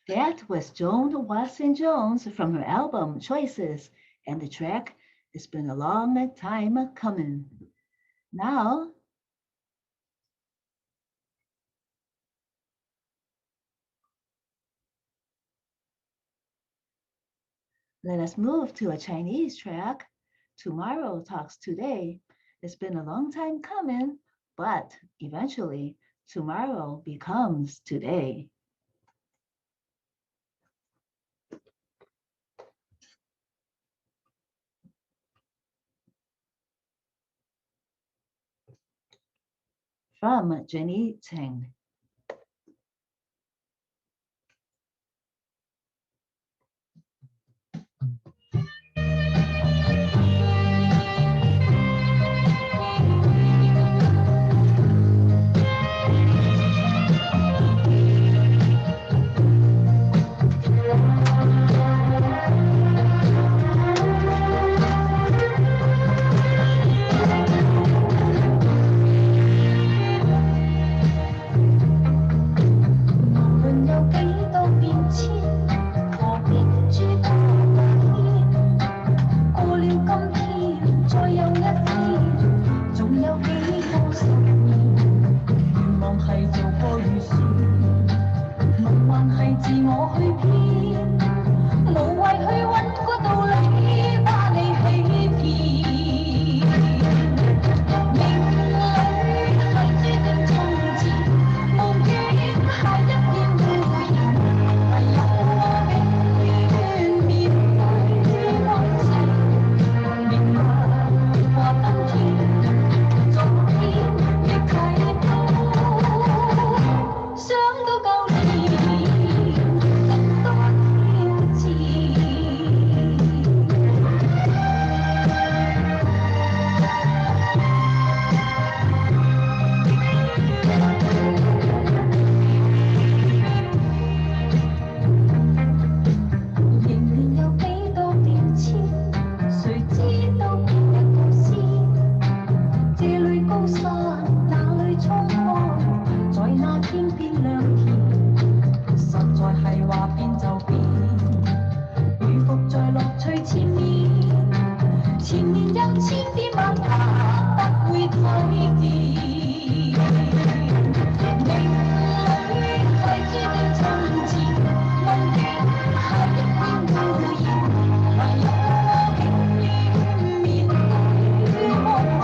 That was Joan Watson Jones from her album Choices, and the track It's Been a Long Time Coming. Now, let us move to a Chinese track. Tomorrow talks today. It's been a long time coming, but eventually tomorrow becomes today. From Jenny Cheng. 命里係注定從前。天變亮甜，實在係話變就變，如伏在樂趣前面，前面有千變萬化，不會改變。命裏為注定從前，夢境係一片污染，唯有我永遠面對往前。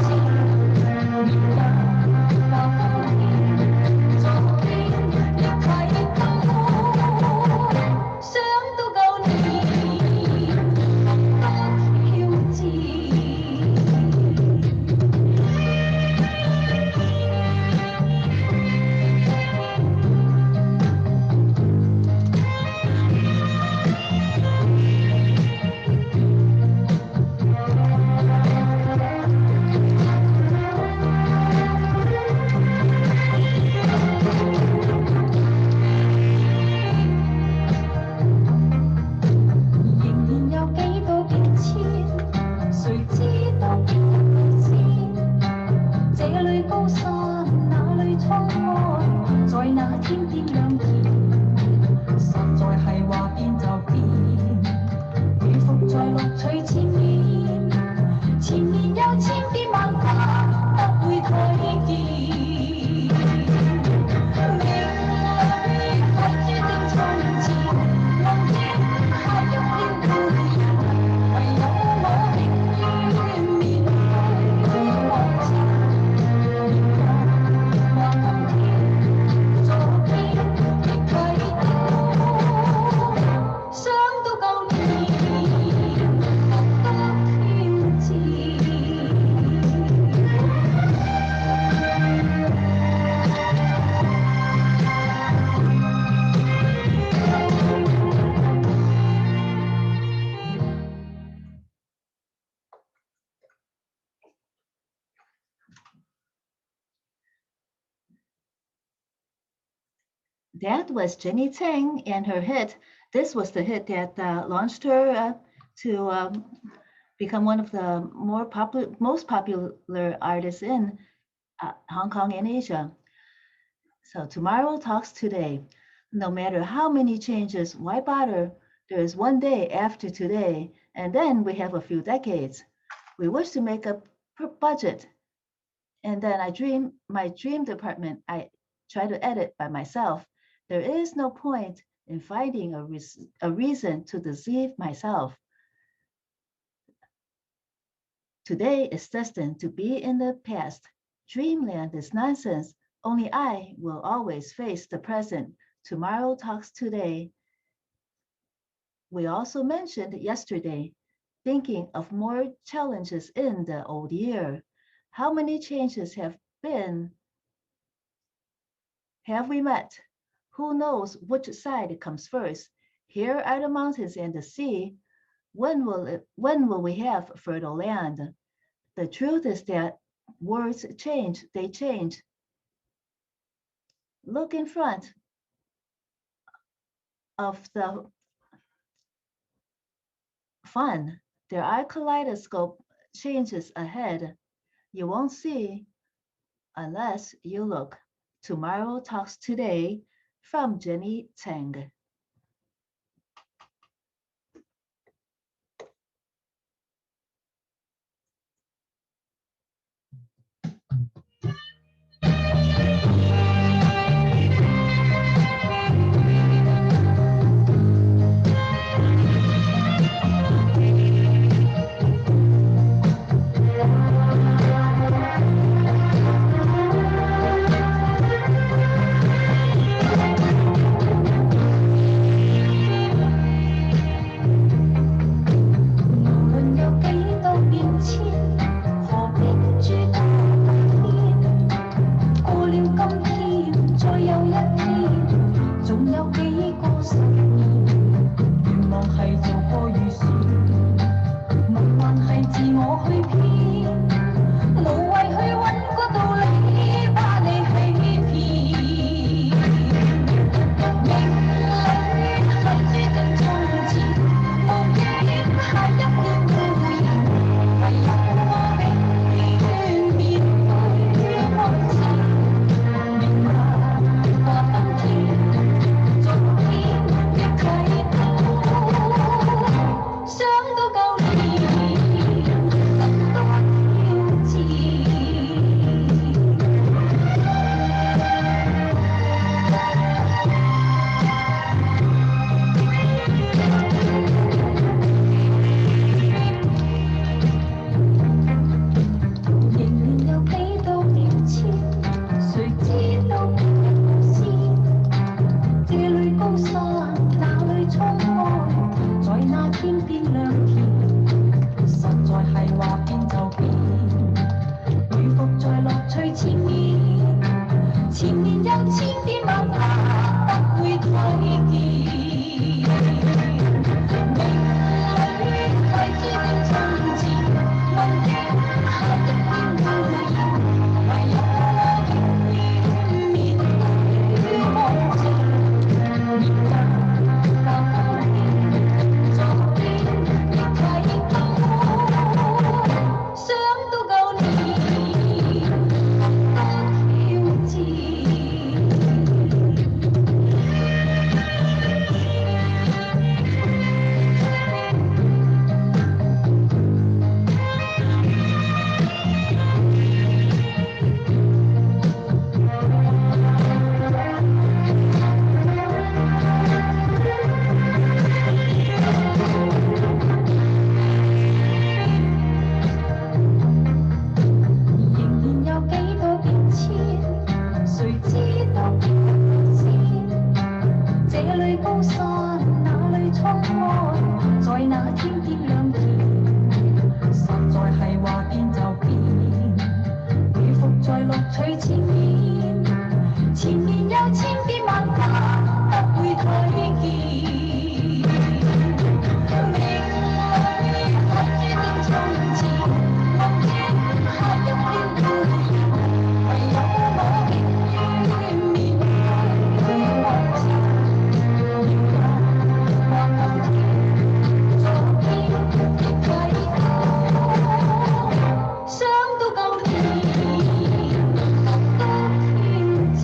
面對那風險，昨天亦睇到，想到舊年不挑戰。That was Jenny Tang and her hit. This was the hit that launched her to become one of the most popular artists in Hong Kong and Asia. So tomorrow talks today. No matter how many changes, why bother? There is one day after today, and then we have a few decades. We wish to make a budget, and then my dream department, I try to edit by myself. There is no point in finding a reason to deceive myself. Today is destined to be in the past. Dreamland is nonsense. Only I will always face the present. Tomorrow talks today. We also mentioned yesterday, thinking of more challenges in the old year. How many changes have we met? Who knows which side comes first? Here are the mountains and the sea. When will we have fertile land? The truth is that words change, they change. Look in front of the fun. There are kaleidoscope changes ahead. You won't see unless you look. Tomorrow talks today from Jenny Tang. 高山哪裏衝開，在那天邊亮天，實在係話變就變，如伏在樂趣前面，前面有千變萬化，不會睇見。命裏為注定從前，夢境下一片烏煙，唯有我永遠面對愛情，面對舊天，昨天亦睇到，想到舊年覺得挑戰。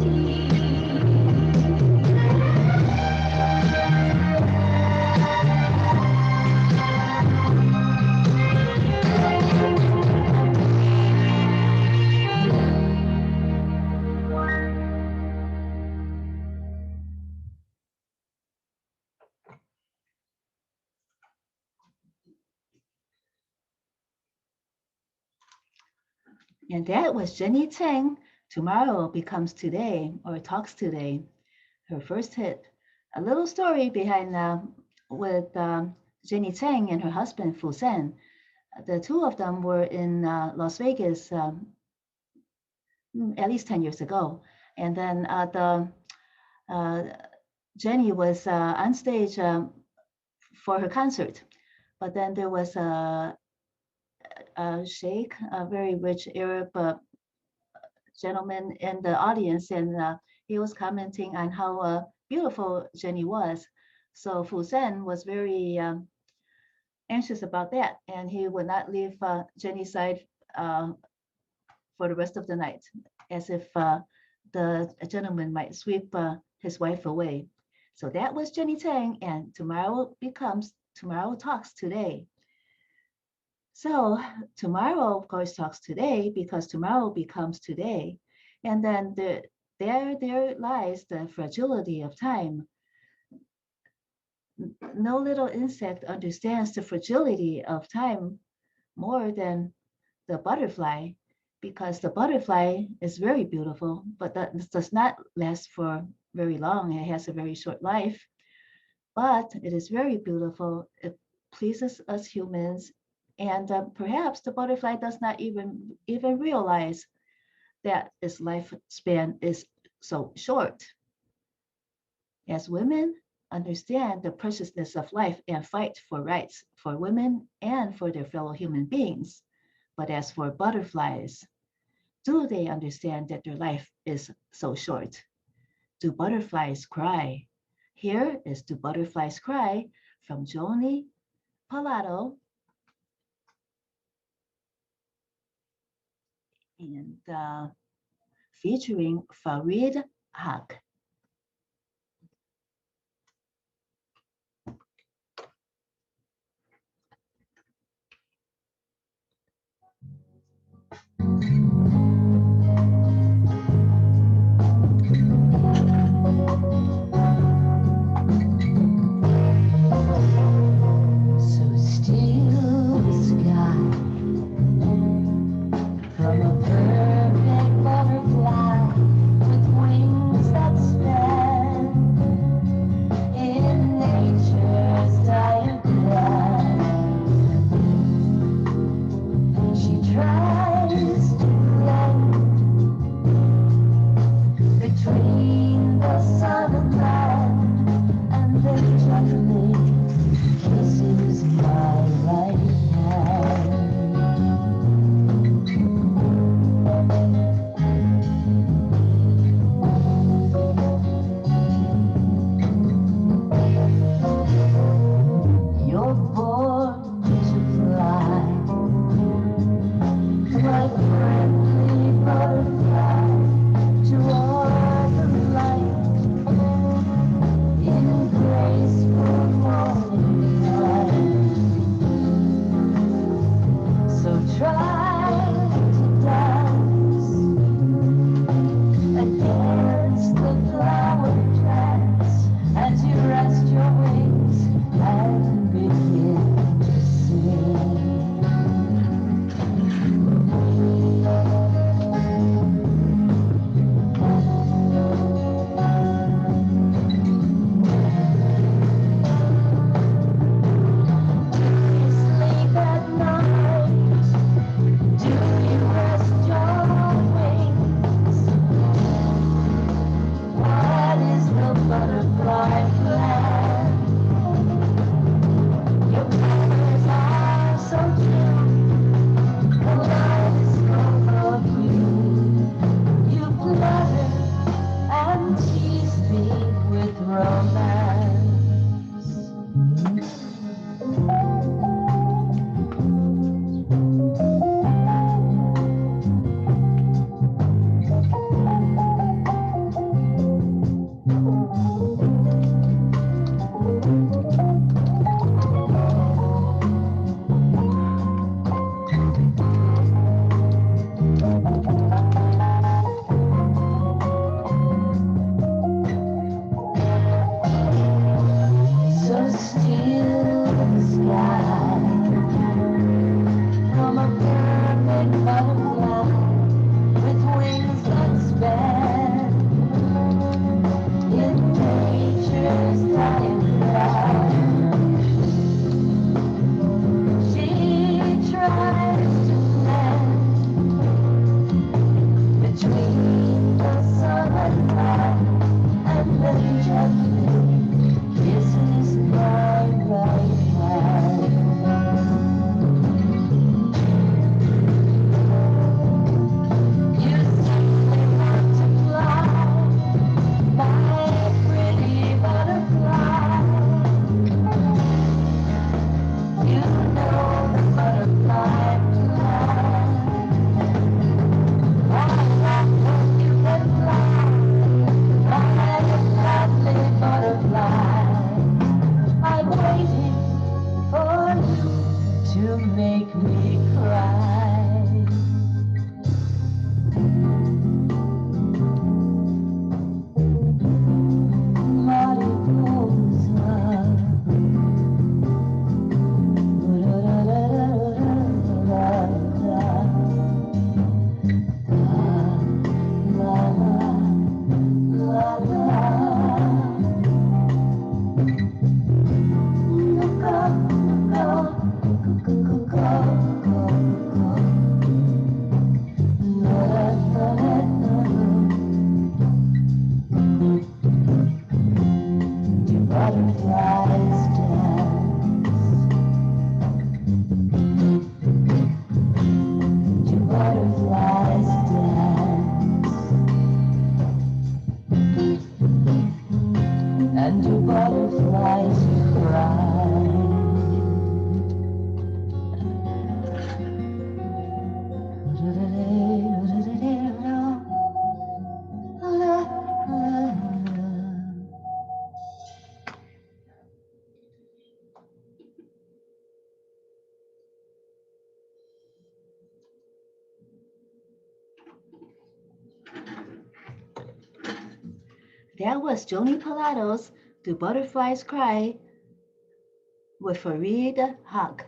And that was Jenny Teng, Tomorrow Becomes Today, or Talks Today, her first hit. A little story behind with Jenny Teng and her husband, Fu Sen. The two of them were in Las Vegas at least 10 years ago. And then Jenny was on stage for her concert. But then there was a sheikh, a very rich Arab gentleman in the audience, and he was commenting on how beautiful Jenny was. So Fu Sen was very anxious about that, and he would not leave Jenny's side for the rest of the night, as if the gentleman might sweep his wife away. So that was Jenny Teng, and Tomorrow Talks Today. So tomorrow, of course, talks today because tomorrow becomes today. And then there lies the fragility of time. No little insect understands the fragility of time more than the butterfly, because the butterfly is very beautiful, but that does not last for very long. It has a very short life, but it is very beautiful. It pleases us humans. And perhaps the butterfly does not even realize that its lifespan is so short. As women understand the preciousness of life and fight for rights for women and for their fellow human beings. But as for butterflies, do they understand that their life is so short? Do butterflies cry? Here is Do Butterflies Cry from Joni Palato. And featuring Farid Haq. So still the sky from a perfect butterfly with wings that and do butterflies cry? That was Joni Pilatos, Do Butterflies Cry, with Fareed Haq.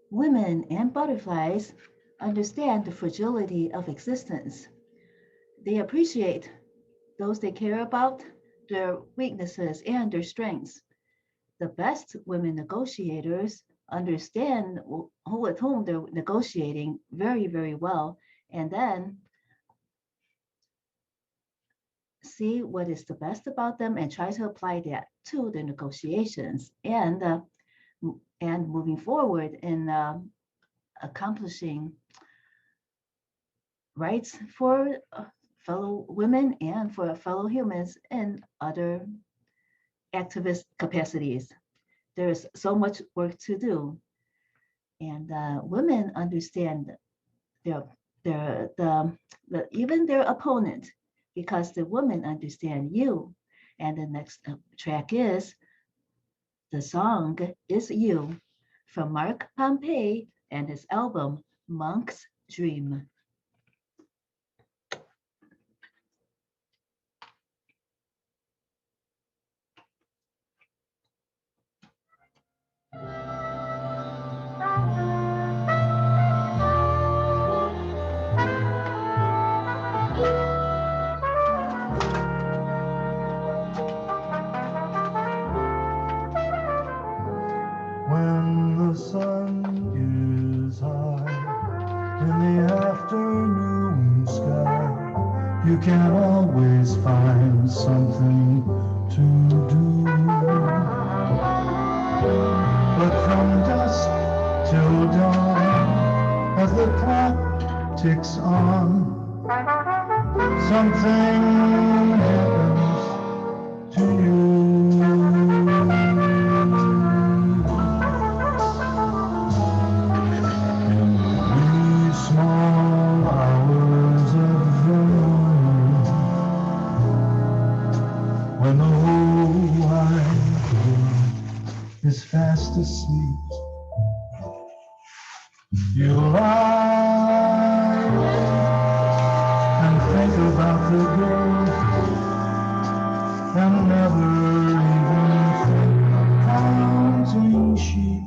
Women and butterflies understand the fragility of existence. They appreciate those they care about, their weaknesses and their strengths. The best women negotiators understand with whom they're negotiating very, very well, and then see what is the best about them and try to apply that to the negotiations and moving forward in accomplishing rights for fellow women and for fellow humans in other activist capacities. There's so much work to do, and women understand their even their opponent because the women understand you. And the next track is the song is You from Mark Pompey and his album Monk's Dream. When the sun is high in the afternoon sky, you can always find something to do. But from dusk till dawn, as the clock ticks on, something happens to you. Small hours of the morning, when the whole wide world is fast asleep, you lie and think about the girl and never even think of counting sheep.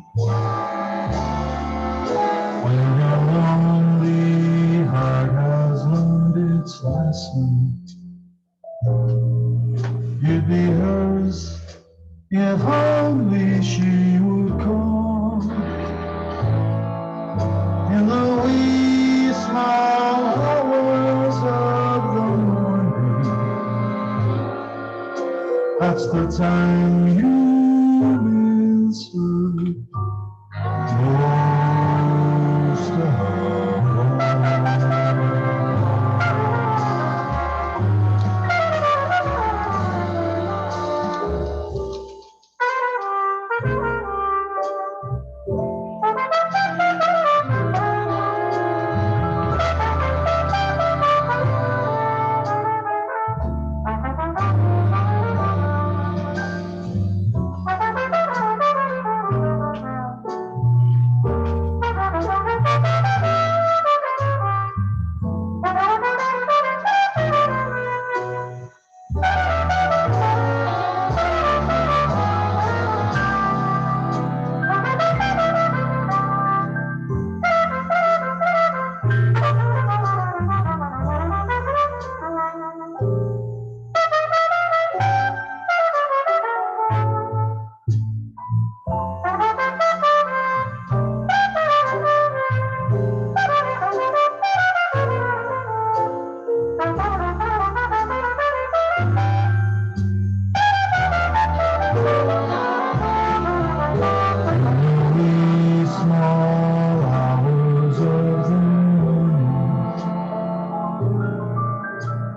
When your lonely heart has learned its lesson, you'd be hers if only she would call. In the wee small hours of the morning, that's the time you miss her most of all.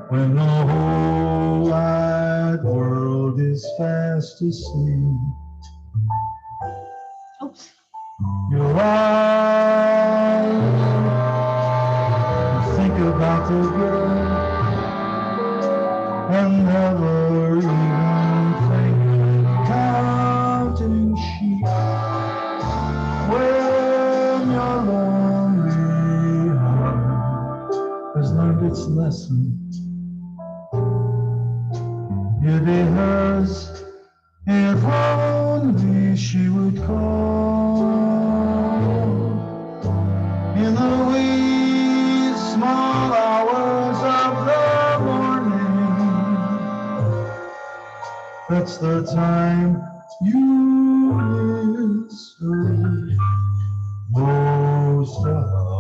when the whole wide world is fast asleep. Oops. Your eyes think about the good and never even think of counting sheep. When your lonely heart has learned its lesson, you'd be hers if only she would call in the wee small hours of the morning. That's the time you miss her most of all.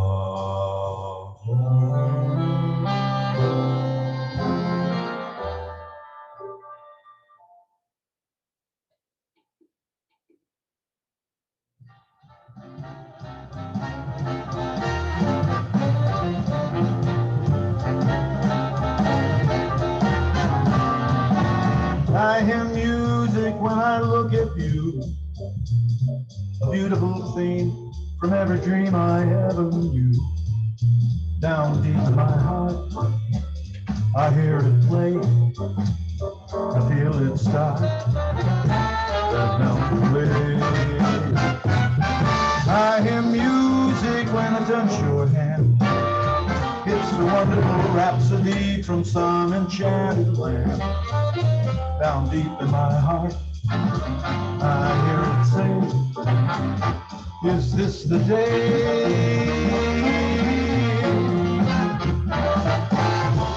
I hear music when I look at you, a beautiful theme from every dream I ever knew. Down deep in my heart, I hear it play, I feel it start, that melody way. I hear music when I touch your hand, it's a wonderful rhapsody from some enchanted land. Down deep in my heart, I hear it say, is this the day?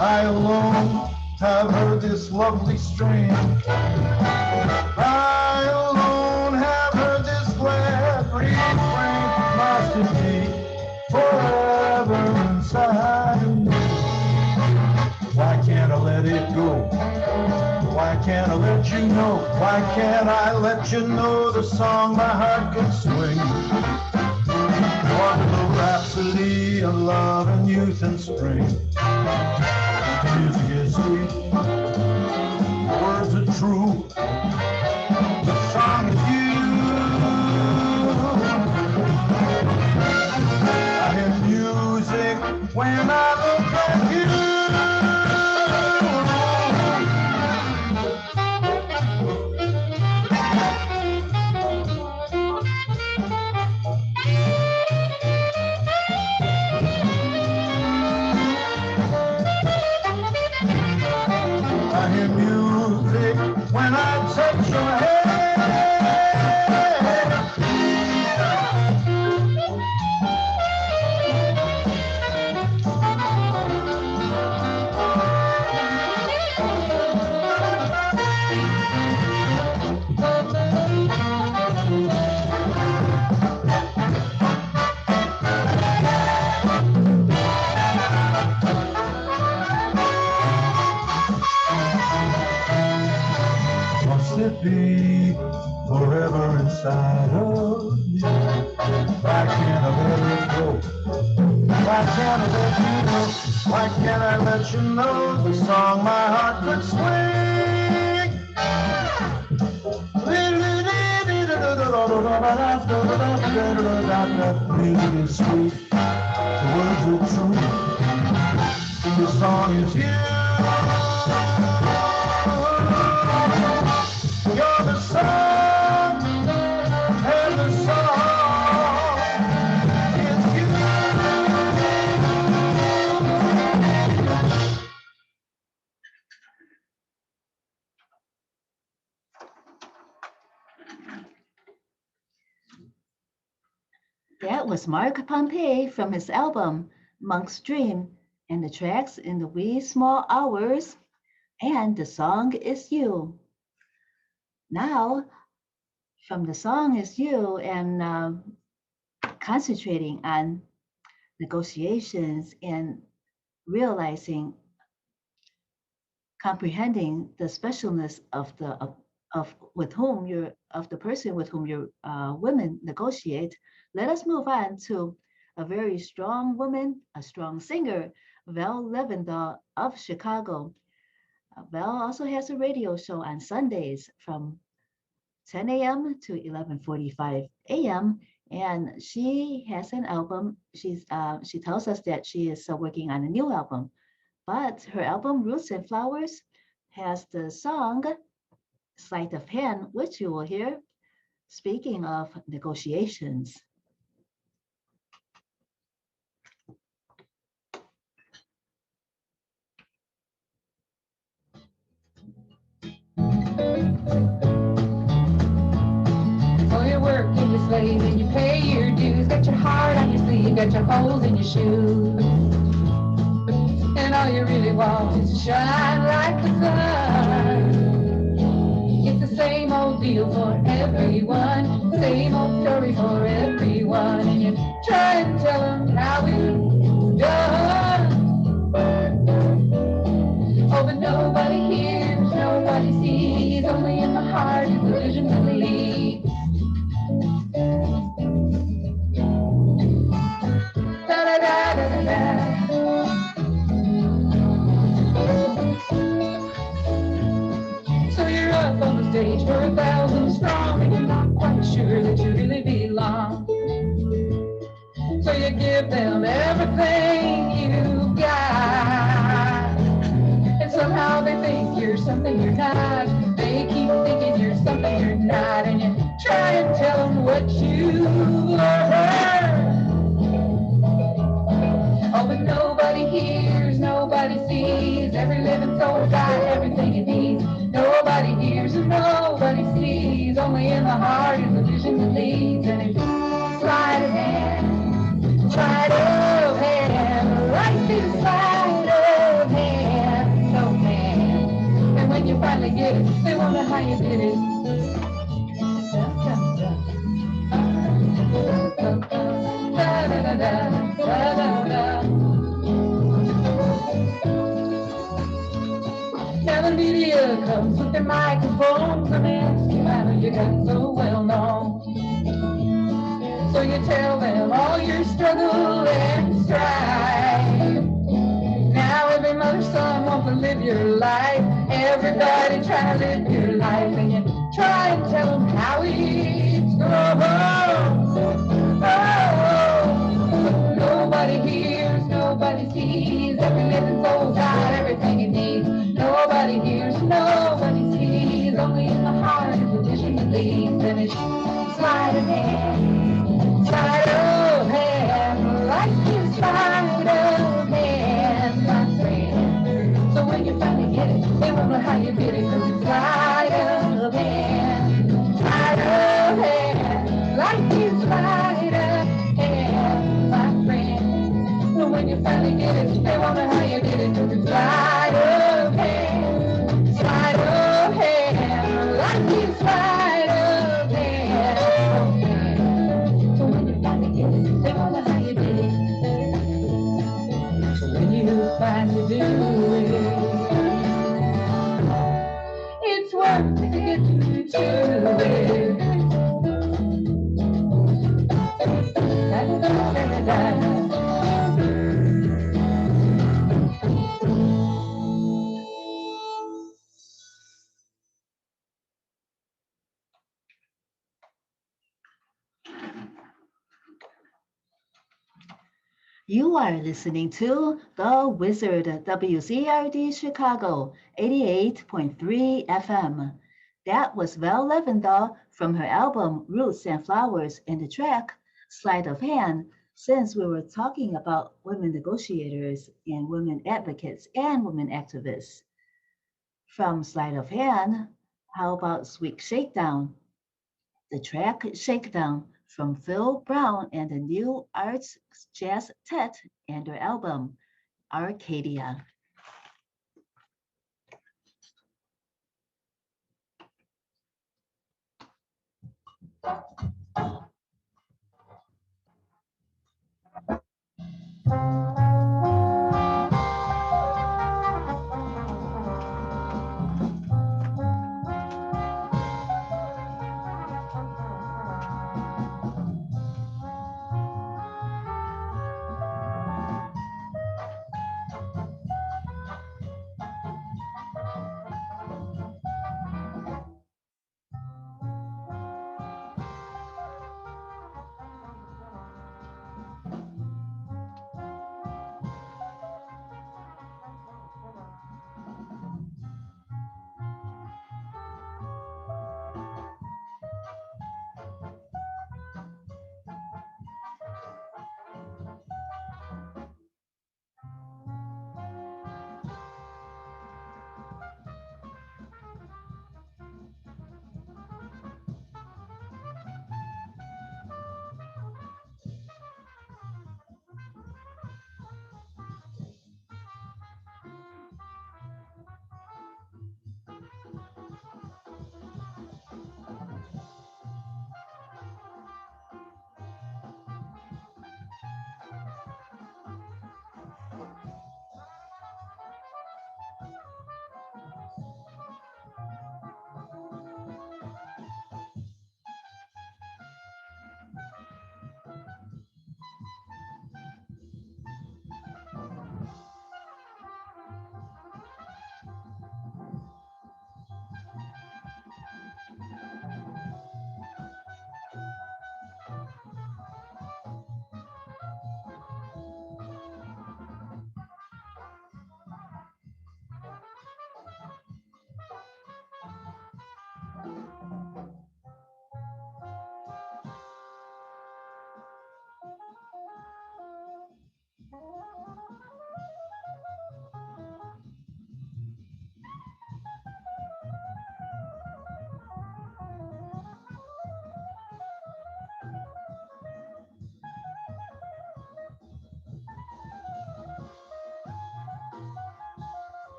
I alone have heard this lovely strain. I alone have heard this glad refrain. Must it be forever inside of me? Why can't I let it go? Why can't I let you know? Why can't I let you know the song my heart can swing? Wonderful rhapsody of love and youth and spring. The music is sweet, the words are true, the song is you. I hear music when I look at you. I hear music when I touch your head. Must it be forever inside of me? Why can't I let it go? Why can't I let you know? Why can't I let you know the song my heart could swing? Music is sweet, the words are true, the song is you. You're the song, and the song is you. That was Mark Pompey from his album Monk's Dream, and the tracks In the Wee Small Hours, and The Song Is You. Now, from The Song Is You and concentrating on negotiations and realizing, comprehending the specialness of with whom you're of the person with whom your women negotiate. Let us move on to a very strong woman, a strong singer, Val Levendahl of Chicago. Val also has a radio show on Sundays from 10 a.m. to 11:45 a.m. And she has an album. She tells us that she is working on a new album, but her album Roots and Flowers has the song Sleight of Hand, which you will hear. Speaking of negotiations. So you work and you slave and you pay your dues. Got your heart on your sleeve, got your holes in your shoes. And all you really want is to shine like the sun. It's the same old deal for everyone, same old story for everyone. And you try and tell them how it's done. Oh, but nobody hears, nobody sees, only in the heart is the vision that leads. Da da da da da da. So you're up on the stage for 1,000 strong, and you're not quite sure that you really belong. So you give them everything you've got, and somehow they think you're something you're not. They keep thinking you're something you're not, and you try and tell them what you learned. Oh, but nobody hears, nobody sees. Every living soul got everything it needs. Nobody hears and nobody sees. Only in the heart is the vision that leads. And it's sleight of hand, sleight of hand. Life is sleight of hand, no man. And when you finally get it, they wonder how you did it. Da da da da da da da. Now the media comes with their microphones and asks you how you got so well known. So you tell them all your struggle and strife. Now every mother's son wants to live your life. Everybody try to live your life, and you try and tell them how it's grown. Oh, nobody hears, nobody sees. Every living soul's got everything it needs. Nobody hears, nobody sees. Only in the heart is the vision that leads. And it's sleight of hand, sleight of hand. Life is sleight of hand, my friend. So when you finally get it, they won't know how you did it, 'cause it's sleight of hand, sleight of hand. Life is sleight of hand, my friend. So when you finally get it, they won't know how you did it, 'cause it's sleight of hand, sleight of hand. Life is sleight of hand. So when you finally get it, they won't know how you did it. So when you finally do it, it's worth to get you to it. You are listening to The Wizard, WZRD Chicago, 88.3 FM. That was Val Levendahl from her album Roots and Flowers and the track Sleight of Hand, since we were talking about women negotiators and women advocates and women activists. From Sleight of Hand, how about Sweet Shakedown? The track Shakedown from Phil Brown and the New Arts Jazz Tet and their album Arcadia.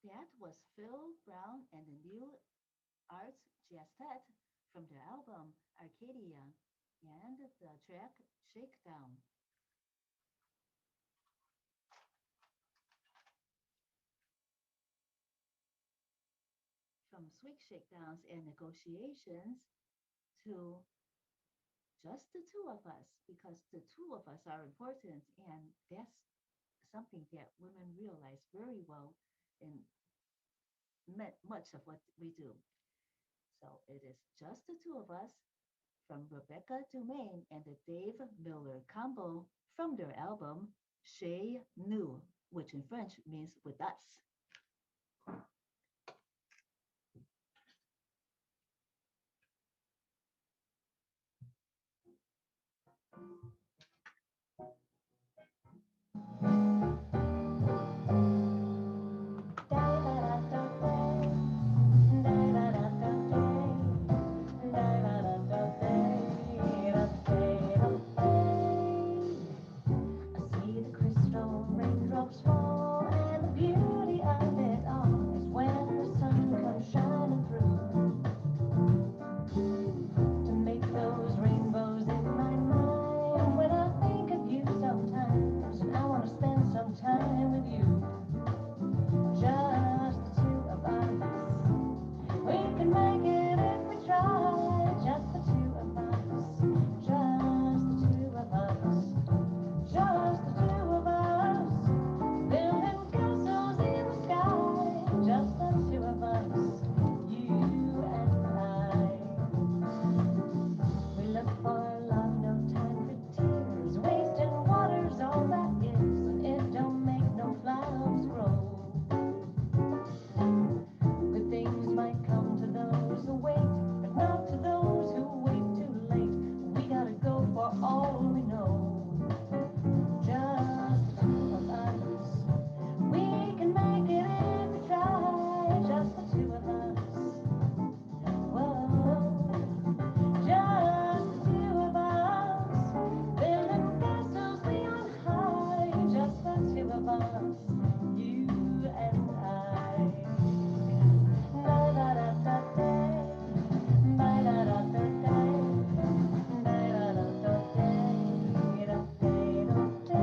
That was Phil Brown and the New Arts Jazzette from their album Arcadia and the track Shakedown. From sweet shakedowns and negotiations to just the two of us, because the two of us are important, and that's something that women realize very well in much of what we do. So it is just the two of us from Rebecca Dumaine and the Dave Miller combo from their album Chez Nous, which in French means with us. Raindrops fall, and the beauty of it all is when the sun comes shining through to make those rainbows in my mind. When I think of you sometimes, and I want to spend some time with you, just the two of us. We can make it if we try, just the two of us, just the two of us, just the two of us. Building castles in the sky, just the two of us, you and I. We look for love, no time for tears, wasting water's all that is, and it don't make no flowers grow. Good things might come to those who wait, but not to those who wait too late. We gotta go for all we know, just the two of us. We can make it if we try, just the two of us. Whoa, just the two of us. Building castles beyond high, just the two of us. You and I. Da da da da da, ba da da da da, da da da da da, da da da.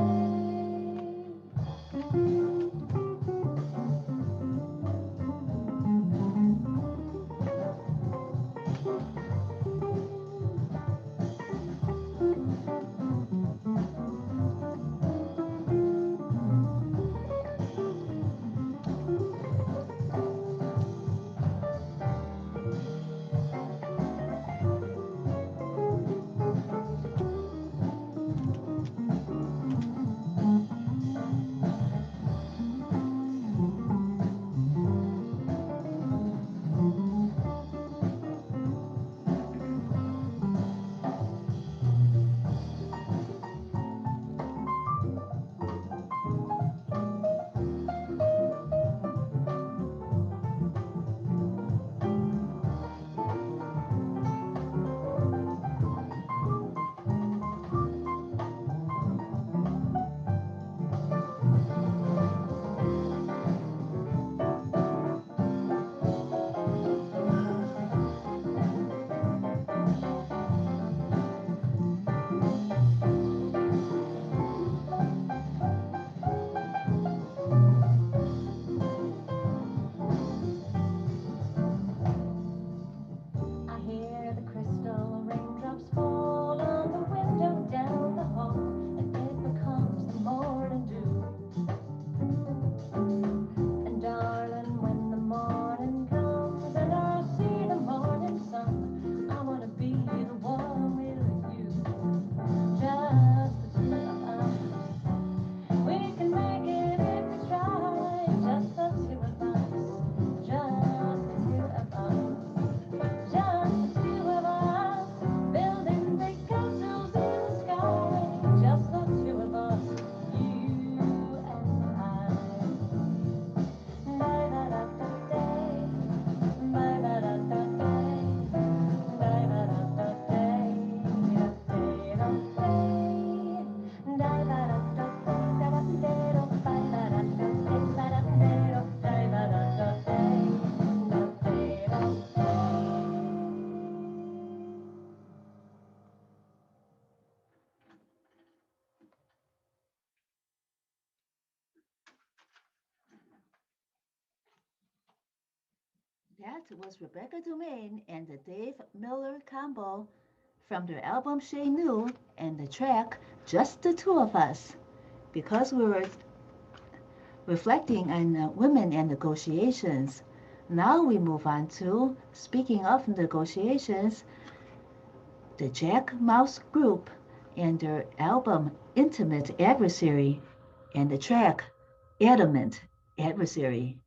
That was Rebecca Domain and the Dave Miller combo from their album Shay New and the track Just the Two of Us. Because we were reflecting on women and negotiations, now we move on to, speaking of negotiations, the Jack Mouse Group and their album Intimate Adversary and the track Adamant Adversary.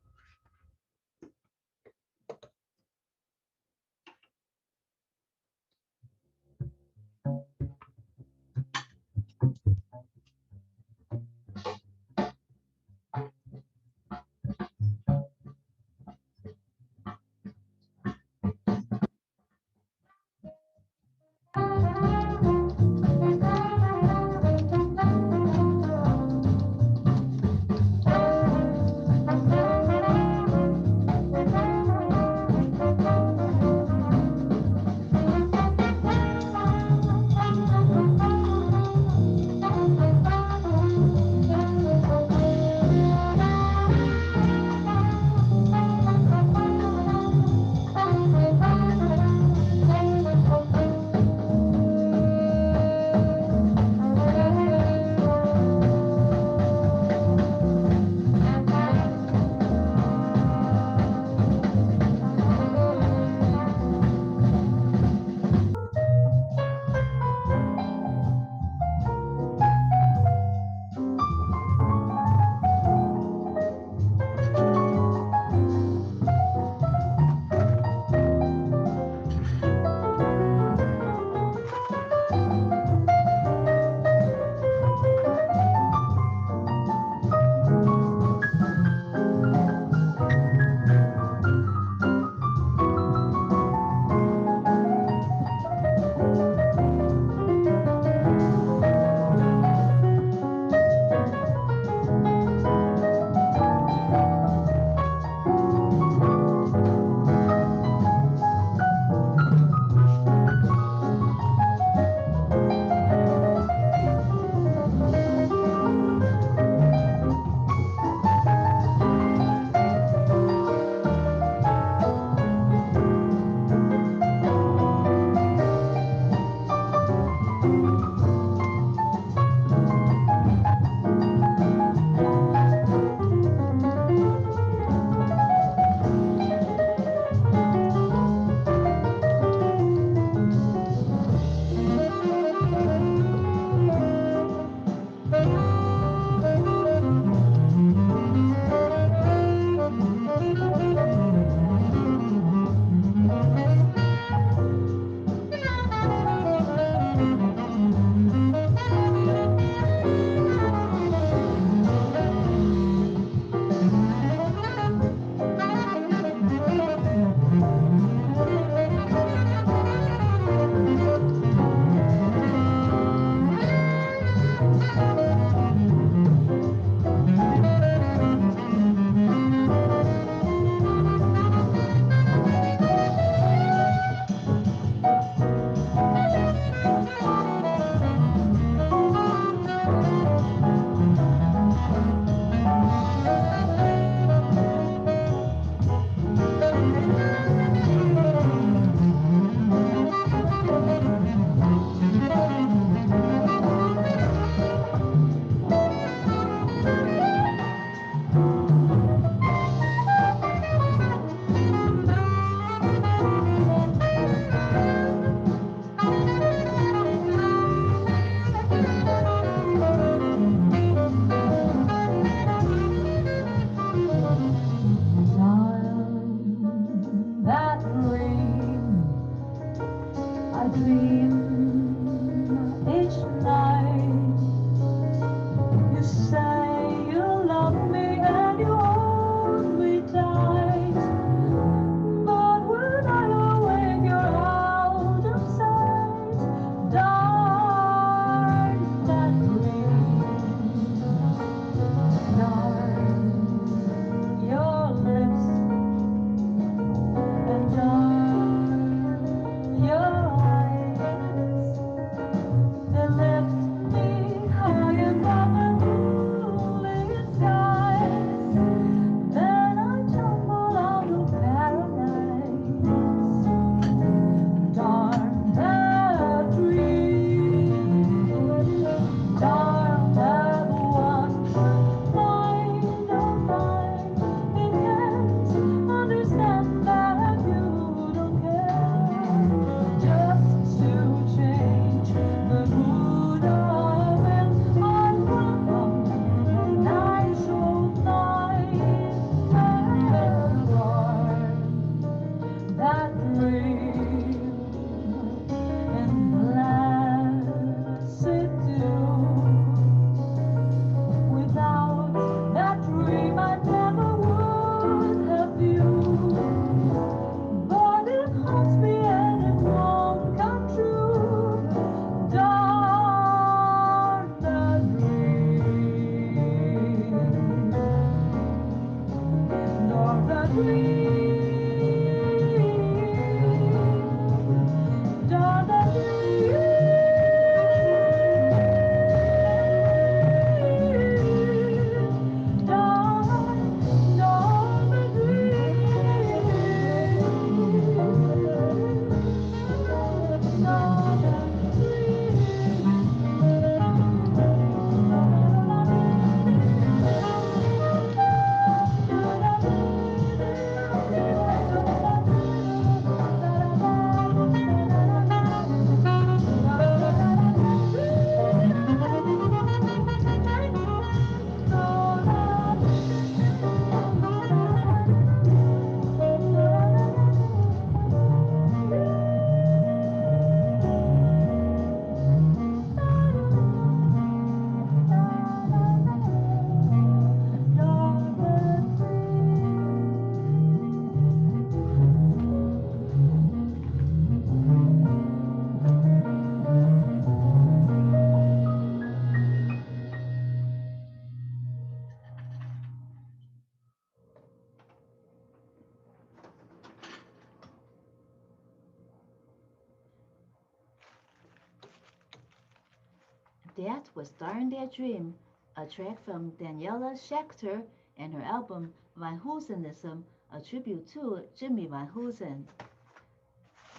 That was Darn That Dream, a track from Daniela Schechter and her album Van Hoosenism, a tribute to Jimmy Van Hoosen.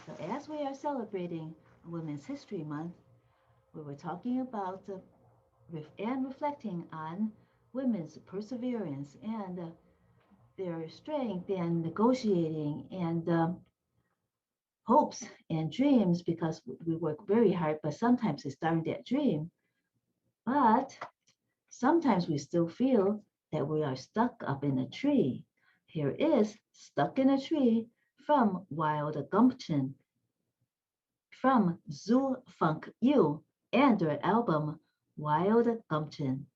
So as we are celebrating Women's History Month, we were talking about and reflecting on women's perseverance and their strength in negotiating and hopes and dreams because we work very hard, but sometimes it's starting that dream. But sometimes we still feel that we are stuck up in a tree. Here is Stuck in a Tree from Wild Gumption from Zoo Funk U and their album Wild Gumption.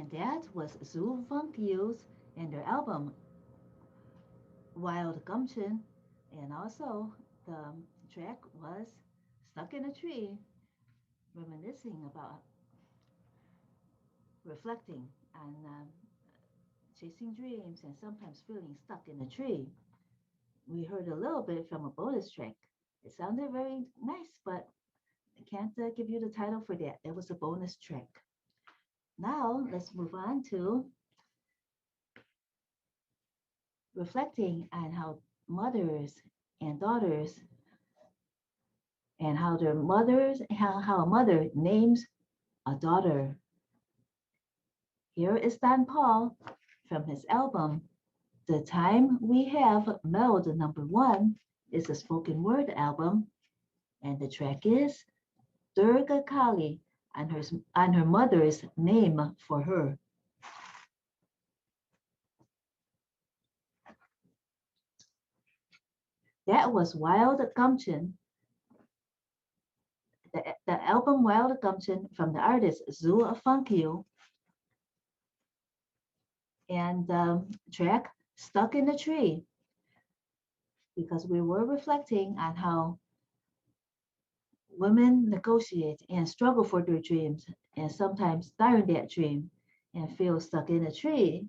And that was Zoo Funk Youth and their album Wild Gumption. And also the track was Stuck in a Tree, reminiscing about reflecting on chasing dreams and sometimes feeling stuck in a tree. We heard a little bit from a bonus track. It sounded very nice, but I can't give you the title for that. It was a bonus track. Now let's move on to reflecting on how mothers and daughters and how their mothers, how a mother names a daughter. Here is Don Paul from his album The Time We Have Meld #1 is a spoken word album, and the track is Durga Kali on her mother's name for her. That was Wild Gumption, the album Wild Gumption from the artist Zoo Funkyu, and the track Stuck in a Tree, because we were reflecting on how women negotiate and struggle for their dreams and sometimes die in that dream and feel stuck in a tree.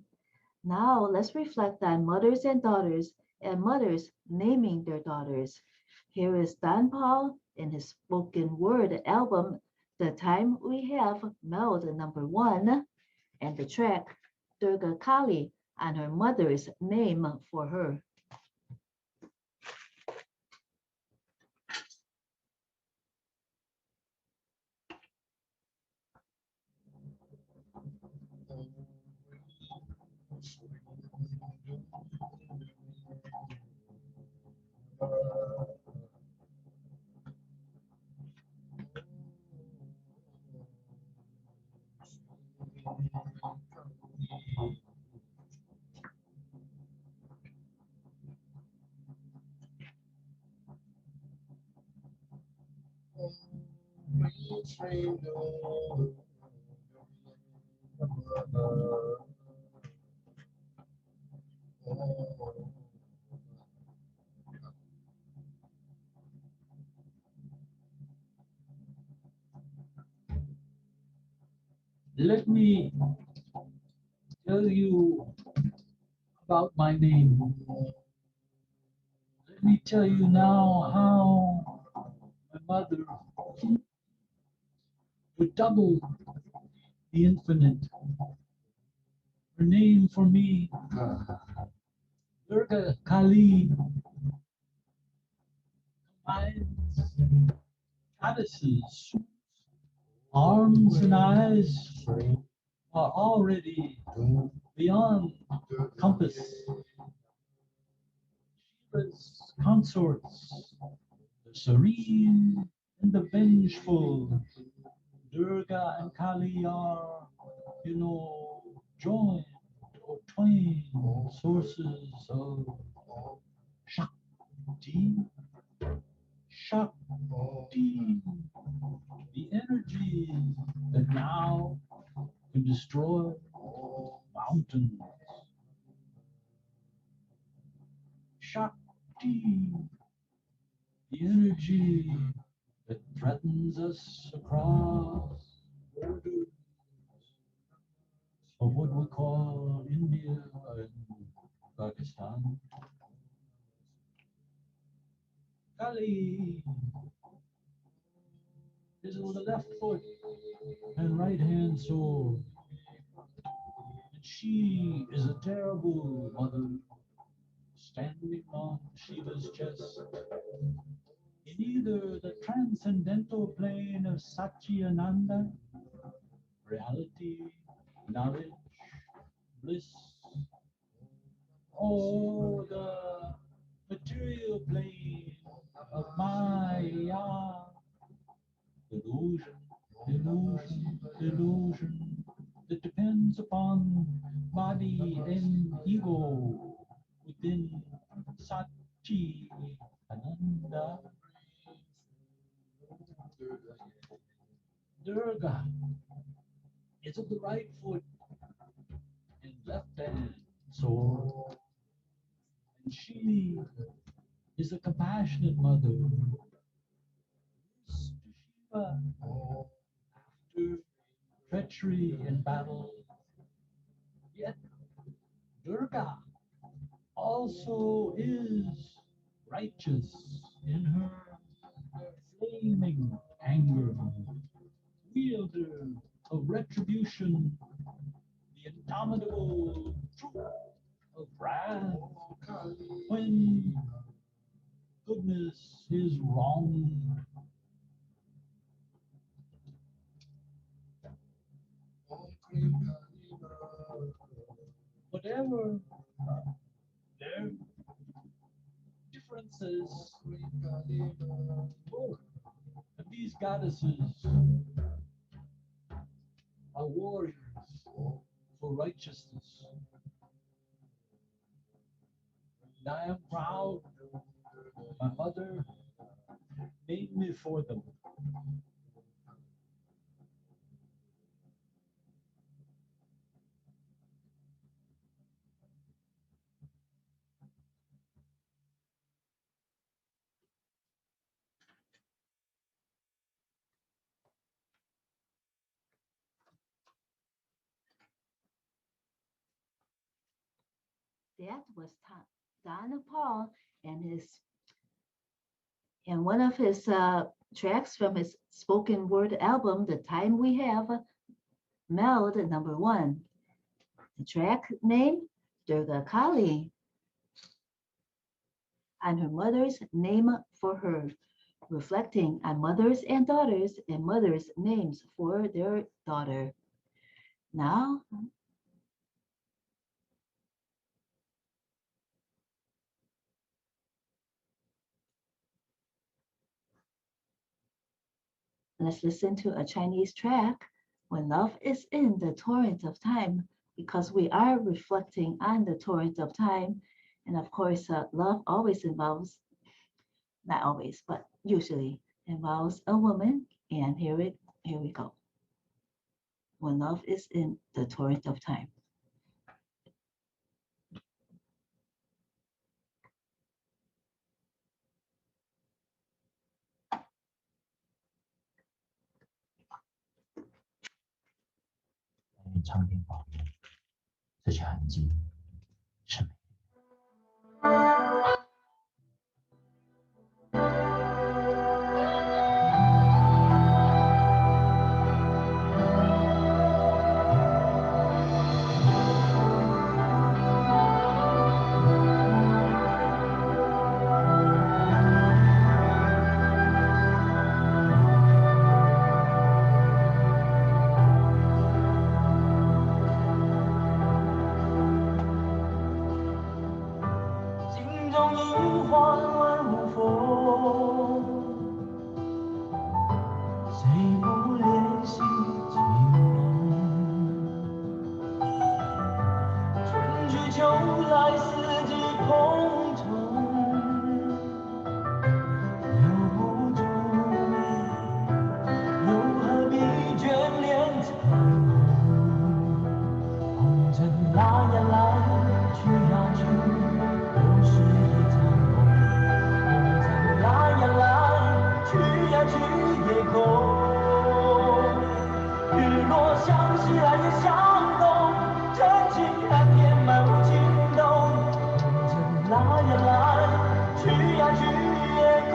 Now let's reflect on mothers and daughters and mothers naming their daughters. Here is Don Paul in his spoken word album, The Time We Have Meld #1, and the track Durga Kali on her mother's name for her. Let me tell you about my name. Let me tell you now how my mother would double the infinite. Her name for me, Durga Kali, combines goddesses, arms and eyes are already beyond compass. Shiva's consorts, the serene and the vengeful, Durga and Kali are, joined or twain sources of Shakti. Shakti, the energy that now can destroy mountains. Shakti, the energy that threatens us across borders of what we call India and Pakistan. Kali is with the left foot and right hand sword. And she is a terrible mother standing on Shiva's chest. In either the transcendental plane of Satchitananda, reality, knowledge, bliss, or the material plane of Maya, illusion, illusion, illusion that depends upon body and ego within Satchi Ananda. Durga is of the right foot left-hand sword. And she is a compassionate mother. Shiva, after treachery and battle, yet Durga also is righteous in her flaming anger, wielder of retribution, the indomitable truth of wrath. When goodness is wrong, whatever their differences, both of these goddesses are warriors for righteousness. And I am proud my mother named me for them. That was Donna Paul and one of his tracks from his spoken word album, The Time We Have, Meld #1. The track name, Durga Kali, and her mother's name for her, reflecting on mothers and daughters and mothers' names for their daughter. Now, let's listen to a Chinese track, When Love is in the Torrent of Time, because we are reflecting on the torrent of time. And of course, love always involves, not always, but usually involves a woman. And here we go. When love is in the torrent of time. 唱片保留这些痕迹是美。镜中樱花万物风，谁不怜惜情浓？春去秋来，四季同春，留不住你，又何必眷恋残红？红尘来呀来，去呀去，都是一场梦。红尘来呀来，去呀去也空。日落向西来也向东，真情难填满无情洞。红尘来呀来，去呀去也空。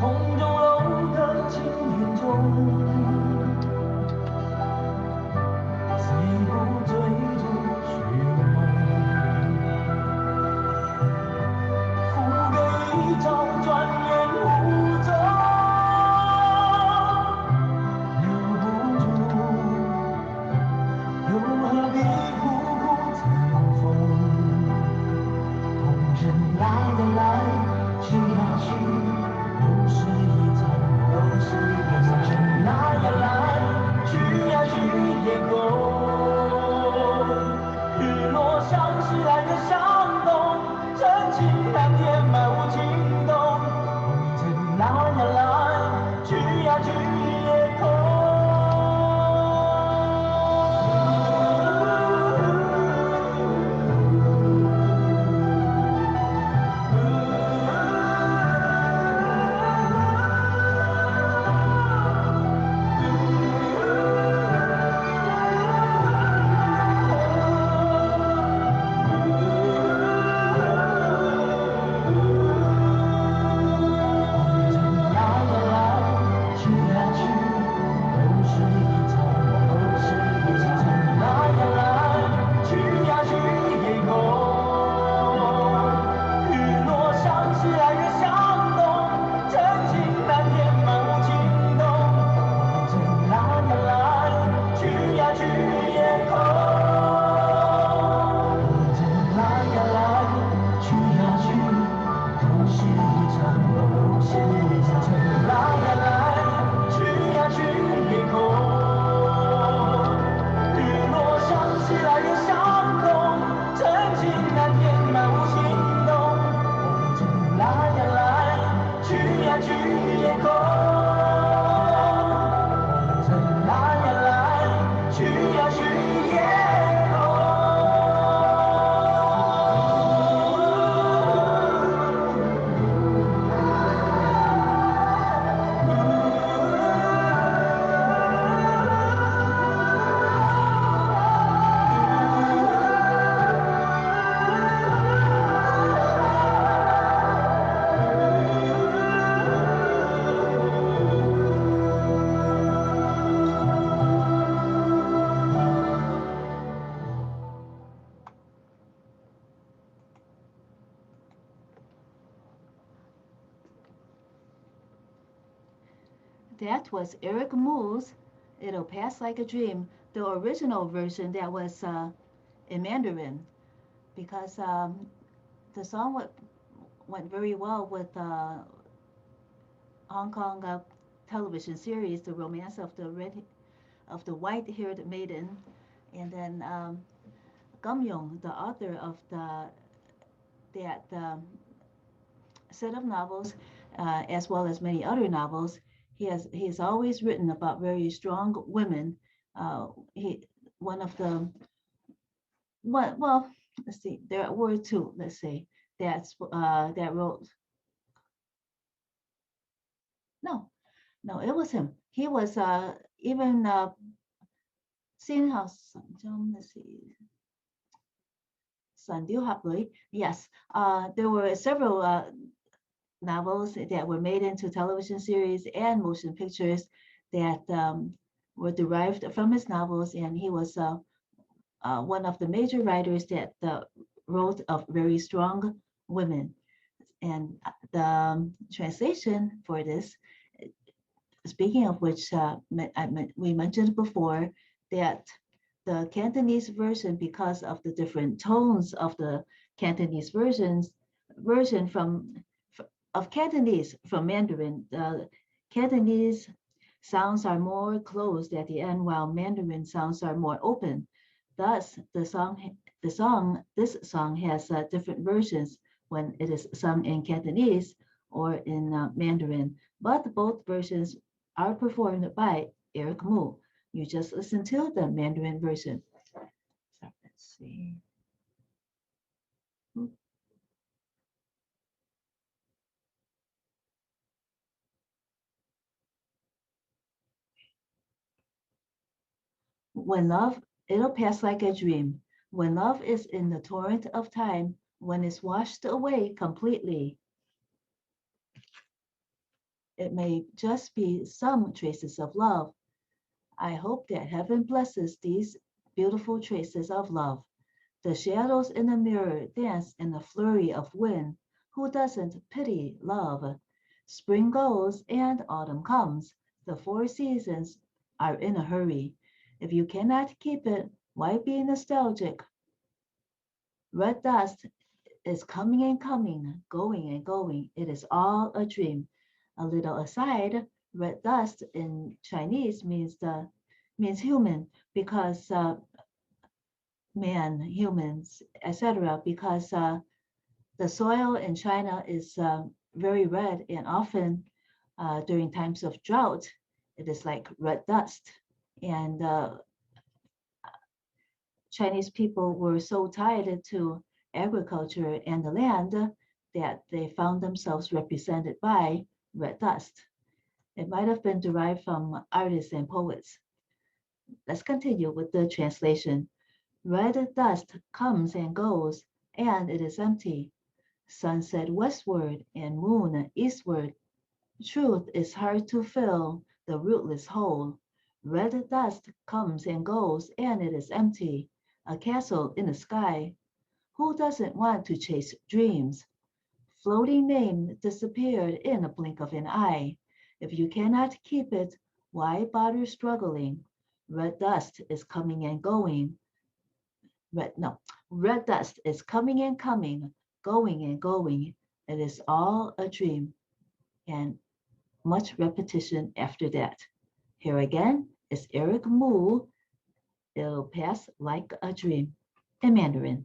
空中楼阁青云中，谁 that was Eric Mu's It'll Pass Like a Dream, the original version that was in Mandarin, because the song went very well with Hong Kong television series, The Romance of the White-Haired Maiden, and then Gum Yong, the author of that set of novels, as well as many other novels. He has always written about very strong women. He one of the one well, let's see, there were two. Let's see, that wrote. No, no, it was him. He was even seen how let's see. Sandiu Hapley. Yes, there were several novels that were made into television series and motion pictures that were derived from his novels, and he was one of the major writers that wrote of very strong women. And the translation for this, speaking of which, we mentioned before that the Cantonese version, because of the different tones of the Cantonese version of Cantonese from Mandarin, the Cantonese sounds are more closed at the end, while Mandarin sounds are more open. Thus, this song has different versions when it is sung in Cantonese or in Mandarin, but both versions are performed by Eric Mu. You just listen to the Mandarin version. So let's see. When love, it'll pass like a dream. When love is in the torrent of time, when it's washed away completely, it may just be some traces of love. I hope that heaven blesses these beautiful traces of love. The shadows in the mirror dance in the flurry of wind. Who doesn't pity love? Spring goes and autumn comes. The four seasons are in a hurry. If you cannot keep it, why be nostalgic? Red dust is coming and coming, going and going. It is all a dream. A little aside, red dust in Chinese means human, because man, humans, etc. Because the soil in China is very red, and often during times of drought, it is like red dust. And Chinese people were so tied to agriculture and the land that they found themselves represented by red dust. It might have been derived from artists and poets. Let's continue with the translation. Red dust comes and goes, and it is empty. Sunset westward and moon eastward. Truth is hard to fill the rootless hole. Red dust comes and goes, and it is empty. A castle in the sky. Who doesn't want to chase dreams? Floating name disappeared in a blink of an eye. If you cannot keep it, why bother struggling? Red dust is coming and going. Red dust is coming and coming, going and going. It is all a dream. And much repetition after that. Here again is Eric Mu. It'll pass like a dream in Mandarin.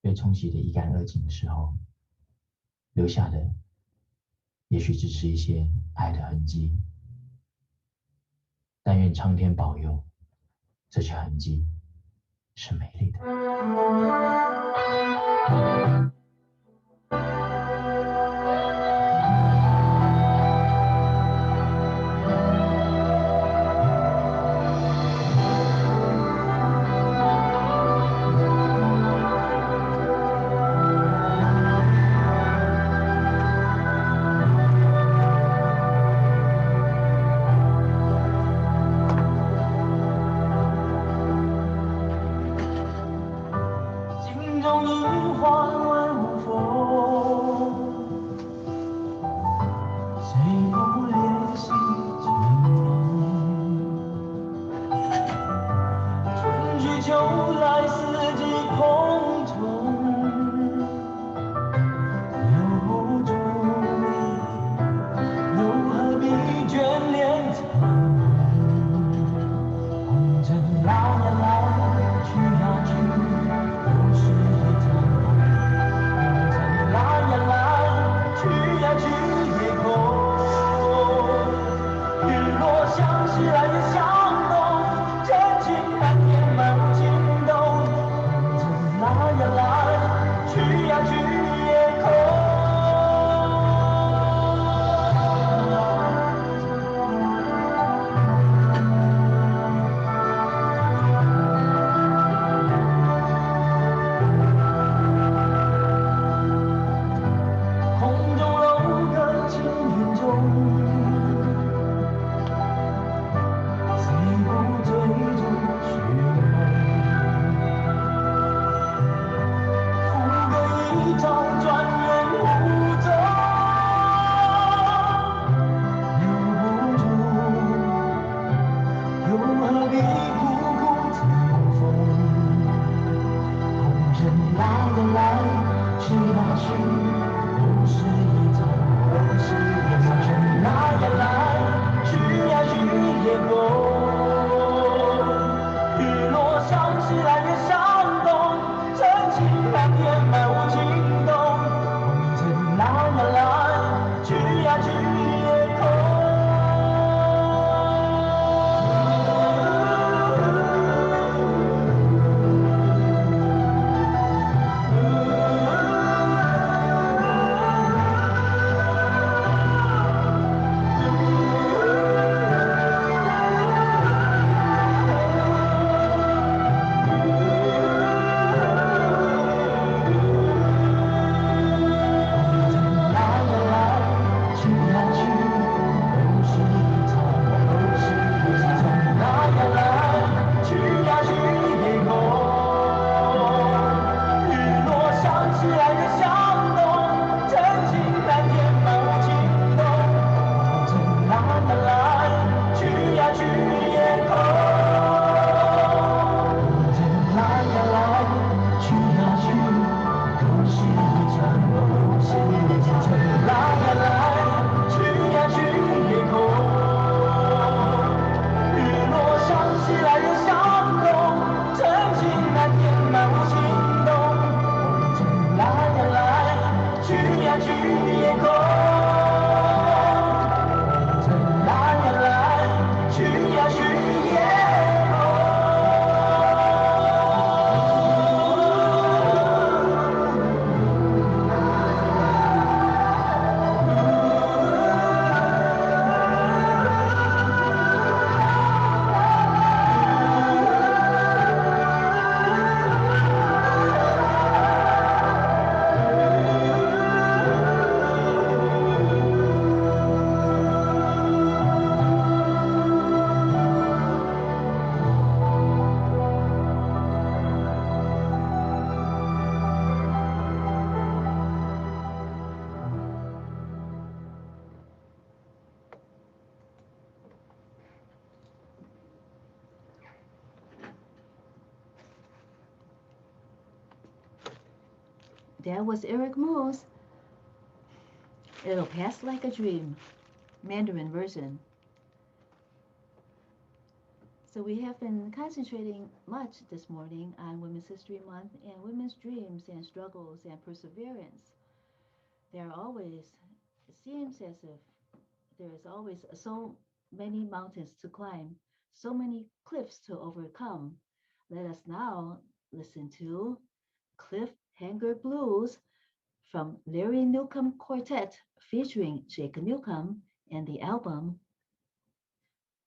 被冲洗得一干二净的时候，留下的也许只是一些爱的痕迹。但愿苍天保佑，这些痕迹是美丽的。心中一花问风，谁不怜惜春梦？春去秋来，四季空中留住，又何必眷恋苍红？红尘来呀来，去呀去，都是一场梦。红尘来呀来，去呀去也空。日落相识，来日相逢，真情难填满无情洞。红尘来呀来，去呀去也空。空中楼阁青云中，谁不醉中寻梦？浮歌一朝，转眼无踪。留不住，又何必苦苦乘风？红尘来呀来，去呀去，都是一场梦。红尘来呀来，去呀去也空。日落相识，来日相逢，真情难填满无情洞。红尘来呀来，去呀去也空。That was Eric Moose. It'll pass like a dream, Mandarin version. So we have been concentrating much this morning on Women's History Month and women's dreams and struggles and perseverance. There are always, it seems as if there is always so many mountains to climb, so many cliffs to overcome. Let us now listen to Cliffhanger Blues from Larry Newcomb Quartet featuring Jake Newcomb and the album.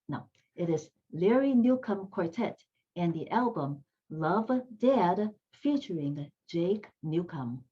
No, it is Larry Newcomb Quartet and the album Love Dad featuring Jake Newcomb.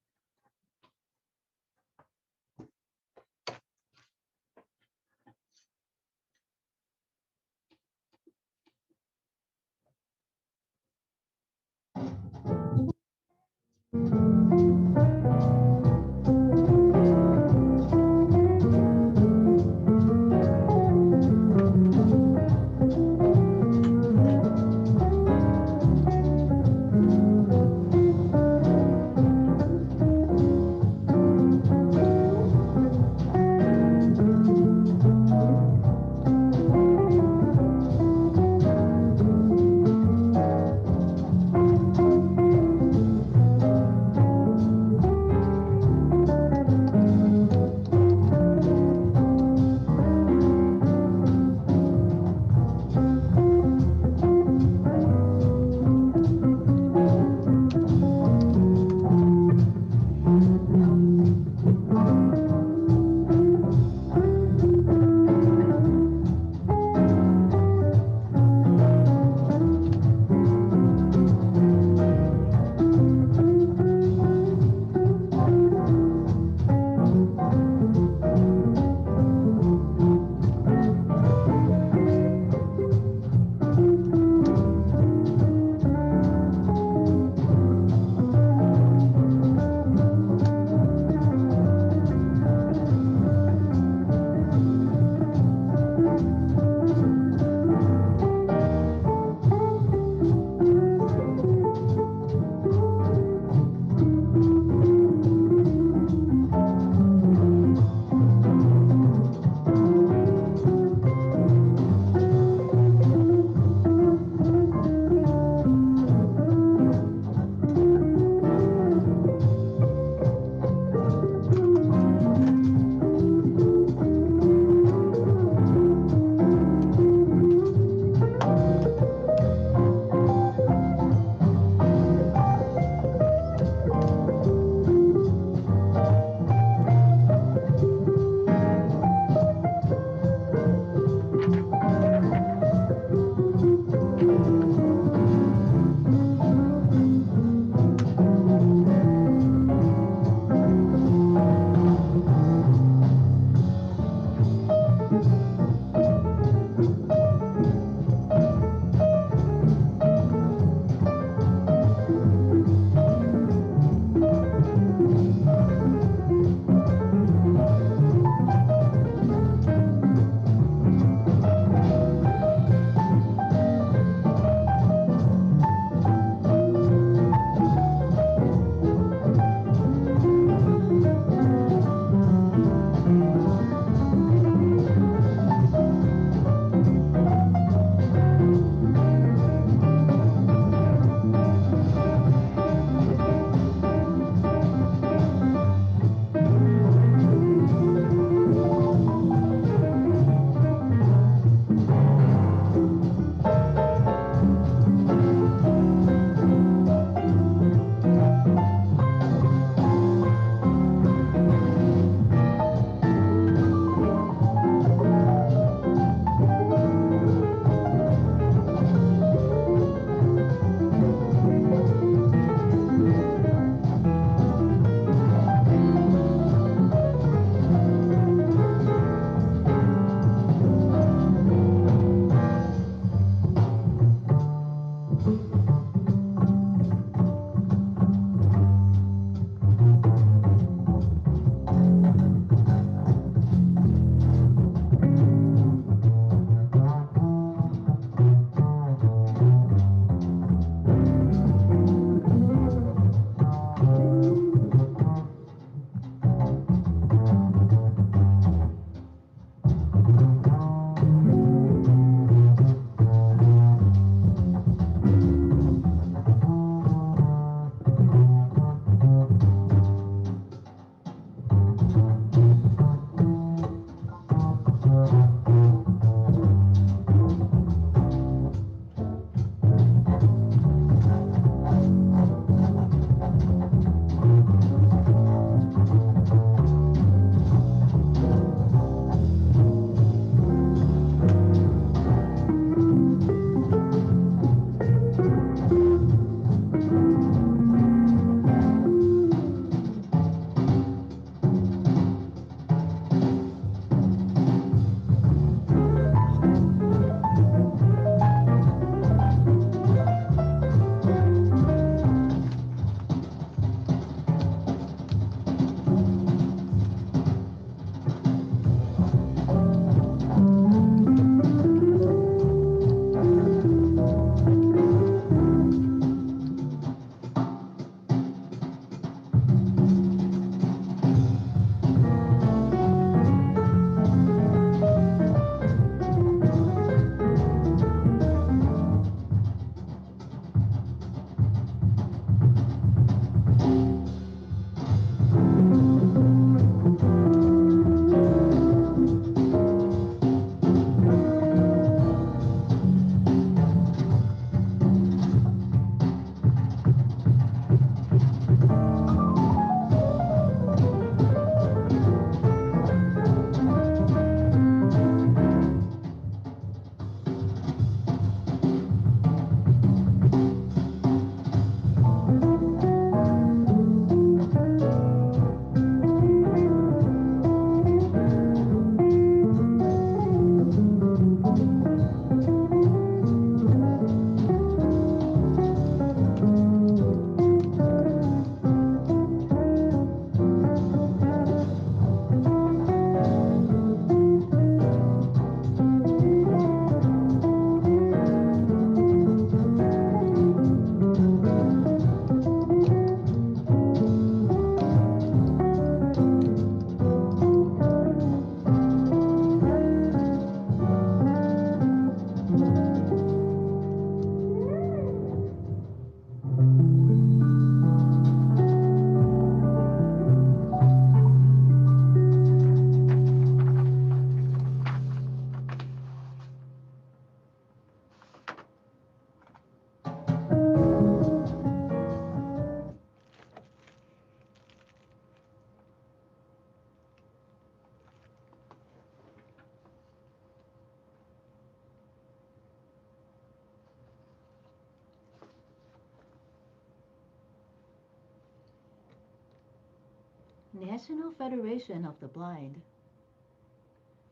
National Federation of the Blind.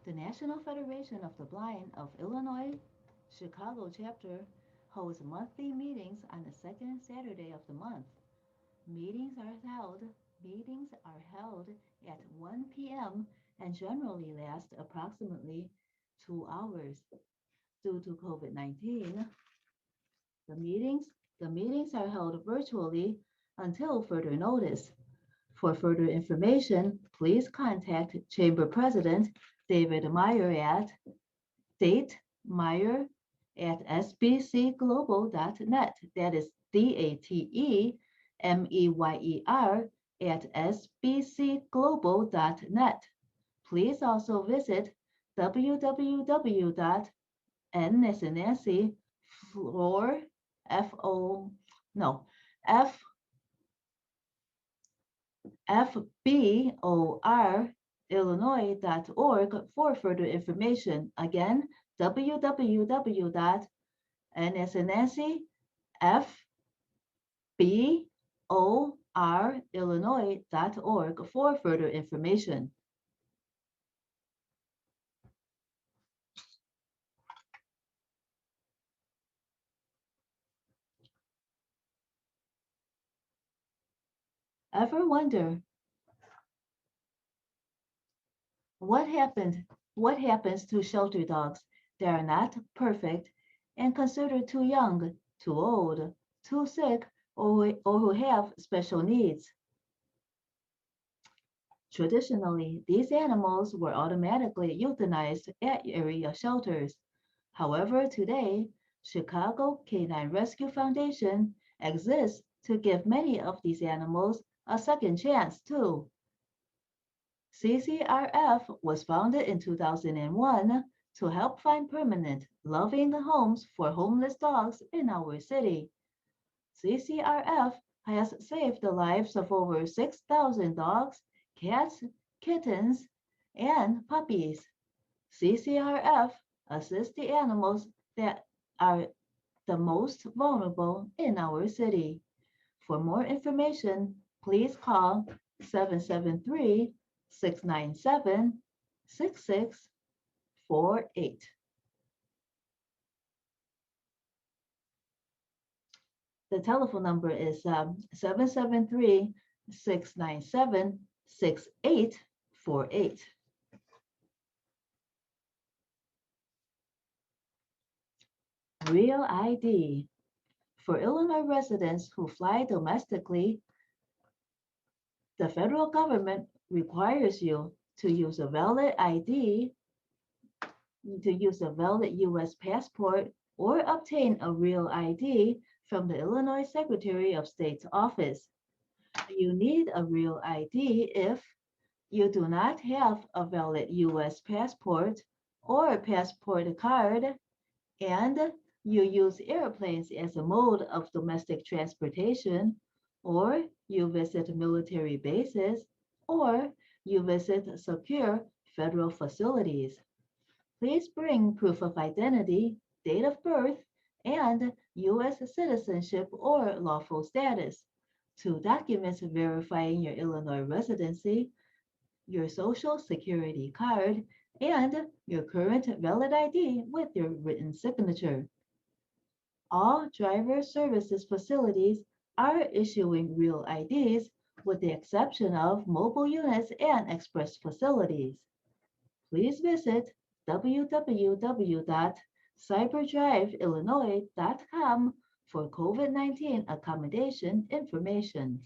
The National Federation of the Blind of Illinois Chicago chapter holds monthly meetings on the second Saturday of the month. Meetings are held Meetings are held at 1 p.m. and generally last approximately 2 hours. Due to COVID-19, the meetings the meetings are held virtually until further notice. For further information, please contact Chamber President David Meyer at Date Meyer at sbcglobal.net. That is DATEMEYER at sbcglobal.net. Please also visit www.n as in Nancy floor f o no f fbor for further information. Again, www.nsnacfborillinois.org for further information. Ever wonder what happens to shelter dogs that are not perfect and considered too young, too old, too sick, or who have special needs? Traditionally, these animals were automatically euthanized at area shelters. However, today, Chicago Canine Rescue Foundation exists to give many of these animals a second chance too. CCRF was founded in 2001 to help find permanent, loving homes for homeless dogs in our city. CCRF has saved the lives of over 6,000 dogs, cats, kittens, and puppies. CCRF assists the animals that are the most vulnerable in our city. For more information, please call 773 697 6648. The telephone number is 773 697 6848. Real ID. For Illinois residents who fly domestically, the federal government requires you to use a valid ID, to use a valid U.S. passport, or obtain a real ID from the Illinois Secretary of State's office. You need a real ID if you do not have a valid U.S. passport or passport card, and you use airplanes as a mode of domestic transportation, or you visit military bases, or you visit secure federal facilities. Please bring proof of identity, date of birth, and U.S. citizenship or lawful status. Two documents verifying your Illinois residency, your social security card, and your current valid ID with your written signature. All driver services facilities are issuing real IDs with the exception of mobile units and express facilities. Please visit www.cyberdriveillinois.com for COVID-19 accommodation information.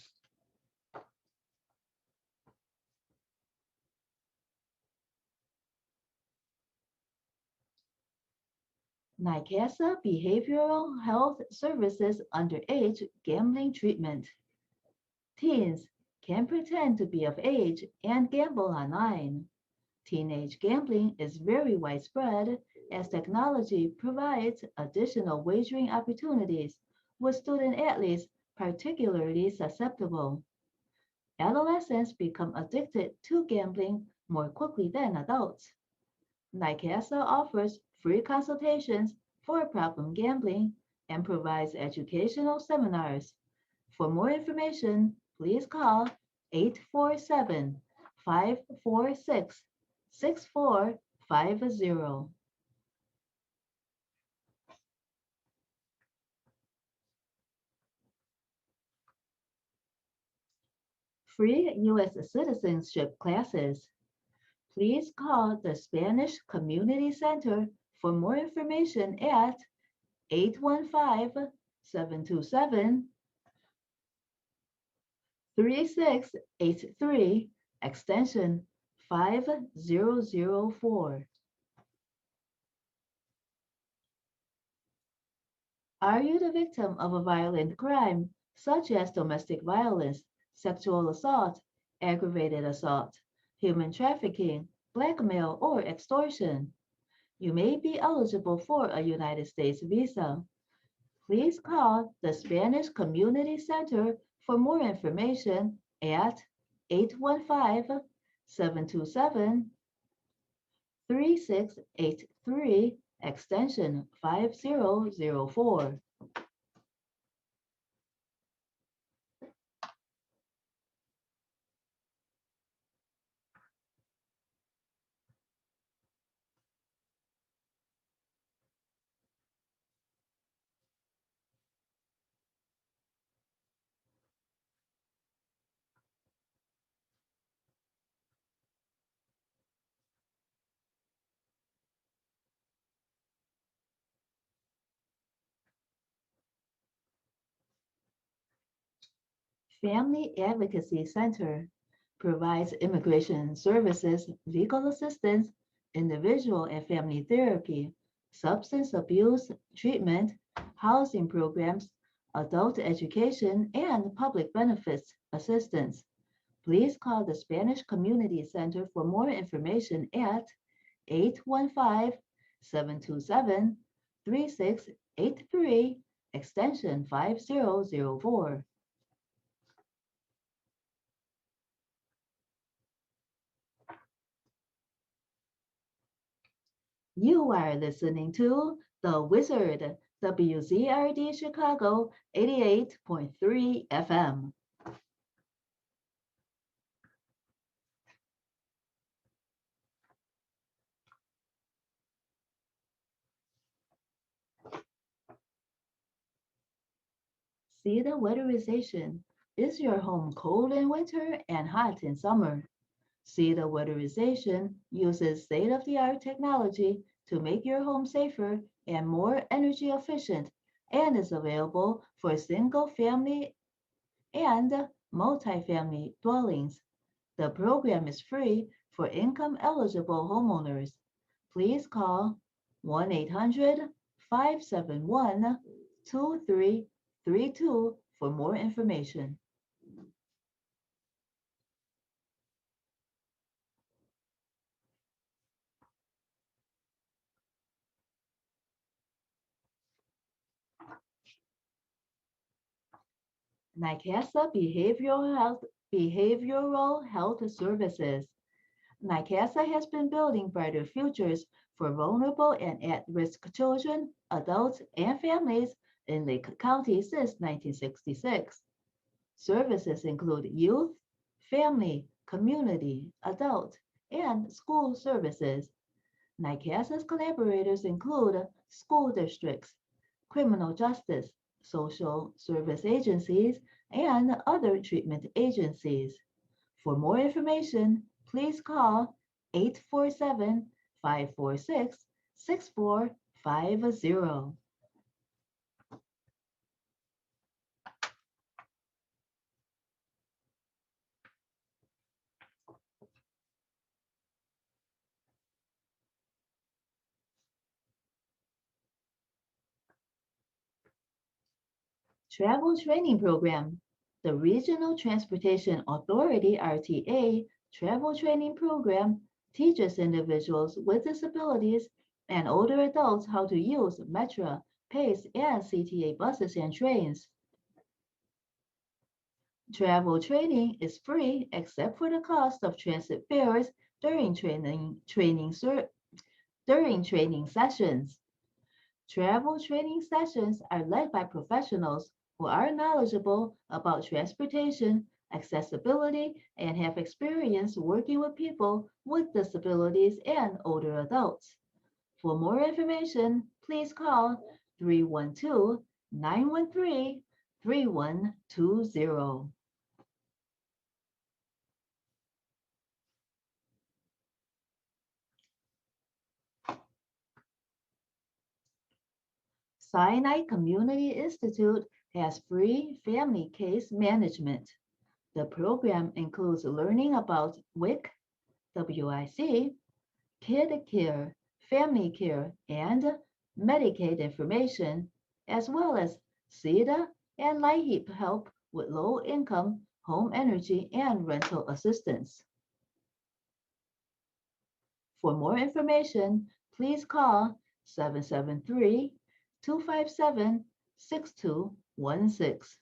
NICASA Behavioral Health Services Underage Gambling Treatment. Teens can pretend to be of age and gamble online. Teenage gambling is very widespread as technology provides additional wagering opportunities, with student athletes particularly susceptible. Adolescents become addicted to gambling more quickly than adults. NICASA offers free consultations for problem gambling and provides educational seminars. For more information, please call 847-546-6450. Free U.S. citizenship classes. Please call the Spanish Community Center for more information at 815-727-3683, extension 5004. Are you the victim of a violent crime, such as domestic violence, sexual assault, aggravated assault, human trafficking, blackmail, or extortion? You may be eligible for a United States visa. Please call the Spanish Community Center for more information at 815-727-3683, extension 5004. Family Advocacy Center provides immigration services, legal assistance, individual and family therapy, substance abuse treatment, housing programs, adult education, and public benefits assistance. Please call the Spanish Community Center for more information at 815-727-3683, extension 5004. You are listening to The Wizard, WZRD Chicago 88.3 FM. See the weatherization. Is your home cold in winter and hot in summer? See the weatherization uses state-of-the-art technology to make your home safer and more energy efficient and is available for single family and multifamily dwellings. The program is free for income eligible homeowners. Please call 1-800-571-2332 for more information. NICASA Behavioral Health Services. NICASA has been building brighter futures for vulnerable and at-risk children, adults, and families in Lake County since 1966. Services include youth, family, community, adult, and school services. NICASA's collaborators include school districts, criminal justice, social service agencies, and other treatment agencies. For more information, please call 847-546-6450. Travel Training Program. The Regional Transportation Authority RTA Travel Training Program teaches individuals with disabilities and older adults how to use Metra, PACE, and CTA buses and trains. Travel training is free except for the cost of transit fares during training sessions. Travel training sessions are led by professionals who are knowledgeable about transportation accessibility, and have experience working with people with disabilities and older adults. For more information, please call 312-913-3120. Sinai Community Institute has free family case management. The program includes learning about WIC, WIC, kid care, family care, and Medicaid information, as well as SEDA and LIHEAP help with low income, home energy, and rental assistance. For more information, please call 773-257-6216.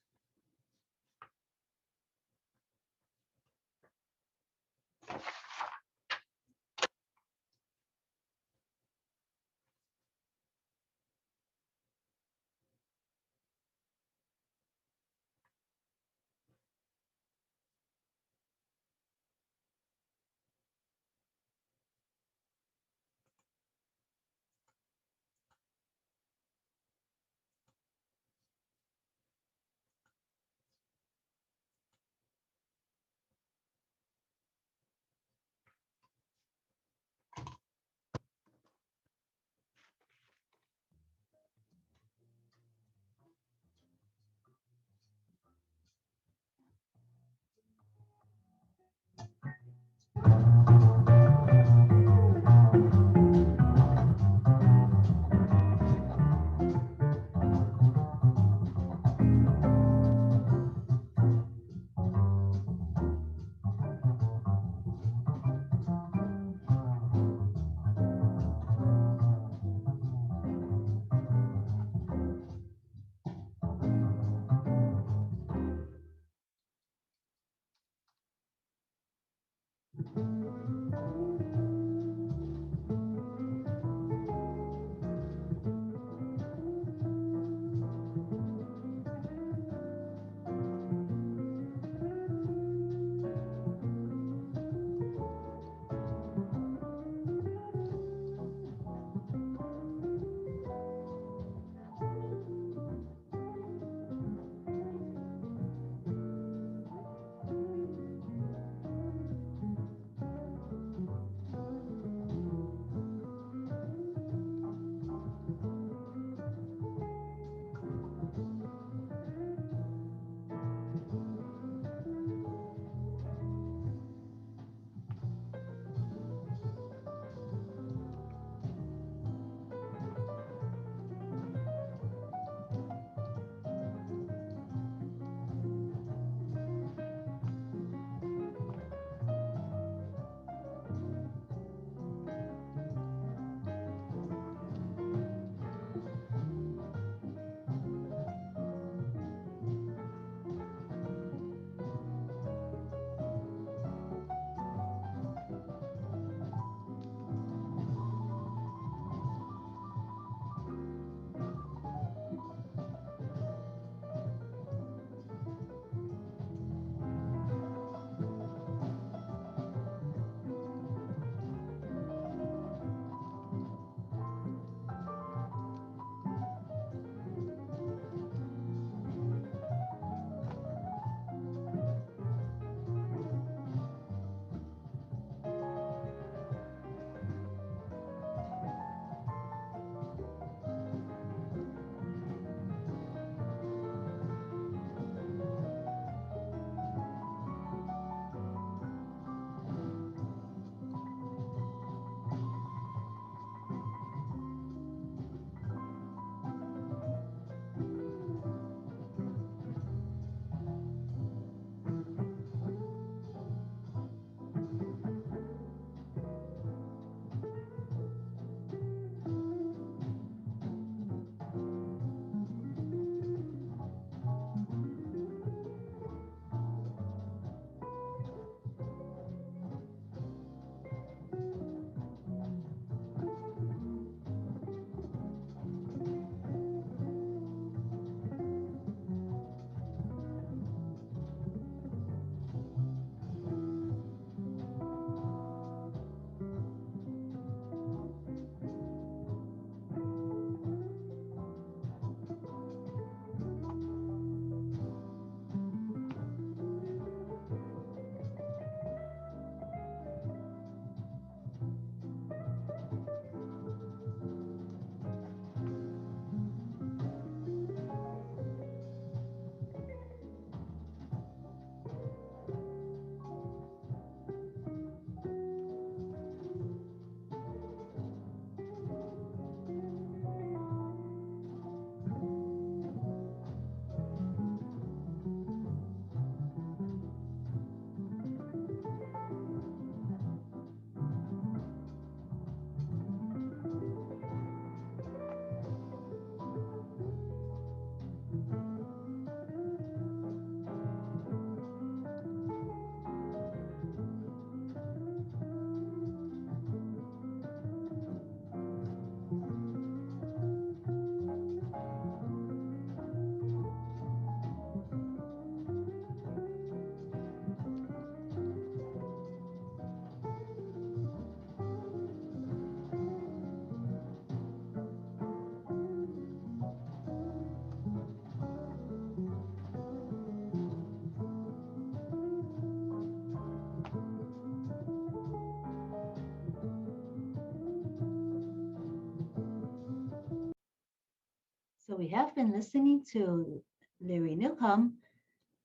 we have been listening to Larry Newcomb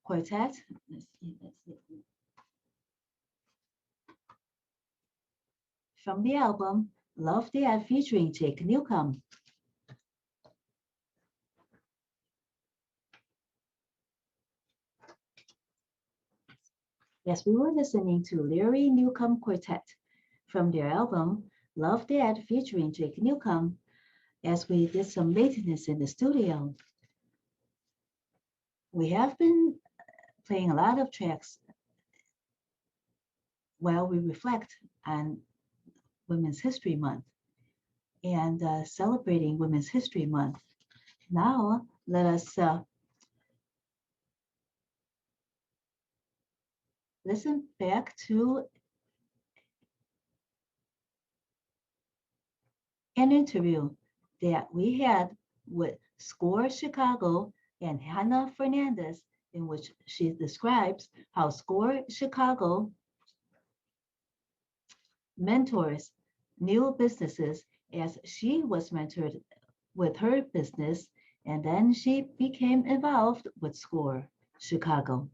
Quartet. Let's see. From the album Love Dad featuring Jake Newcomb. Yes, we were listening to Larry Newcomb Quartet from their album Love Dad featuring Jake Newcomb as we did some maintenance in the studio. We have been playing a lot of tracks while we reflect on Women's History Month and celebrating Women's History Month. Now, let us listen back to an interview that we had with SCORE Chicago and Hannah Fernandez, in which she describes how SCORE Chicago mentors new businesses as she was mentored with her business, and then she became involved with SCORE Chicago.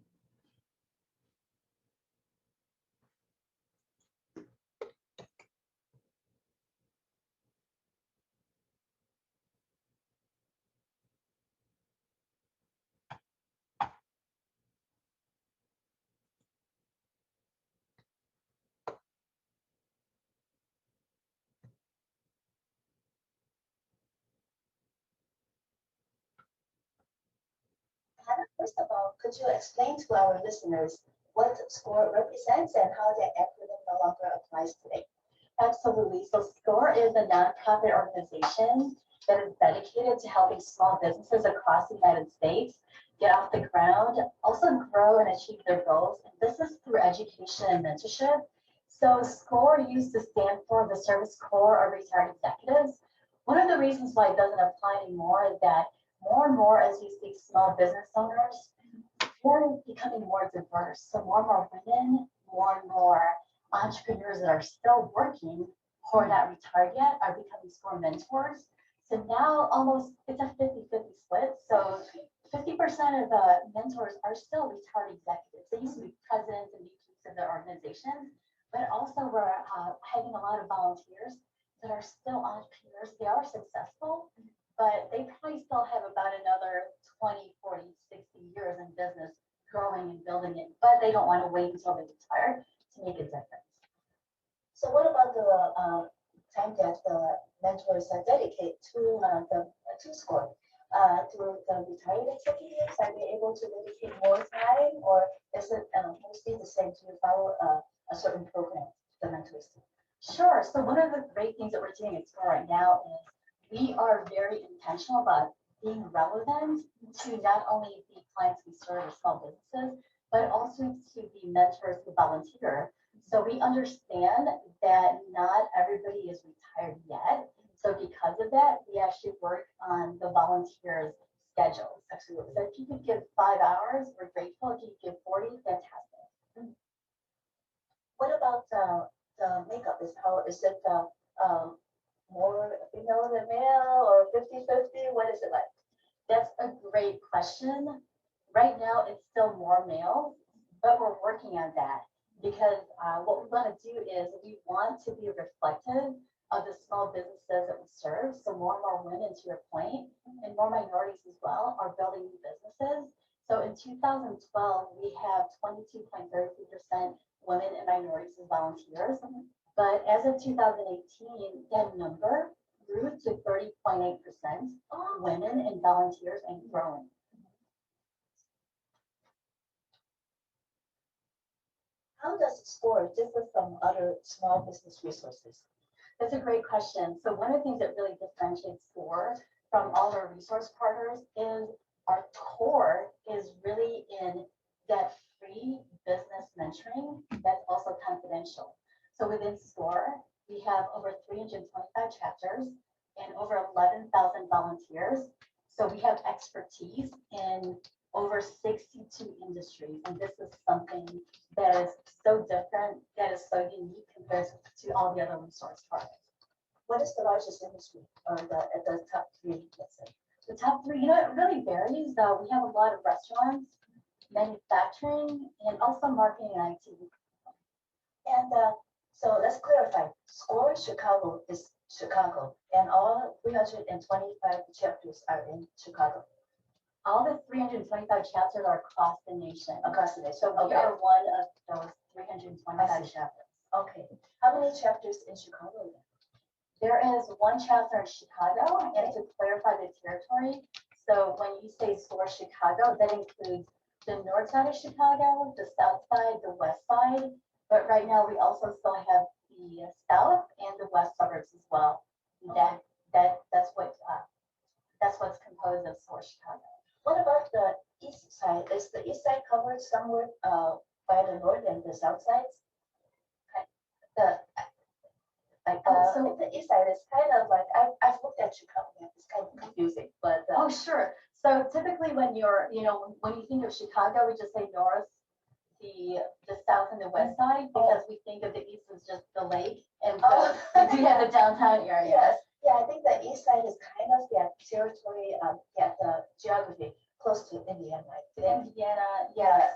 Hannah, first of all, could you explain to our listeners what SCORE represents and how that acronym no longer applies today? Absolutely. So SCORE is a nonprofit organization that is dedicated to helping small businesses across the United States get off the ground, also grow and achieve their goals. And this is through education and mentorship. So SCORE used to stand for the Service Corps of Retired Executives. One of the reasons why it doesn't apply anymore is that more and more as we see small business owners, we're becoming more diverse. So more and more women, more and more entrepreneurs that are still working who are not retired yet are becoming SCORE mentors. So now almost it's a 50-50 split. So 50% of the mentors are still retired executives. They used to be presidents and VPs of their organizations, but also we're having a lot of volunteers that are still entrepreneurs. They are successful, but they probably still have about another 20, 40, 60 years in business growing and building it, but they don't want to wait until they retire to make a difference. So what about the time that the mentors dedicate to SCORE? To the retired executives, are they able to dedicate more time, or is it mostly the same to follow a certain program the mentors do? Sure. So one of the great things that we're doing at SCORE right now is we are very intentional about being relevant to not only the clients we serve as small businesses, but also to the mentors who volunteer. So we understand that not everybody is retired yet. So because of that, we actually work on the volunteers' schedules. Absolutely. So if you could give 5 hours, we're grateful. If you could give 40, fantastic. What about the makeup? Is it more female than male or 50-50? What is it like? That's a great question. Right now, it's still more male, but we're working on that because what we want to do is we want to be reflective of the small businesses that we serve. So more and more women, to your point, and more minorities as well, are building new businesses. So in 2012, we have 22.33% women and minorities as volunteers. But as of 2018, that number grew to 30.8% women and volunteers and growing. How does SCORE differ from other small business resources? That's a great question. So one of the things that really differentiates SCORE from all our resource partners is our core is really in that free business mentoring that's also confidential. So within SCORE, we have over 325 chapters and over 11,000 volunteers. So we have expertise in over 62 industries. And this is something that is so different, that is so unique compared to all the other resource partners. What is the largest industry or at the top 3, let's say? The top three, it really varies. We have a lot of restaurants, manufacturing, and also marketing and IT. And so let's clarify. SCORE Chicago is Chicago, and all 325 chapters are in Chicago. All the 325 chapters are across the nation. Across the nation. So we are one of those 325 chapters. Okay. How many chapters in Chicago? There is one chapter in Chicago, and to clarify the territory, so when you say SCORE Chicago, that includes the north side of Chicago, the south side, the west side, but right now we also still have the south and the west suburbs as well. That's what's composed of SCORE Chicago. What about the east side? Is the east side covered somewhere by the north and the south sides? So the east side is kind of like I've looked at Chicago. It's kind of confusing, but oh sure. So typically when you're when you think of Chicago, we just say north, the south and the west side because we think of the east as just the lake, and so we do have the downtown area. Yes. Yeah, I think the east side is kind of territory, the geography close to Indiana, right? Indiana, yeah.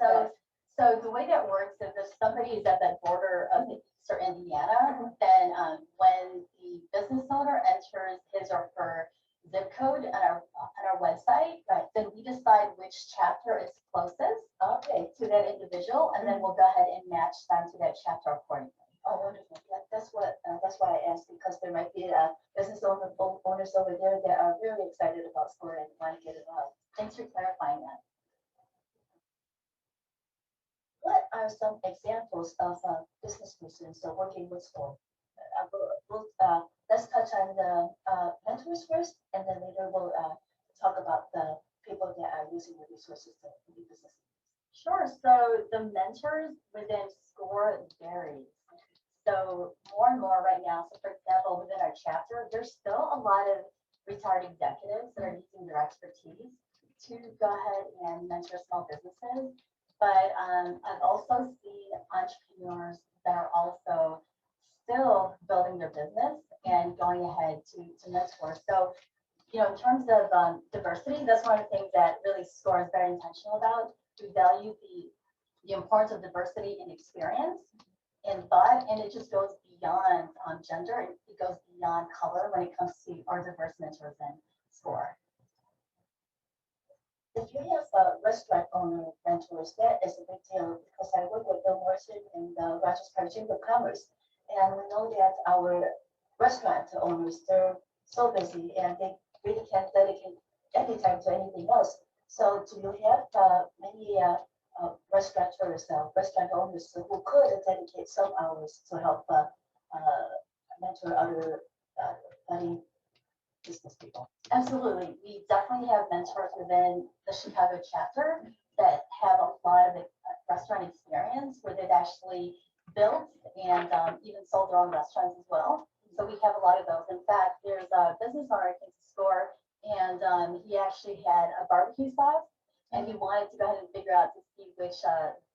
So the way that works is if somebody is at that border of the east or Indiana, then when the business owner enters his or her zip code on our website, right, then we decide which chapter is closest, okay, to that individual, and then we'll go ahead and match them to that chapter accordingly. Oh, wonderful. Yeah, that's why I asked, because there might be business owners over there that are really excited about SCORE and want to get involved. Thanks for clarifying that. What are some examples of business persons working with SCORE? Let's touch on the mentors first, and then later we'll talk about the people that are using the resources to do business. Sure. So the mentors within SCORE varies. So more and more right now, so for example, within our chapter, there's still a lot of retired executives that are using their expertise to go ahead and mentor small businesses. But I've also seen entrepreneurs that are also still building their business and going ahead to mentor. So, in terms of diversity, that's one of the things that really SCORE is very intentional about. We value the importance of diversity in experience and thought, and it just goes beyond gender. It goes beyond color when it comes to our diverse mentors in SCORE. If you have restaurant owner mentors, that is a big deal because I work with Bill Morrison in the Rochester Chamber of Commerce, and we know that our restaurant owners, they're so busy and they really can't dedicate any time to anything else. So do you have many restaurateurs, restaurant owners who could dedicate some hours to help mentor other budding business people? Absolutely. We definitely have mentors within the Chicago chapter that have a lot of restaurant experience where they've actually built and even sold their own restaurants as well. So we have a lot of those. In fact, there's a business owner at SCORE, and he actually had a barbecue sauce, and he wanted to go ahead and figure out to see which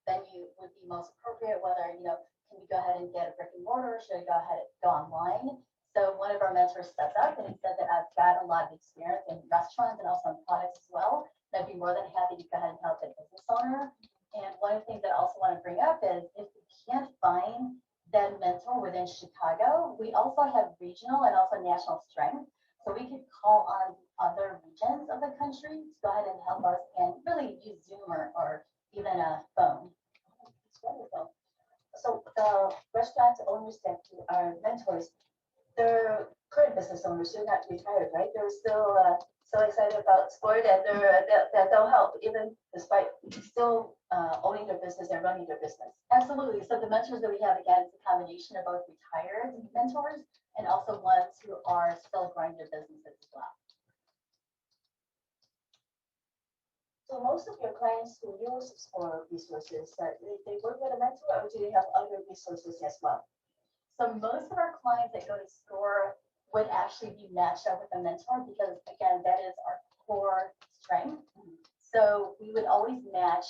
venue would be most appropriate, whether, can we go ahead and get a brick and mortar, should I go ahead and go online? So one of our mentors stepped up and he said that I've got a lot of experience in restaurants and also in products as well. And I'd be more than happy to go ahead and help a business owner. And one of the things that I also want to bring up is if we can't find that mentor within Chicago, we also have regional and also national strength. So we could call on other regions of the country to go ahead and help us and really use Zoom or even a phone. It's wonderful. So the restaurant owners that are mentors, they're current business owners, they're not retired, right? They're still so excited about SCORE that they'll help even despite still owning their business and running their business. Absolutely. So the mentors that we have, again, is a combination of both retired mentors and also ones who are still growing their businesses as well. So most of your clients who use SCORE resources, they work with a mentor, or do they have other resources as well? So most of our clients that go to SCORE would actually be matched up with a mentor because, again, that is our core strength. So we would always match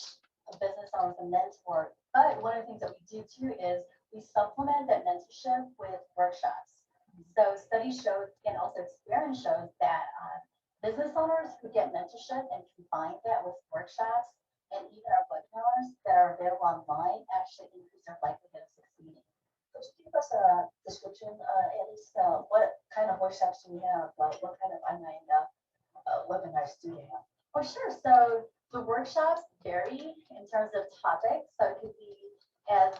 a business owner with a mentor. But one of the things that we do too is we supplement that mentorship with workshops. So studies show and also experience shows that Business owners who get mentorship and combine that with workshops and even our webinars that are available online actually increase their likelihood of succeeding. Could you give us a description, at least what kind of workshops do we have? Like what kind of online webinars do you have? Oh, sure. So the workshops vary in terms of topics. So it could be as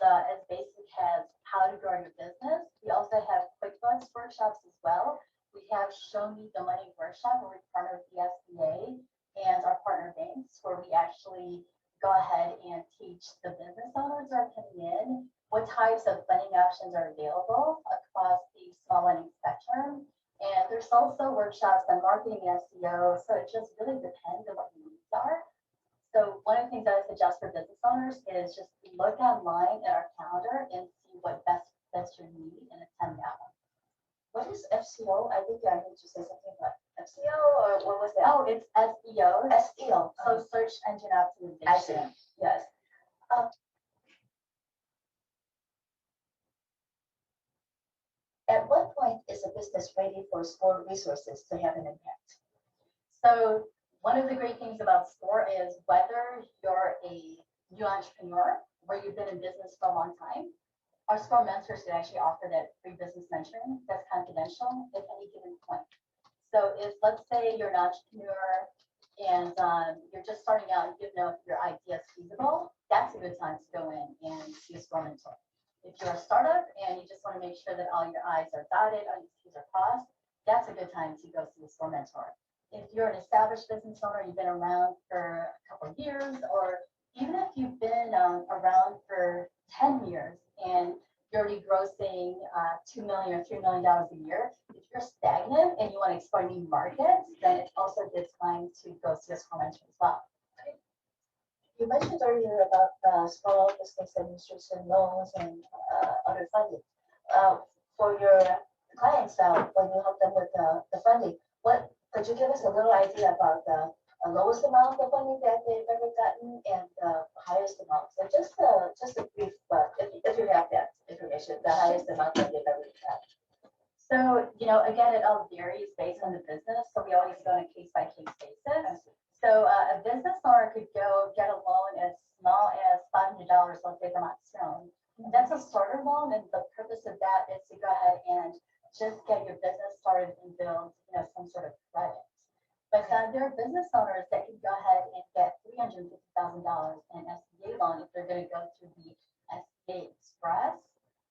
basic as how to grow your business. We also have QuickBooks workshops as well. We have Show Me the Money workshop where we partner with the SBA and our partner banks, where we actually go ahead and teach the business owners who are coming in what types of funding options are available across the small lending spectrum. And there's also workshops on marketing and SEO. So it just really depends on what your needs are. So one of the things that I suggest for business owners is just look online at our calendar and see what best fits your need and attend that one. What is FCO? I think I heard you say something about FCO, or what was that? Oh, it's SEO. SEO. So search engine optimization. I see. Yes. At what point is a business ready for SCORE resources to have an impact? So one of the great things about SCORE is whether you're a new entrepreneur where you've been in business for a long time, our SCORE mentors can actually offer that free business mentoring that's confidential at any given point. So if, let's say you're an entrepreneur and you're just starting out and you don't know if your idea is feasible, that's a good time to go in and see a SCORE mentor. If you're a startup and you just want to make sure that all your I's are dotted, all your T's are crossed, that's a good time to go see a SCORE mentor. If you're an established business owner, you've been around for a couple of years, or even if you've been around for 10 years and you're already grossing $2 million or $3 million a year, if you're stagnant and you want to explore new markets, then it's also a good time to go see a SCORE mentor as well. Okay. You mentioned earlier about small business administration loans and other funding. For your clients, when you help them with the funding, what could you give us a little idea about the lowest amount of funding that they've ever gotten and the highest amount? So just a brief, if you have that information, the highest amount that they've ever gotten. So, again, it all varies based on the business. So we always go on a case-by-case basis. So a business owner could go get a loan as small as $500, let's say from Stone. And that's a starter loan, and the purpose of that is to go ahead and just get your business started and build, some sort of credit. But there are business owners that can go ahead and get $350,000 in SBA loan if they're going to go through the SBA Express.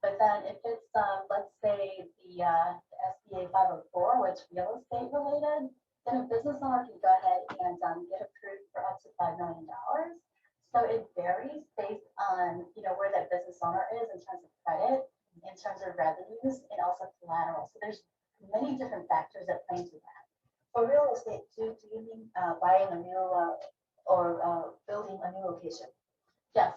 But then if it's, let's say, the SBA 504, which real estate related, then a business owner can go ahead and get approved for up to $5 million. So it varies based on, where that business owner is in terms of credit, in terms of revenues, and also collateral. So there's many different factors that play into that. For real estate, do you mean buying a new or building a new location? Yes.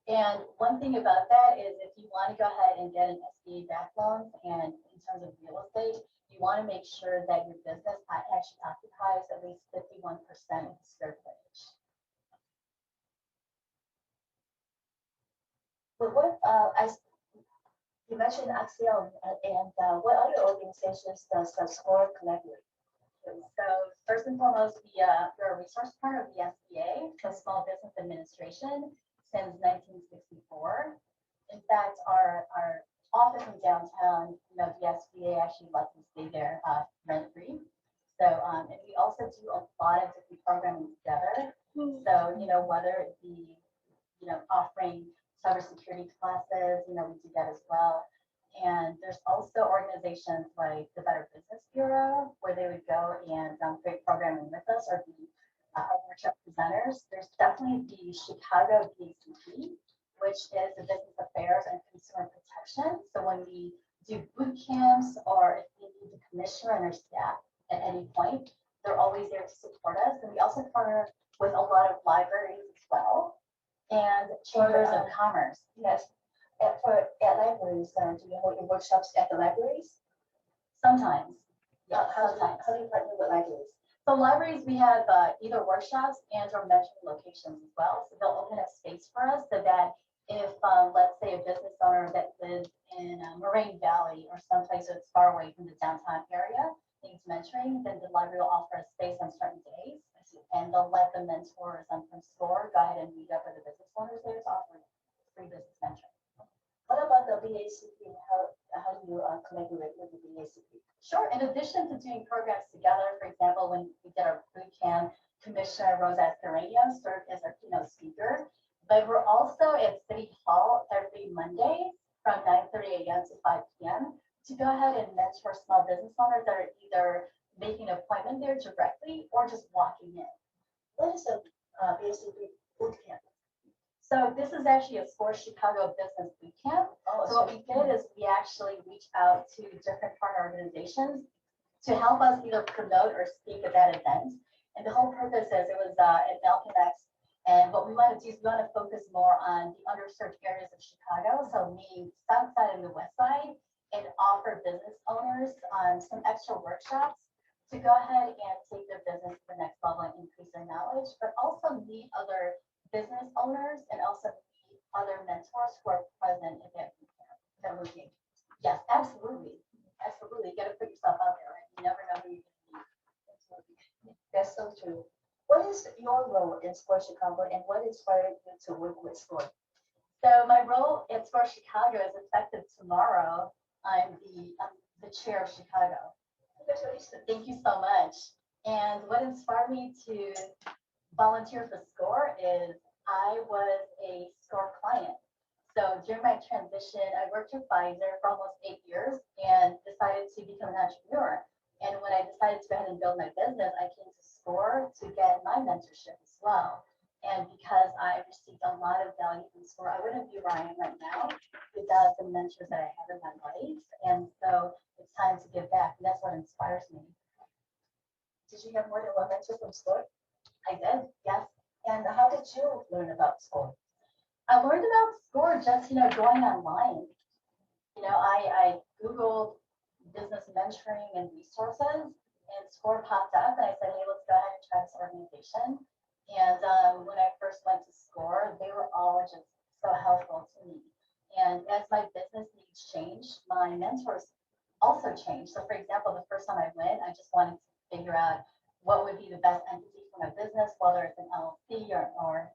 And one thing about that is if you want to go ahead and get an SBA back loan, and in terms of real estate, you want to make sure that your business actually occupies at least 51% of the square footage. But you mentioned Axiom, and what other organizations does SCORE collaborate? So first and foremost, we're a resource partner of the SBA, the Small Business Administration, since 1964. In fact, our office in downtown, the SBA actually lets us stay there rent-free. So, and we also do a lot of different programming together. So, whether it be, offering cybersecurity classes, we do that as well. And there's also organizations like the Better Business Bureau, where they would go and create programming with us or be our workshop presenters. There's definitely the Chicago BACP, which is the Business Affairs and Consumer Protection. So when we do boot camps or if we need to commission our staff at any point, they're always there to support us. And we also partner with a lot of libraries as well and chambers of commerce. Yes. At libraries, do you hold your workshops at the libraries? Sometimes. Yeah. How do you partner with libraries? So libraries, we have either workshops and or mentoring locations as well. So they'll open up space for us so that if, let's say, a business owner that lives in Moraine Valley or someplace that's far away from the downtown area, needs mentoring, then the library will offer a space on certain days. And they'll let the mentors from SCORE go ahead and meet up with the business owners there to offer free business mentoring. What about the BACP? How do you collaborate with the BACP? Sure. In addition to doing programs together, for example, when we did our boot camp, Commissioner Rosa Carreño served as our keynote speaker. But we're also at City Hall every Monday from 9:30 a.m. to 5 p.m. to go ahead and mentor small business owners that are either making an appointment there directly or just walking in. What is a BACP boot camp? So this is actually a SCORE Chicago Business Boot Camp. So what we did is we actually reached out to different partner organizations to help us either promote or speak at that event. And the whole purpose is it was at Malcolm X. And what we want to do is we want to focus more on the underserved areas of Chicago, so meaning South Side and the West Side, and offer business owners some extra workshops to go ahead and take their business to the next level and increase their knowledge, but also meet other business owners and also meet other mentors who are present at that meeting. Yes, absolutely. Absolutely. You got to put yourself out there, right? You never know who you're going to meet. That's so true. What is your role in SCORE Chicago and what inspired you to work with SCORE? So my role at SCORE Chicago is effective tomorrow. I'm the chair of Chicago. Congratulations. Thank you so much. And what inspired me to volunteer for SCORE is I was a SCORE client. So during my transition, I worked with Pfizer for almost 8 years and decided to become an entrepreneur. And when I decided to go ahead and build my business, I came to SCORE to get my mentorship as well. And because I received a lot of value from SCORE, I wouldn't be where I am right now without the mentors that I have in my life. And so it's time to give back. And that's what inspires me. Did you have more than one mentor from SCORE? I did, yes. And how did you learn about SCORE? I learned about SCORE just, going online. I Googled business mentoring and resources, and SCORE popped up, and I said, hey, let's go ahead and try this organization. And when I first went to SCORE, they were all just so helpful to me. And as my business needs changed, my mentors also changed. So for example, the first time I went, I just wanted to figure out what would be the best entity for my business, whether it's an LLC or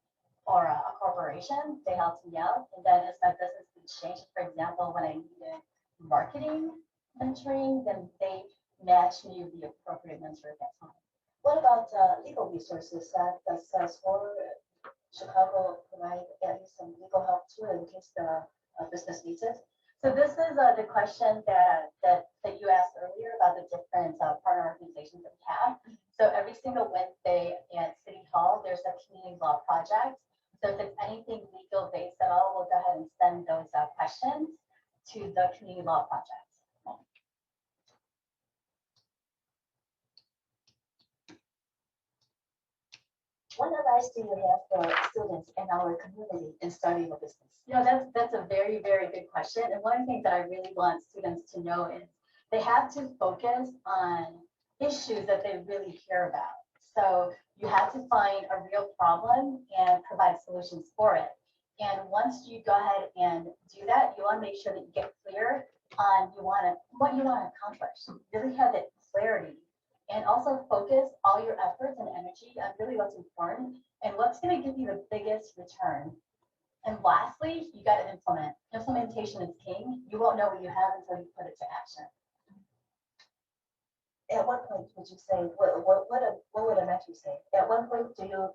a corporation. They helped me out. And then as my business needs changed, for example, when I needed marketing mentoring, then they matched me with the appropriate mentor at that time. What about legal resources? Does SCORE Chicago provide at least some legal help too in case the business needs it? So this is the question that you asked earlier about the different partner organizations that we have. So every single Wednesday at City Hall, there's a community law project. So if it's anything legal based at all, we'll go ahead and send those questions to the community law project. What advice do you have for students in our community in starting a business? That's a very, very good question. And one of the things that I really want students to know is they have to focus on issues that they really care about. So you have to find a real problem and provide solutions for it. And once you go ahead and do that, you want to make sure that you get clear on what you want to accomplish. Really have that clarity. And also focus all your efforts and energy on really what's important and what's going to give you the biggest return. And lastly, you got to implement. Implementation is king. You won't know what you have until you put it to action. At what point would you say, what would a mentor say? At what point do you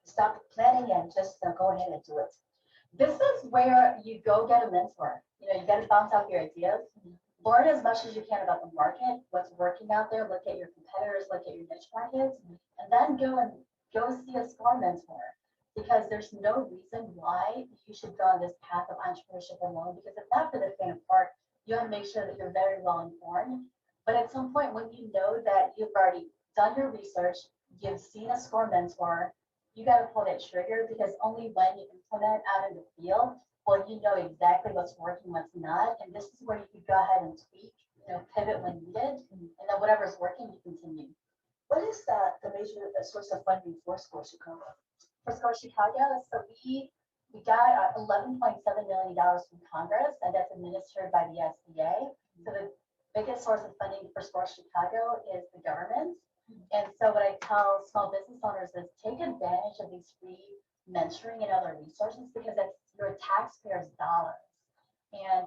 stop planning and just go ahead and do it? This is where you go get a mentor. You got to bounce out your ideas. Learn as much as you can about the market, what's working out there, look at your competitors, look at your niche markets, and then go see a SCORE mentor. Because there's no reason why you should go on this path of entrepreneurship alone, because it's not for the faint of heart. You want to make sure that you're very well informed. But at some point when you know that you've already done your research, you've seen a SCORE mentor, you got to pull that trigger, because only when you implement out in the field will you know exactly what's working, what's not. And this is where you could go ahead and tweak, pivot when needed, and then whatever's working, you continue. What is the major source of funding for SCORE Chicago? For SCORE Chicago, so we got $11.7 million from Congress, and that's administered by the SBA. So biggest source of funding for Score Chicago is the government. And so what I tell small business owners is take advantage of these free mentoring and other resources because it's your taxpayers' dollars. And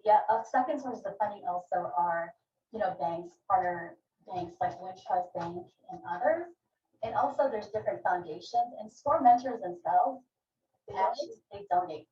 yeah, a second source of funding also are, banks, partner banks like Wintrust Bank and others. And also there's different foundations and SCORE mentors themselves, they donate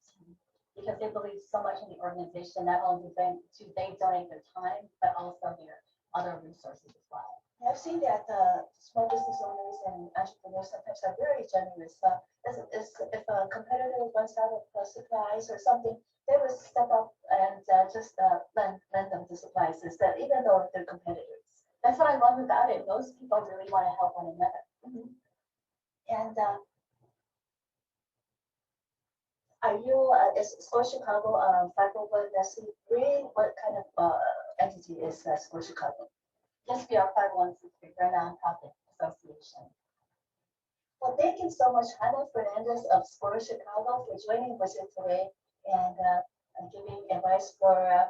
because they believe so much in the organization. Not only do they donate their time, but also their other resources as well. I've seen that small business owners and entrepreneurs sometimes are very generous. If a competitor runs out of supplies or something, they will step up and just lend them the supplies instead, even though they're competitors. That's what I love about it. Those people really want to help one another. And are you, is Score Chicago 501c3? What kind of entity is Score Chicago? Yes, we are 501c3. We're a nonprofit association. Well, thank you so much, Hannah Fernandez of Score Chicago, for joining us here today and giving advice for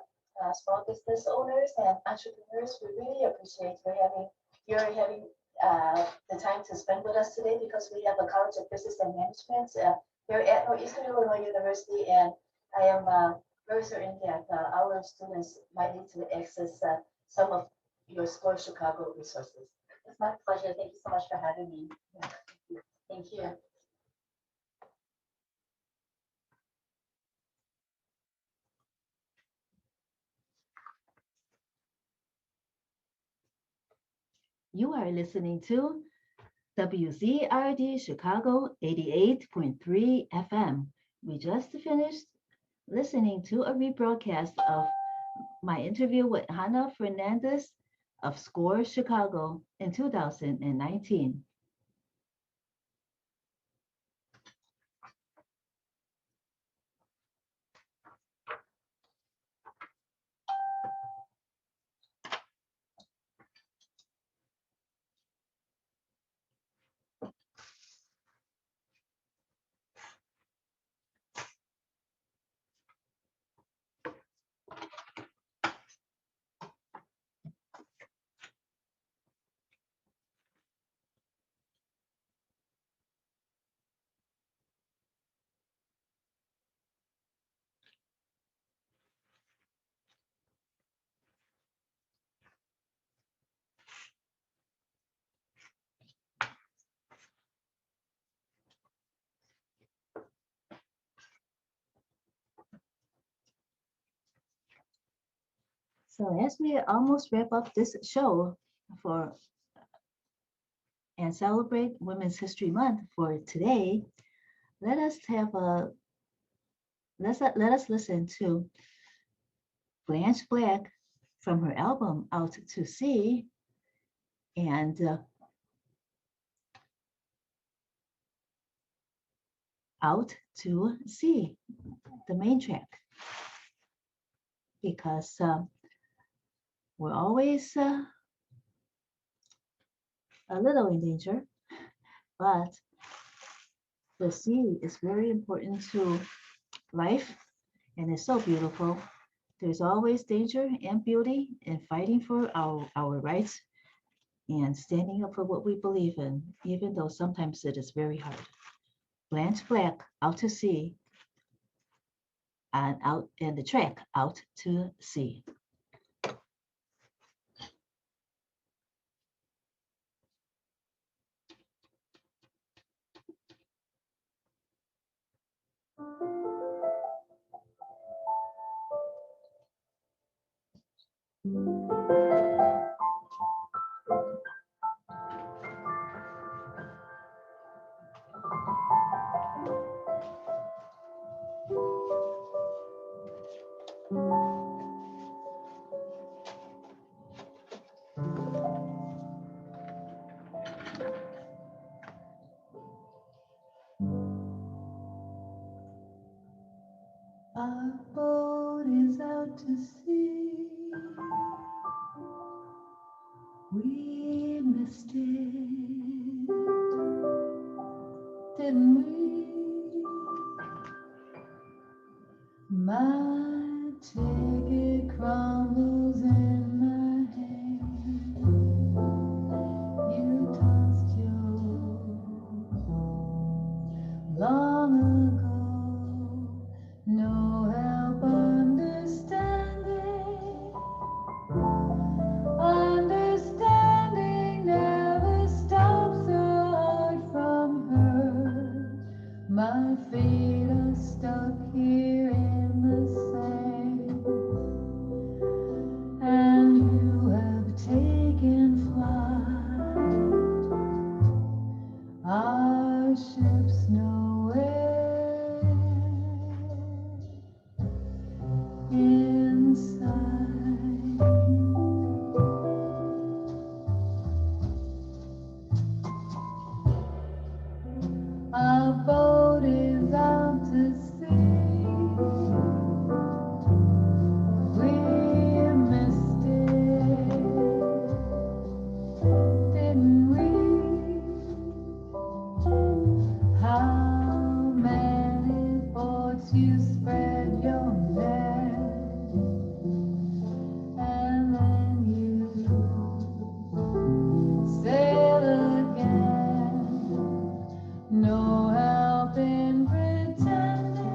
small business owners and entrepreneurs. We really appreciate you're having the time to spend with us today because we have a College of Business and Management here at Northeastern Illinois University, and I am very certain that our students might need to access some of your Score Chicago resources. It's my pleasure. Thank you so much for having me. Thank you. You are listening to WZRD Chicago 88.3 FM. We just finished listening to a rebroadcast of my interview with Hannah Fernandez of SCORE Chicago in 2019. So as we almost wrap up this show and celebrate Women's History Month for today, let us listen to Blanche Black from her album Out to Sea, and Out to Sea, the main track, because we're always a little in danger, but the sea is very important to life and it's so beautiful. There's always danger and beauty in fighting for our rights and standing up for what we believe in, even though sometimes it is very hard. Blanche Black, Out to Sea, and the track Out to Sea. Our boat is out to sea. We missed it, didn't we? My ticket crumbles in inside. Our boat is out to sea. We missed it, didn't we? How many boats you spread your net, and then you sail again. No help in pretending.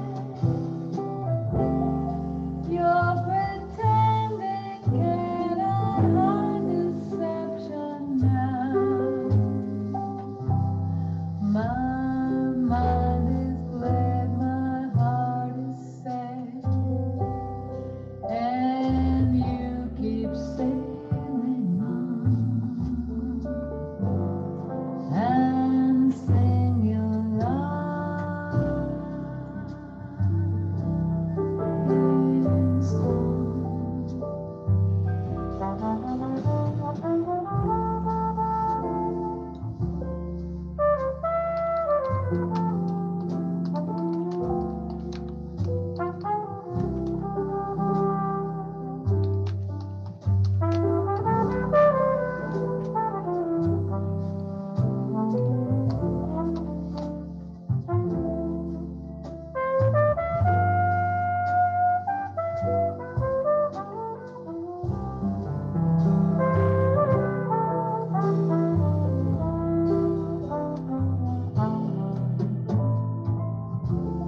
You're pretending, cannot hide deception now. My mind is glad, my heart is sad, and you keep sailing on and sing your lying song.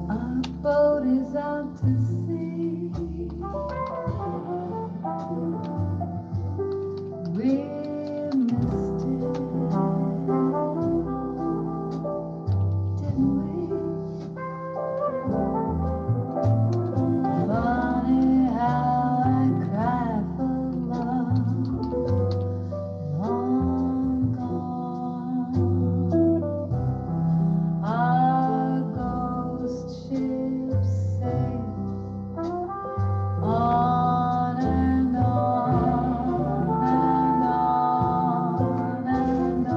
Our boat is out to sea. We missed it, didn't we? Funny how I cry for love long gone. Our ghost ships sail on and on and on and on.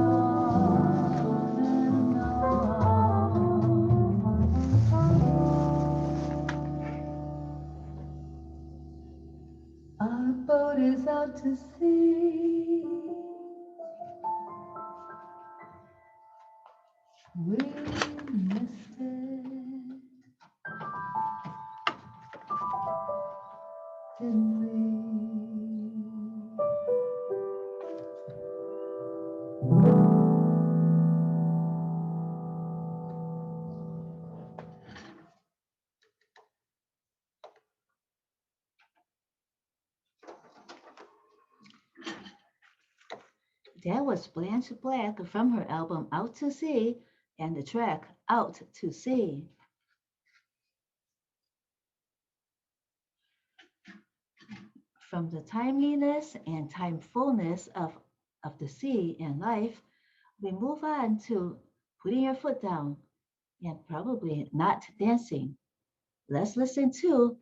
Our boat is out to sea. We missed it, didn't we? That was Blanche Black from her album Out to Sea and the track Out to Sea. From the timeliness and timefulness of the sea and life, we move on to putting your foot down and probably not dancing. Let's listen to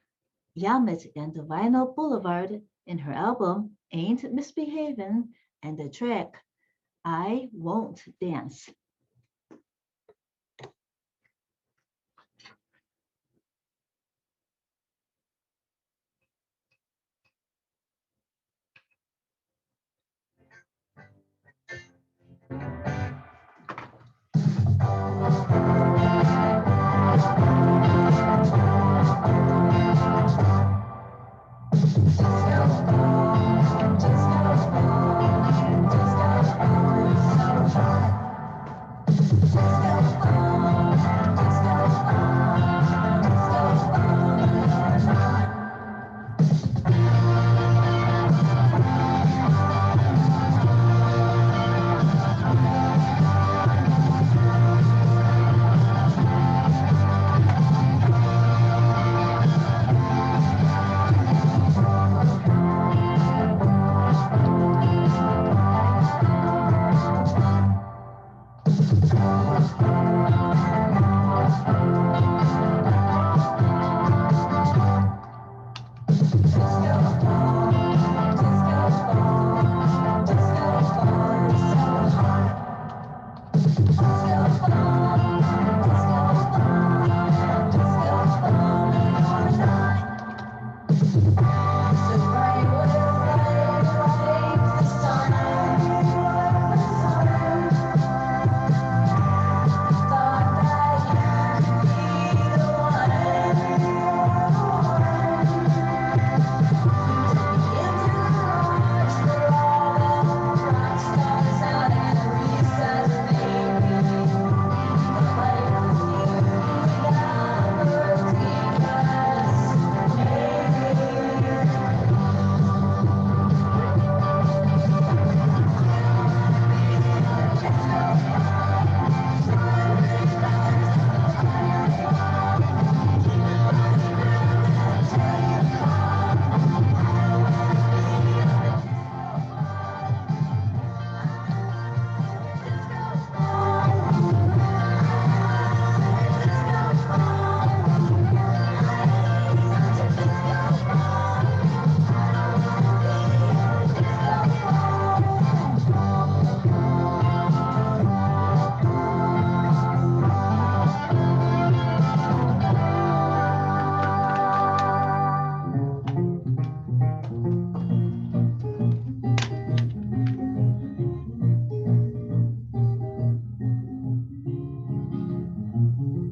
Yamet and the Vinyl Boulevard in her album Ain't Misbehavin' and the track I Won't Dance.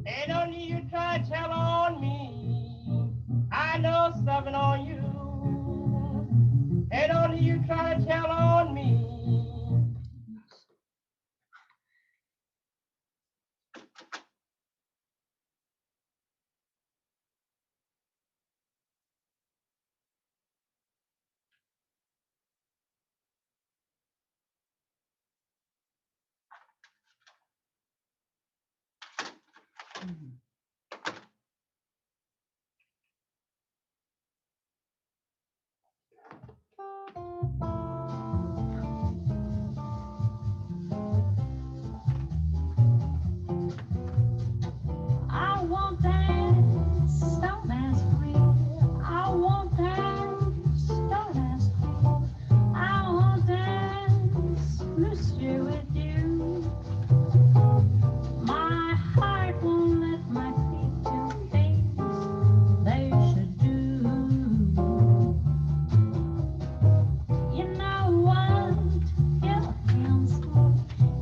Ain't no need you try to tell on me. I know something on you. Ain't no need you try to tell on me. I won't dance, don't ask me. I won't dance, don't ask me. I won't dance, monsieur, with you. My heart won't let my feet do things they should do. You know what? You're handsome.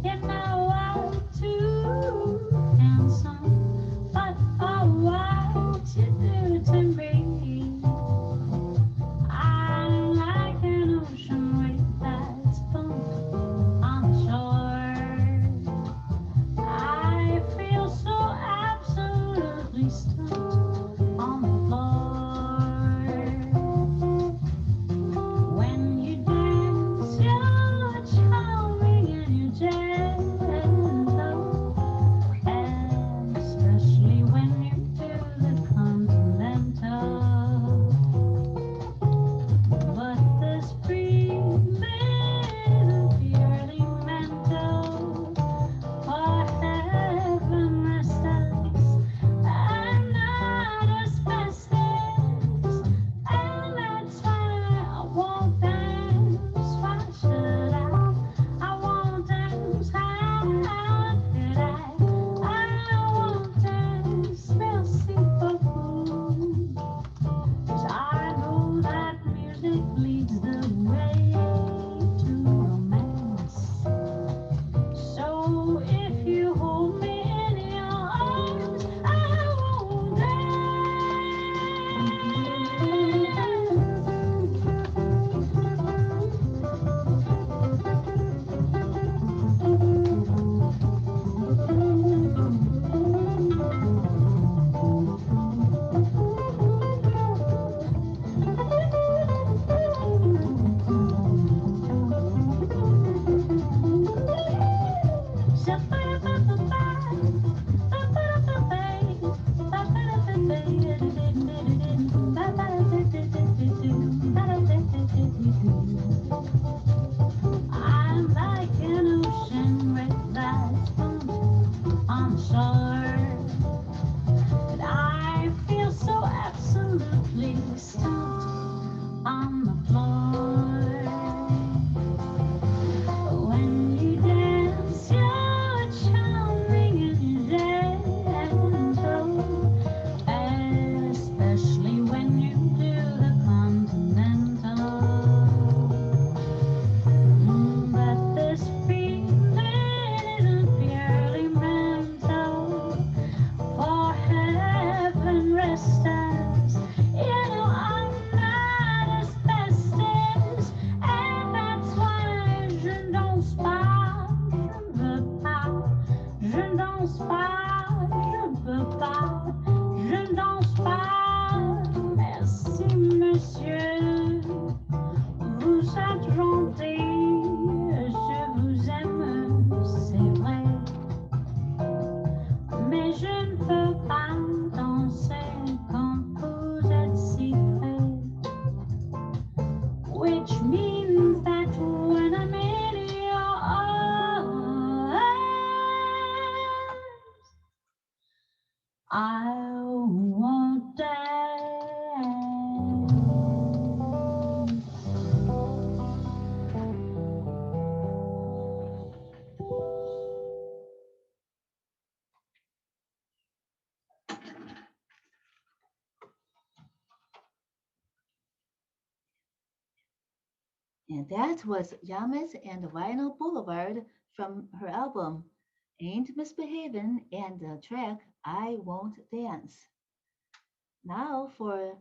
You know what? Too handsome. But for what you do to me, I'm like an ocean wave that's bumped on the shore. I feel so absolutely stumped on the floor. When you dance, you're charming and you're gentle, and especially when you do the continental. But this feeling is purely mental. For heaven rest us, and not asbestos. And that's why I won't dance. Why should I? I won't dance. How could I? I won't dance. Merci beaucoup. 'Cause I know that music leads the way to romance. So if you hold me in your arms, I won't I'm like an ocean wave that's bumped on the shore. But I feel so absolutely stumped And that was Yamas and the Vinyl Boulevard from her album Ain't Misbehavin' and the track I Won't Dance. Now for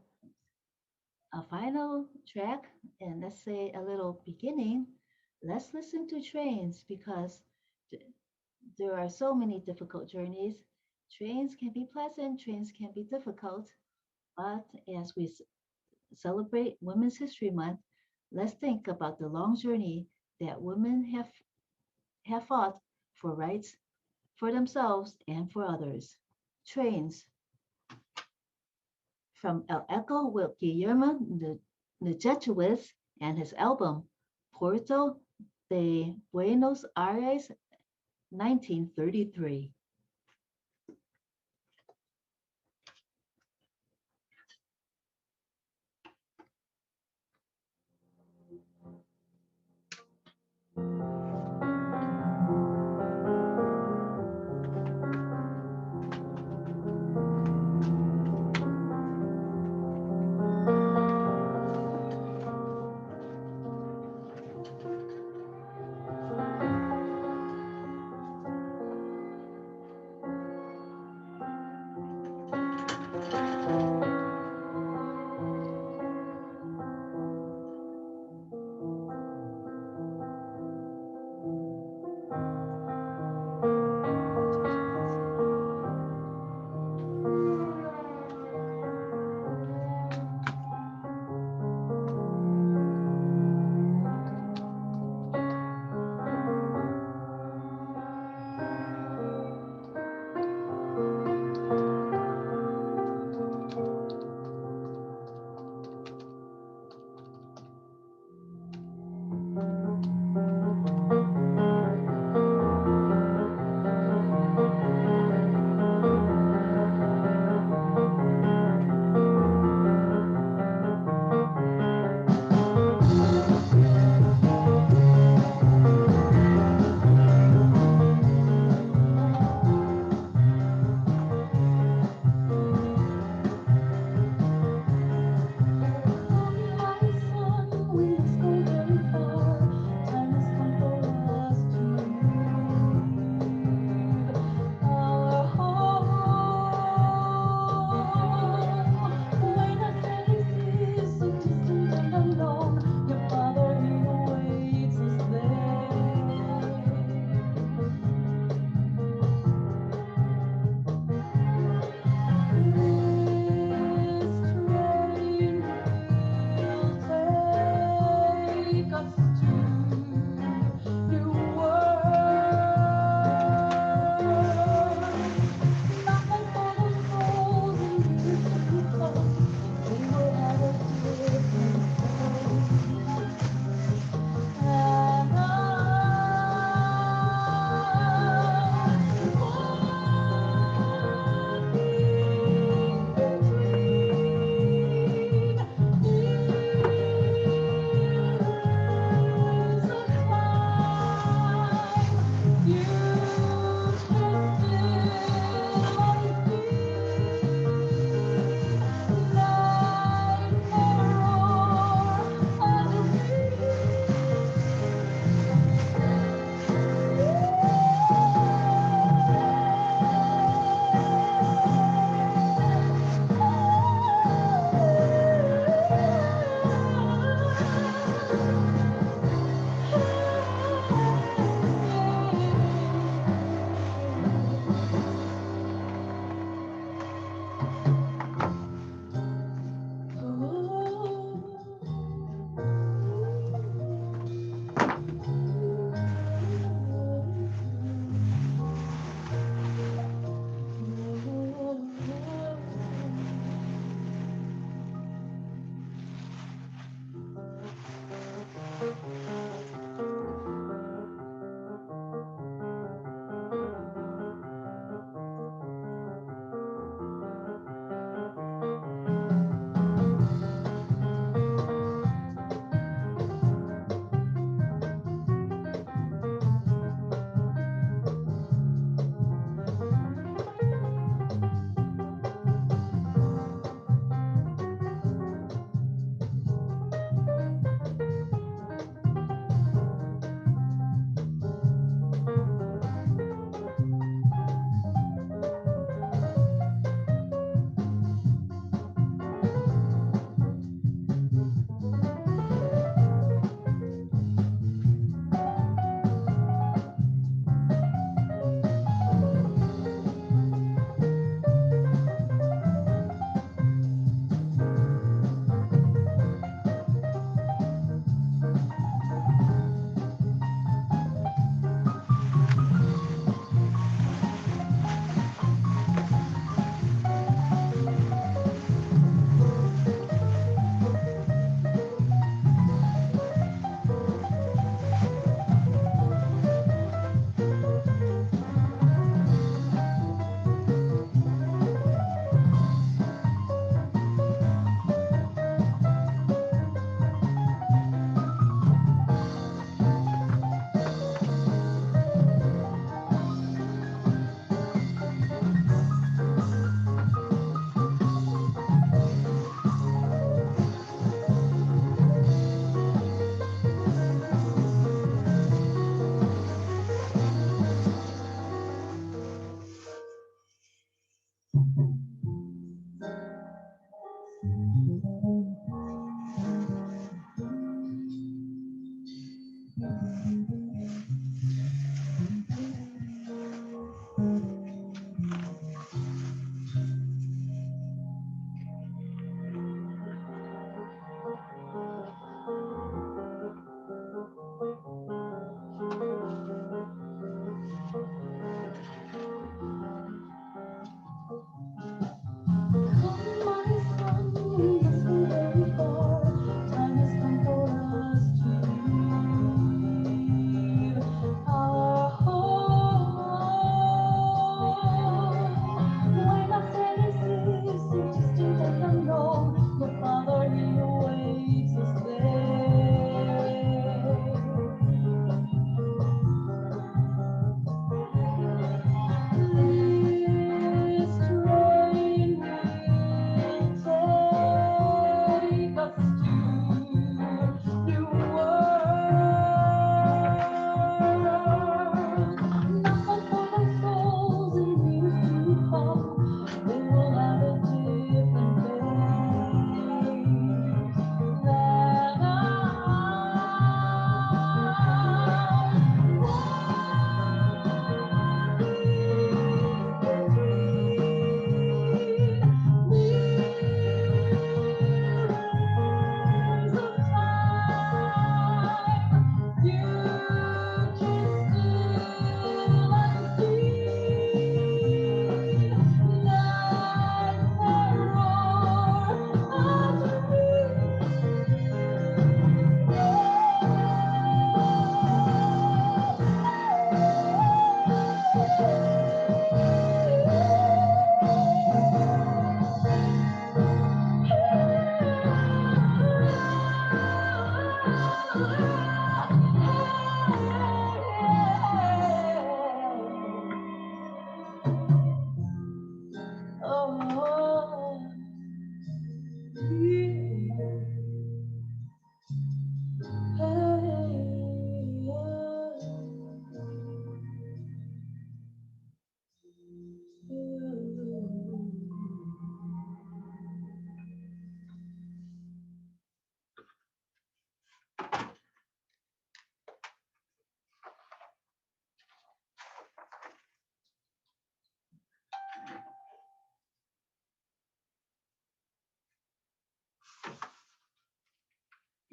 a final track, and let's say a little beginning, let's listen to Trains because there are so many difficult journeys. Trains can be pleasant, trains can be difficult, but as we celebrate Women's History Month, let's think about the long journey that women have fought for rights for themselves and for others. Trains from El Eco with Guillermo Nejetuez and his album Puerto de Buenos Aires 1933.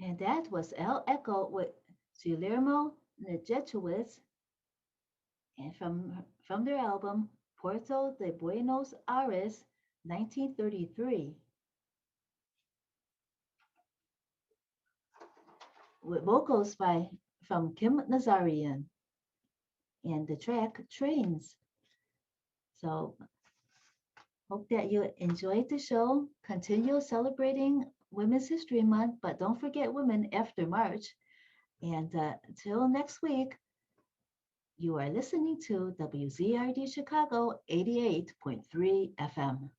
And that was El Echo with Guillermo Nejetowitz, and from their album Puerto de Buenos Aires, 1933, with vocals from Kim Nazarian, and the track Trains. So hope that you enjoyed the show. Continue celebrating Women's History Month, but don't forget women after March. And until next week, you are listening to WZRD Chicago 88.3 FM.